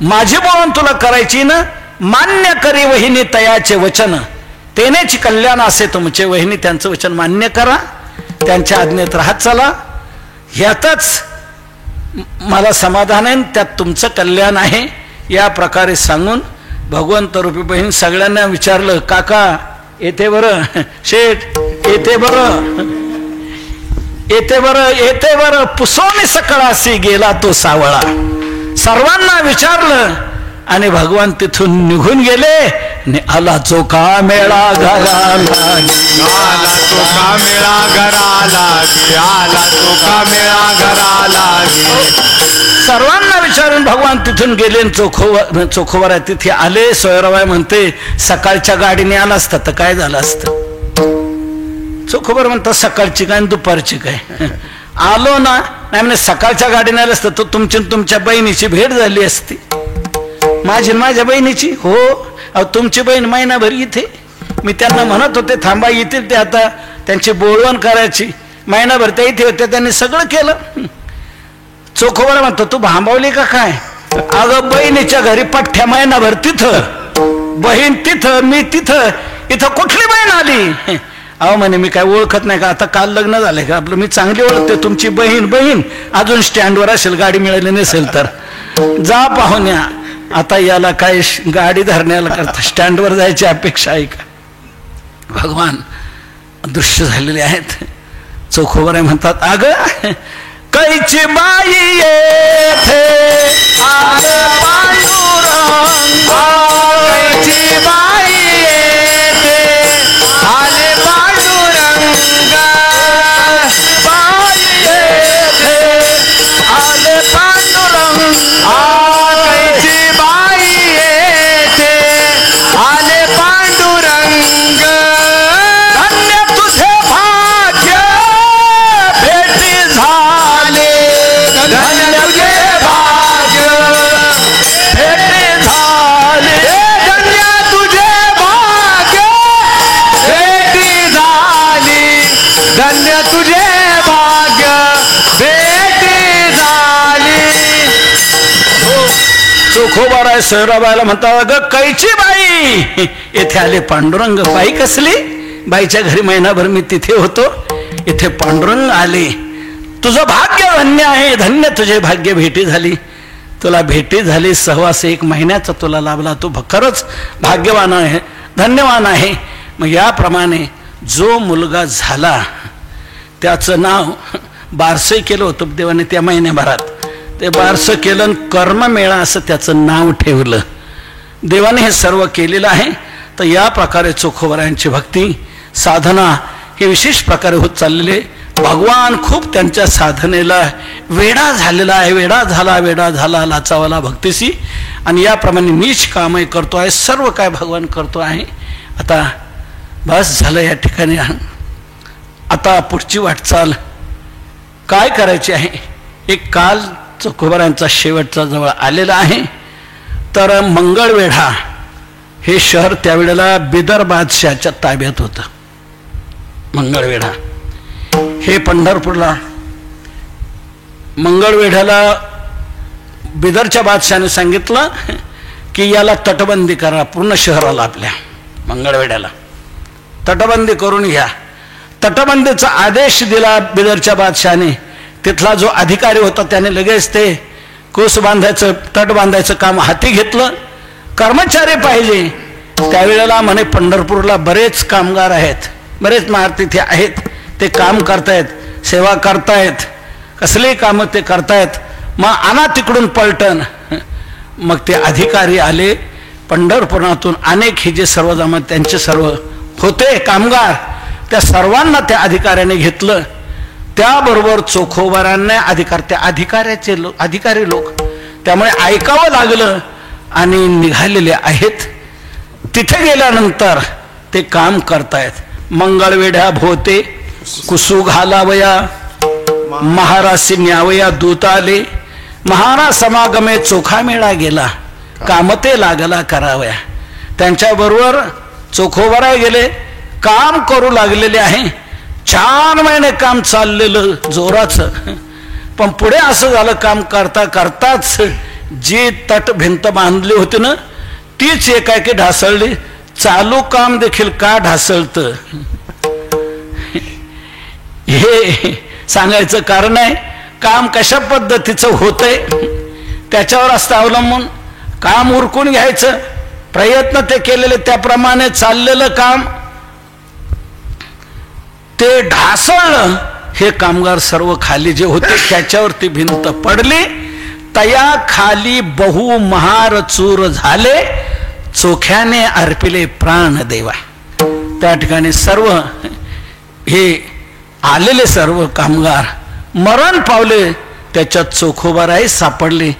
माझी बोलवण तुला करायची ना, मान्य करी वहिनी तयाचे वचन, तेनेच कल्याण असे तुमचे. वहिनी त्यांचं वचन मान्य करा, त्यांच्या आज्ञेत राहत चला, ह्यातच मला समाधान आहे, त्यात तुमचं कल्याण आहे. या प्रकारे सांगून भगवंत रूपी बहीण सगळ्यांना विचारलं, काका येते बरं, शेठ येते बरं, येते बरं, येते बरं, पुसोनी सकळासी गेला तो सावळा. सर्वांना विचारलं आणि भगवान तिथून निघून गेले. आला चोखा मेळा घराला, आला चोखा मेळा घराला, आला चोखा मेळा घराला. सर्वांना विचारून भगवान तिथून गेले. चोखोवर तिथे आले. सोयराबाई म्हणते, सकाळच्या गाडीने आला असता तर काय झालं असतं. चोखोबर म्हणतात, सकाळची काय दुपारची काय, आलो ना. नाही म्हणजे सकाळच्या गाडीने आलं असतं तर तुमची तुमच्या बहिणीची भेट झाली असती. माझी माझ्या बहिणीची. हो, अहो तुमची बहीण महिनाभर इथे. मी त्यांना म्हणत होते थांबा, येतील ते आता, त्यांची बोलवण करायची. महिनाभर त्या इथे होत्या, त्यांनी सगळं केलं. चोखोबर म्हणतो, तू भांबवली का काय. अगं बहिणीच्या घरी पठ्ठ्या महिनाभर तिथं, बहीण तिथं, मी तिथं, इथं कुठली बहीण आली. अहो म्हणे, मी काय ओळखत नाही का, आता काल लग्न झालंय का आपलं, मी चांगली ओळखते तुमची बहीण. बहीण अजून स्टँडवर असेल, गाडी मिळाली नसेल तर जा पाहुण्या. आता याला काय गाडी धरण्याला करता, स्टँडवर जायची अपेक्षा आहे का. भगवान दृश्य झालेले आहेत. चोखोबर म्हणतात, अगं कैची बाई येथे आले पांडुरंग, कैची बाई येथे आले पांडुरंग, बाई येथे आले पांडुरंग. कैची बाई येथे आले पांडुरंग. धन्य तुझे भाग्य भेटी झाले, धन्य तुझे भाग्य भेटी झाले, धन्य तुझे भाग्य भेटी झाली, धन्य तुझे भाग्य भेटी झाली. चोखोबार आहे. सोयराबाईला म्हणतात, अगं कैची बाई येथे आले पांडुरंग. बाई कसली. बाईच्या घरी महिनाभर मी तिथे होतो, इथे पांडुरंग आले. तुझं भाग्य धन्य आहे, धन्य तुझे भाग्य भेटी झाली. तुला भेटी झाली, सहवास 1 महिन्याचा तुला लाभला, तू खरंच भाग्यवान आहे, धन्यवान आहे. मग याप्रमाणे जो मुलगा झाला त्याचं नाव बारसं केलं होतं देवाने त्या महिन्याभरात. ते बारसं केलं, कर्ममेळा असं त्याचं नाव ठेवलं. देवाने हे सर्व केलेलं आहे. तर या प्रकारे चोखोबरायांची भक्ती साधना हे विशेष प्रकारे होत चाललेले. भगवान खूप त्यांच्या साधनेला वेडा झालेला आहे. वेडा झाला लाचावाला भक्तीशी. आणि याप्रमाणे नीच कामही करतो आहे, सर्व काय भगवान करतो आहे. आता बस झालं या ठिकाणी. आता पुढची वाटचाल काय करायची आहे. एक काल चोखोबरांचा शेवटचा जवळ आलेला आहे. तर मंगळवेढा हे शहर त्यावेळेला बिदर बादशाहच्या ताब्यात होतं. मंगळवेढा हे पंढरपूरला, मंगळवेढ्याला बिदरच्या बादशाहाने सांगितलं की याला तटबंदी करा, पूर्ण शहराला आपल्या मंगळवेढ्याला तटबंदी करून घ्या. तटबंदीचा आदेश दिला बिदरच्या बादशाहाने. तिथला जो अधिकारी होता त्याने लगेच ते कोस बांधायचं, तट बांधायचं काम हाती घेतलं. कर्मचारी पाहिजे. त्यावेळेला म्हणे पंढरपूरला बरेच कामगार आहेत, बरेच महार तिथे आहेत, ते काम करतायत, सेवा करतायत, कसलेही कामं ते करतायत. मग आणा तिकडून पलटण. मग ते अधिकारी आले पंढरपुरातून. अनेक हे जे सर्व जमात त्यांचे सर्व होते कामगार, त्या सर्वांना त्या अधिकाऱ्याने घेतलं. त्याबरोबर चोखोबारांना त्या अधिकारी लोक त्यामुळे ऐकावं लागलं आणि निघालेले आहेत. तिथे गेल्यानंतर ते काम करतायत. मंगळवेढ्या भोवते कुसू घालावया, महारासी न्यावया दूत आले, महारा समागमे चोखा मेळा गेला, कामते लागला करावया. त्यांच्याबरोबर चोखोबारा गेले, काम करू लागलेले आहे. 4 महिने काम चाललेलं जोराचं. पण पुढे असं झालं, काम करता करताच जी तट भिंत बांधली होती ना तीच एकाएकी ढासळली. चालू काम देखील का ढासळतं हे सांगायचं कारण आहे. काम कशा पद्धतीचं होतंय त्याच्यावर असतं अवलंबून. काम उरकून घ्यायचं, प्रयत्न ते केलेले, त्याप्रमाणे चाललेलं काम ते ढासळलं. हे कामगार सर्व खाली जे होते त्याच्यावरती भिंत पडली. तया खाली बहु महार चूर झाले, चोख्याने अर्पिले प्राण देवा. त्या ठिकाणी सर्व हे आलेले सर्व कामगार मरण पावले. त्याच्यात चोखोबाराही सापडले,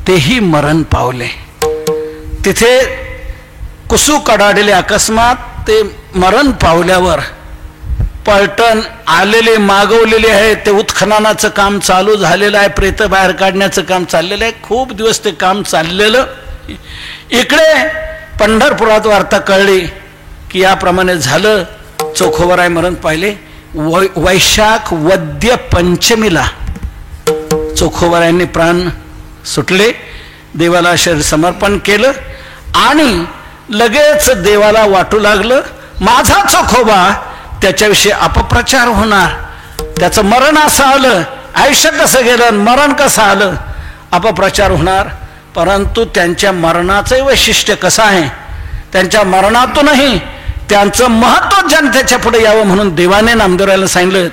तेही मरण पावले. तिथे कुसू कडाडले. अकस्मात ते मरण पावल्यावर पलटण आलेले मागवलेले आहे. ते उत्खननाचं काम चालू झालेलं आहे, प्रेत बाहेर काढण्याचं काम चाललेलं आहे. खूप दिवस ते काम चाललेलं. इकडे पंढरपुरात वार्ता कळली की याप्रमाणे झालं. चोखोबाराय मरण पाहिले. वैशाख वद्य पंचमीला चोखोबारायांनी प्राण सुटले. देवाला शरीर समर्पण केलं आणि लगेच देवाला वाटू लागलं, माझा चोखोबा, त्याच्याविषयी अपप्रचार होणार. त्याचं मरण असं आलं, आयुष्य कसं गेलं, मरण कसं आलं, अपप्रचार होणार. परंतु त्यांच्या मरणाचं वैशिष्ट्य कसं आहे, त्यांच्या मरणातूनही त्यांचं महत्व जनतेच्या पुढे यावं म्हणून देवाने नामदेवरायला सांगितलं,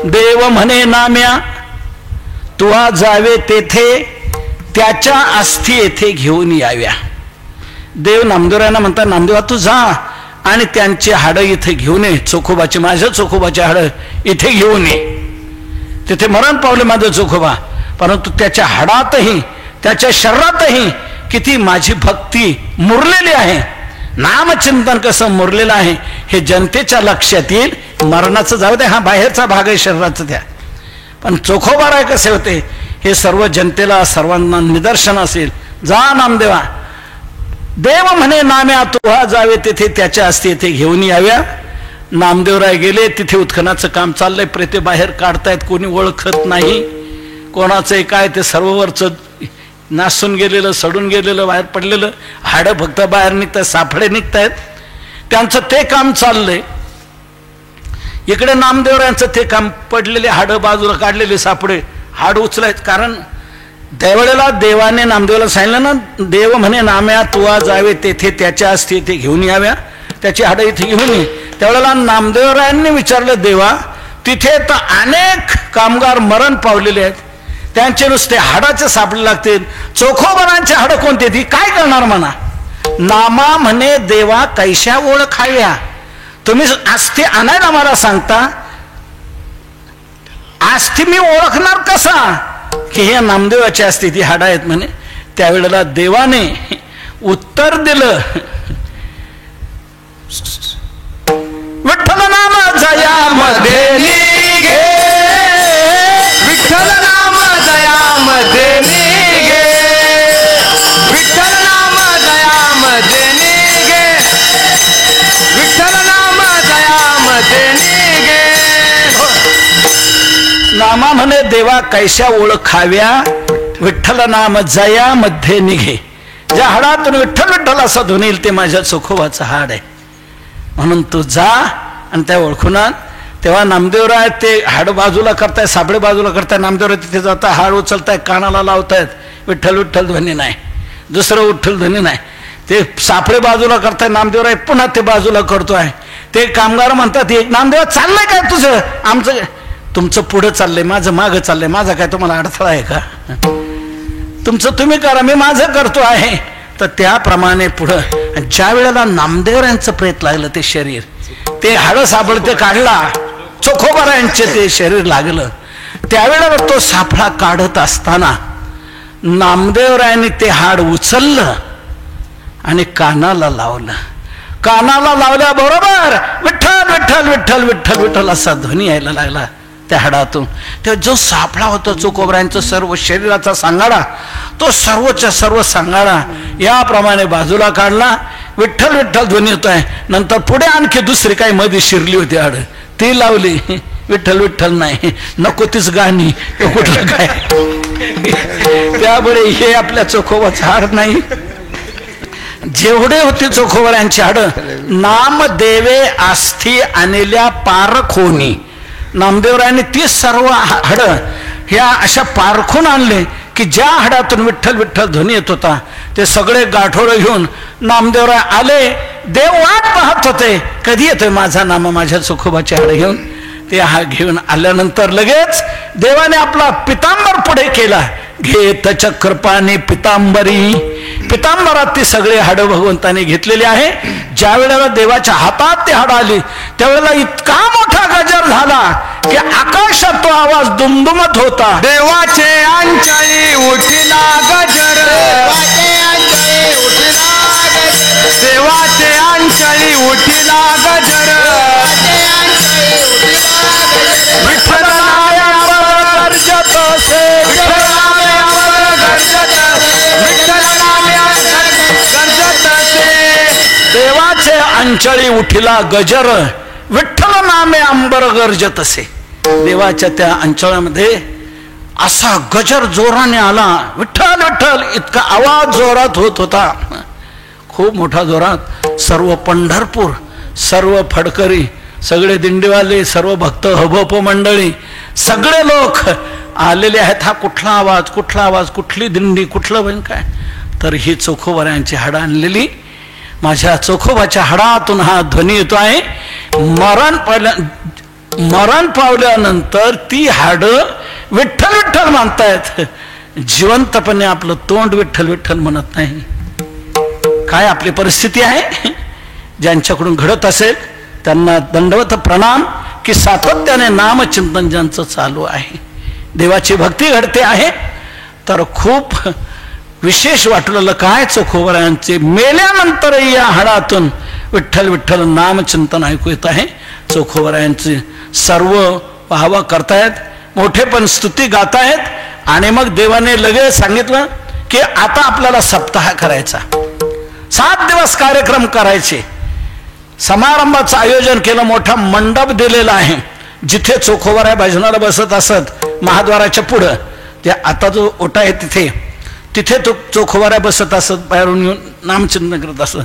देव म्हणे नाम्या तुवा जावे तेथे, त्याच्या अस्थी येथे घेऊन याव्या. देव नामदेवरायांना म्हणतात, नामदेवा तू जा आणि त्यांची हाडं इथे घेऊन ये. चोखोबाची, माझ्या चोखोबाची हाडं इथे घेऊन ये. तिथे मरण पावले माझं चोखोबा, परंतु त्याच्या हाडातही त्याच्या शरीरातही किती माझी भक्ती मुरलेली आहे, नामचिंतन कसं मुरलेलं आहे हे जनतेच्या लक्षात येईल. मरणाचं जाऊ दे, हा बाहेरचा भाग आहे शरीराचा त्या, पण चोखोबाराय कसे होते हे सर्व जनतेला सर्वांना निदर्शन असेल. जा नामदेवा, देव म्हणे नाम्या तुहा जावे तेथे, त्याच्या असते येथे घेऊन याव्या. नामदेवराय गेले. तिथे उत्खनाचं काम चाललंय, प्रेते बाहेर काढतायत, कोणी ओळखत नाही कोणाचं काय. ते सर्ववरचं नासून गेलेलं, सडून गेलेलं, बाहेर पडलेलं हाडं फक्त बाहेर निघतात, साफडे निघतायत. त्यांचं ते काम चाललंय. इकडे नामदेवरायांचं ते काम, पडलेले हाडं बाजूला काढलेले सापडे, हाड उचलायत. कारण त्यावेळेला देवाने नामदेवाला सांगितलं ना, देव म्हणे नाम्या तुवा जावे तेथे, त्याच्या असते इथे घेऊन याव्या, त्याची हाडं इथे घेऊन ये. त्यावेळेला नामदेवरायांनी विचारलं, देवा तिथे तर अनेक कामगार मरण पावलेले आहेत, त्यांचे नुसते हाडाचे सापडे लागतील, चोखोबारांचे हाडं कोणते, ती काय करणार म्हणा. नामा म्हणे देवा कैशा ओळखाव्या, तुम्ही अस्थी आणायला मला सांगता, अस्थी मी ओळखणार कसा की हे नामदेवाची असते, ती हाडं आहेत म्हणे. त्यावेळेला देवाने उत्तर दिलं, विठ्ठल नाम जयामध्ये निघे, विठ्ठल नाम दयामध्ये निघे, विठ्ठल नाम दयामध्ये निघे, विठ्ठल नाम दयामध्ये निघे. नामा म्हणे देवा कैशा ओळखाव्या, विठ्ठल नाम जयामध्ये निघे. ज्या हाडातून विठ्ठल विठ्ठल असा ध्वनी येईल ते माझ्या चोखोबाचं हाड आहे, म्हणून तू जा आणि त्या ओळखून आण. तेव्हा नामदेवराय ते हाड बाजूला करताय, सापडे बाजूला करताय. नामदेवराय तिथे जाता, हाड उचलताय, कानाला लावतायत, विठ्ठल विठ्ठल ध्वनी नाही, दुसरं विठ्ठल ध्वनी नाही. ते सापडे बाजूला करताय, नामदेवराय पुन्हा ते बाजूला करतोय. ते कामगार म्हणतात, नामदेवा चाललंय काय तुझं, आमचं तुमचं पुढं चाललंय, माझं मागं चाललंय, माझा काय तुम्हाला अडथळा आहे का, तुमचं तुम्ही करा, मी माझं करतो आहे. तर त्याप्रमाणे पुढं ज्या वेळेला नामदेवरायांचं प्रेत लागलं, ते शरीर, ते हाडं सापडते काढला, चोखोबारायांचे ते शरीर लागलं. त्यावेळेला तो सापळा काढत असताना नामदेवरायांनी ते हाड उचललं आणि कानाला लावलं. कानाला लावल्याबरोबर विठ्ठल विठ्ठल विठ्ठल विठ्ठल विठ्ठल असा ध्वनी यायला लागला त्या हाडातून. तेव्हा जो सापळा होता चोखोबारायांचा सर्व शरीराचा सांगाडा, तो सर्वच्या सर्व सांगाडा याप्रमाणे बाजूला काढला. विठ्ठल विठ्ठल ध्वनी होतोय. नंतर पुढे आणखी दुसरी काही मध्ये शिरली होती हाड, ती लावली, विठ्ठल विठ्ठल नाही, नको तीच गाणी, कुठलं काय. त्यामुळे हे आपल्या चोखोबाचं हाड नाही. जेवढे होते चोखोबारायांची हाड, नामदेवे आस्थी आणल्या पारखोनी, नामदेवरायांनी ती सर्व हाड ह्या अशा पारखून आणले की ज्या हाडातून विठ्ठल विठ्ठल ध्वनी येत होता ते सगळे गाठोडं घेऊन नामदेवराय आले. देव वाट पाहत होते, कधी येतोय माझा नाम माझ्या चोखोबाची हाड घेऊन. ते हा घेऊन आल्यानंतर लगेच देवाने आपला पितांबर पुढे केला. घेत चक्रपाणी पितांबरी, पितांबरात ती सगळे हाडं भगवंताने घेतलेली आहे. ज्या वेळेला देवाच्या हातात ती हाडं आली त्यावेळेला इतका मोठा गजर झाला की आकाशात तो आवाज दुमदुमत होता. देवाचे अंचळी उठिला गजर, देवाचे अंचळी उठिला गजर, विठ्ठल नामावर गर्जत असे, विठ्ठल नामावर गर्जत असे, विठ्ठल नामावर गर्जत असे. देवाचे अंचळी उठिला गजर, विठ्ठल नामे अंबर गर्जत असे. देवाच्या त्या अंचळामध्ये असा गजर जोराने आला. विठ्ठल विठ्ठल इतका आवाज जोरात होत होता, खूप मोठा जोरात. सर्व पंढरपूर, सर्व फडकरी, सगळे दिंडीवाले, सर्व भक्त, हबप मंडळी, सगळे लोक आलेले आहेत. हा कुठला आवाज, कुठला आवाज, कुठली दिंडी, कुठलं बन काय. तर ही चोखोबाऱ्यांची हाडं आणलेली, माझ्या चोखोबाच्या हाडातून हा ध्वनी येतो आहे. मरण पावल्यानंतर ती हाडं विठ्ठल विठ्ठल म्हणतायत, जिवंतपणे आपलं तोंड विठ्ठल विठ्ठल म्हणत नाही. काय आपली परिस्थिती आहे. ज्यांच्याकडून घडत असेल त्यांना दंडवत प्रणाम की सातत्याने नामचिंतन ज्यांचं चालू आहे, देवाची भक्ती घडते आहे. तर खूप विशेष वाटलेलं काय चोखोबाऱ्यांचे मेल्यानंतरही या हाडातून विठ्ठल विठ्ठल नामचिंतन ऐकू येत आहे. चोखोबाऱ्यांचे सर्व वाहवा करतायत, मोठे पण स्तुती गातायत. आणि मग देवाने लगेच सांगितलं की आता आपल्याला सप्ताह करायचा, 7 दिवस कार्यक्रम करायचे. समारंभाचं आयोजन केलं, मोठा मंडप दिलेला आहे. जिथे चोखोबाऱ्या भजनाला बसत असत महाद्वाराच्या पुढं, ते आता जो ओटा आहे तिथे तो चोखोबाऱ्या बसत असत, बाहेरून येऊन नामचिंतन करत असत.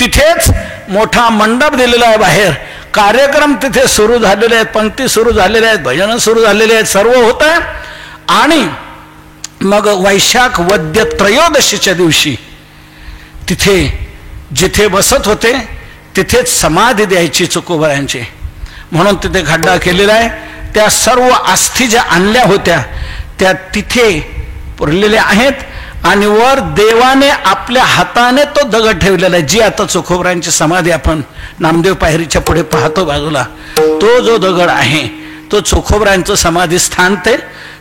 तिथेच मोठा मंडप दिलेला आहे बाहेर. कार्यक्रम तिथे सुरू झालेले आहेत, पंक्ती सुरू झालेल्या आहेत, भजन सुरू झालेले आहेत, सर्व होत आहे. आणि मग वैशाख वद्य त्रयोदशीच्या दिवशी तिथे जिथे बसत होते तिथेच समाधी द्यायची चोखोबाऱ्यांची, म्हणून तिथे खड्डा केलेला आहे. त्या सर्व अस्थी ज्या आणल्या होत्या त्या तिथे पुरलेल्या आहेत. आणि वर देवाने आपल्या हाताने तो दगड ठेवलेला आहे. जी आता चोखोबाऱ्यांची समाधी आपण नामदेव पायरीच्या पुढे पाहतो बाजूला, तो जो दगड आहे तो चोखोबाऱ्यांचं समाधी स्थान.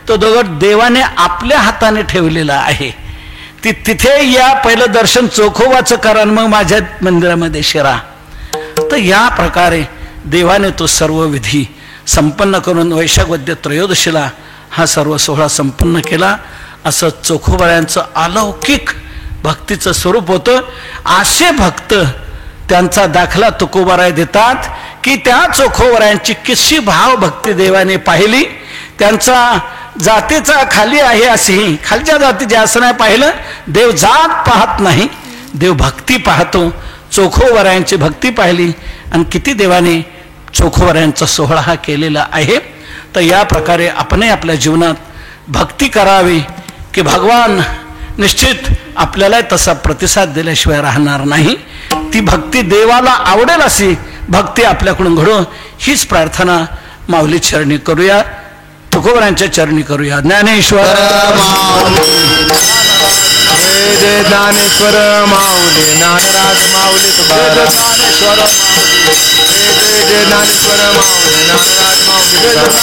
तो दगड देवाने आपल्या हाताने ठेवलेला आहे. तिथे या पहिलं दर्शन चोखोबाचं करा, मग माझ्या मंदिरामध्ये शिरा. तर या प्रकारे देवाने तो सर्व विधी संपन्न करून वैशाख वद्य त्रयोदशीला हा सर्व सोहळा संपन्न केला. असं चोखोबाऱ्यांचं अलौकिक भक्तीचं स्वरूप होतं. असे भक्त त्यांचा दाखला तुकोबाराय देतात की त्या चोखोबाऱ्यांची कशी भाव भक्ती देवाने पाहिली. त्यांचा जातीचा खाली आहे असेही, खालच्या जातीचे असं नाही पाहिलं. देव जात पाहत नाही, देव भक्ती पाहतो. चोखोबाऱ्यांची भक्ती पाहिली आणि किती देवाने चोखोबाऱ्यांचा सोहळा हा केलेला आहे. तर या प्रकारे आपणही आपल्या जीवनात भक्ती करावी की भगवान निश्चित आपल्याला तसा प्रतिसाद दिल्याशिवाय राहणार नाही. ती भक्ती देवाला आवडेल अशी भक्ती आपल्याकडून घडो, हीच प्रार्थना माऊली चरणी करूया, तुकोबारांच्या चरणी करूया. ज्ञानेश्वर जय ज्ञानेश्वर माऊली, ज्ञानराज माऊली तुकाराम. ज्ञानेश्वर जय ज्ञानेश्वर माऊली, ज्ञानराज माऊली तुकाराम.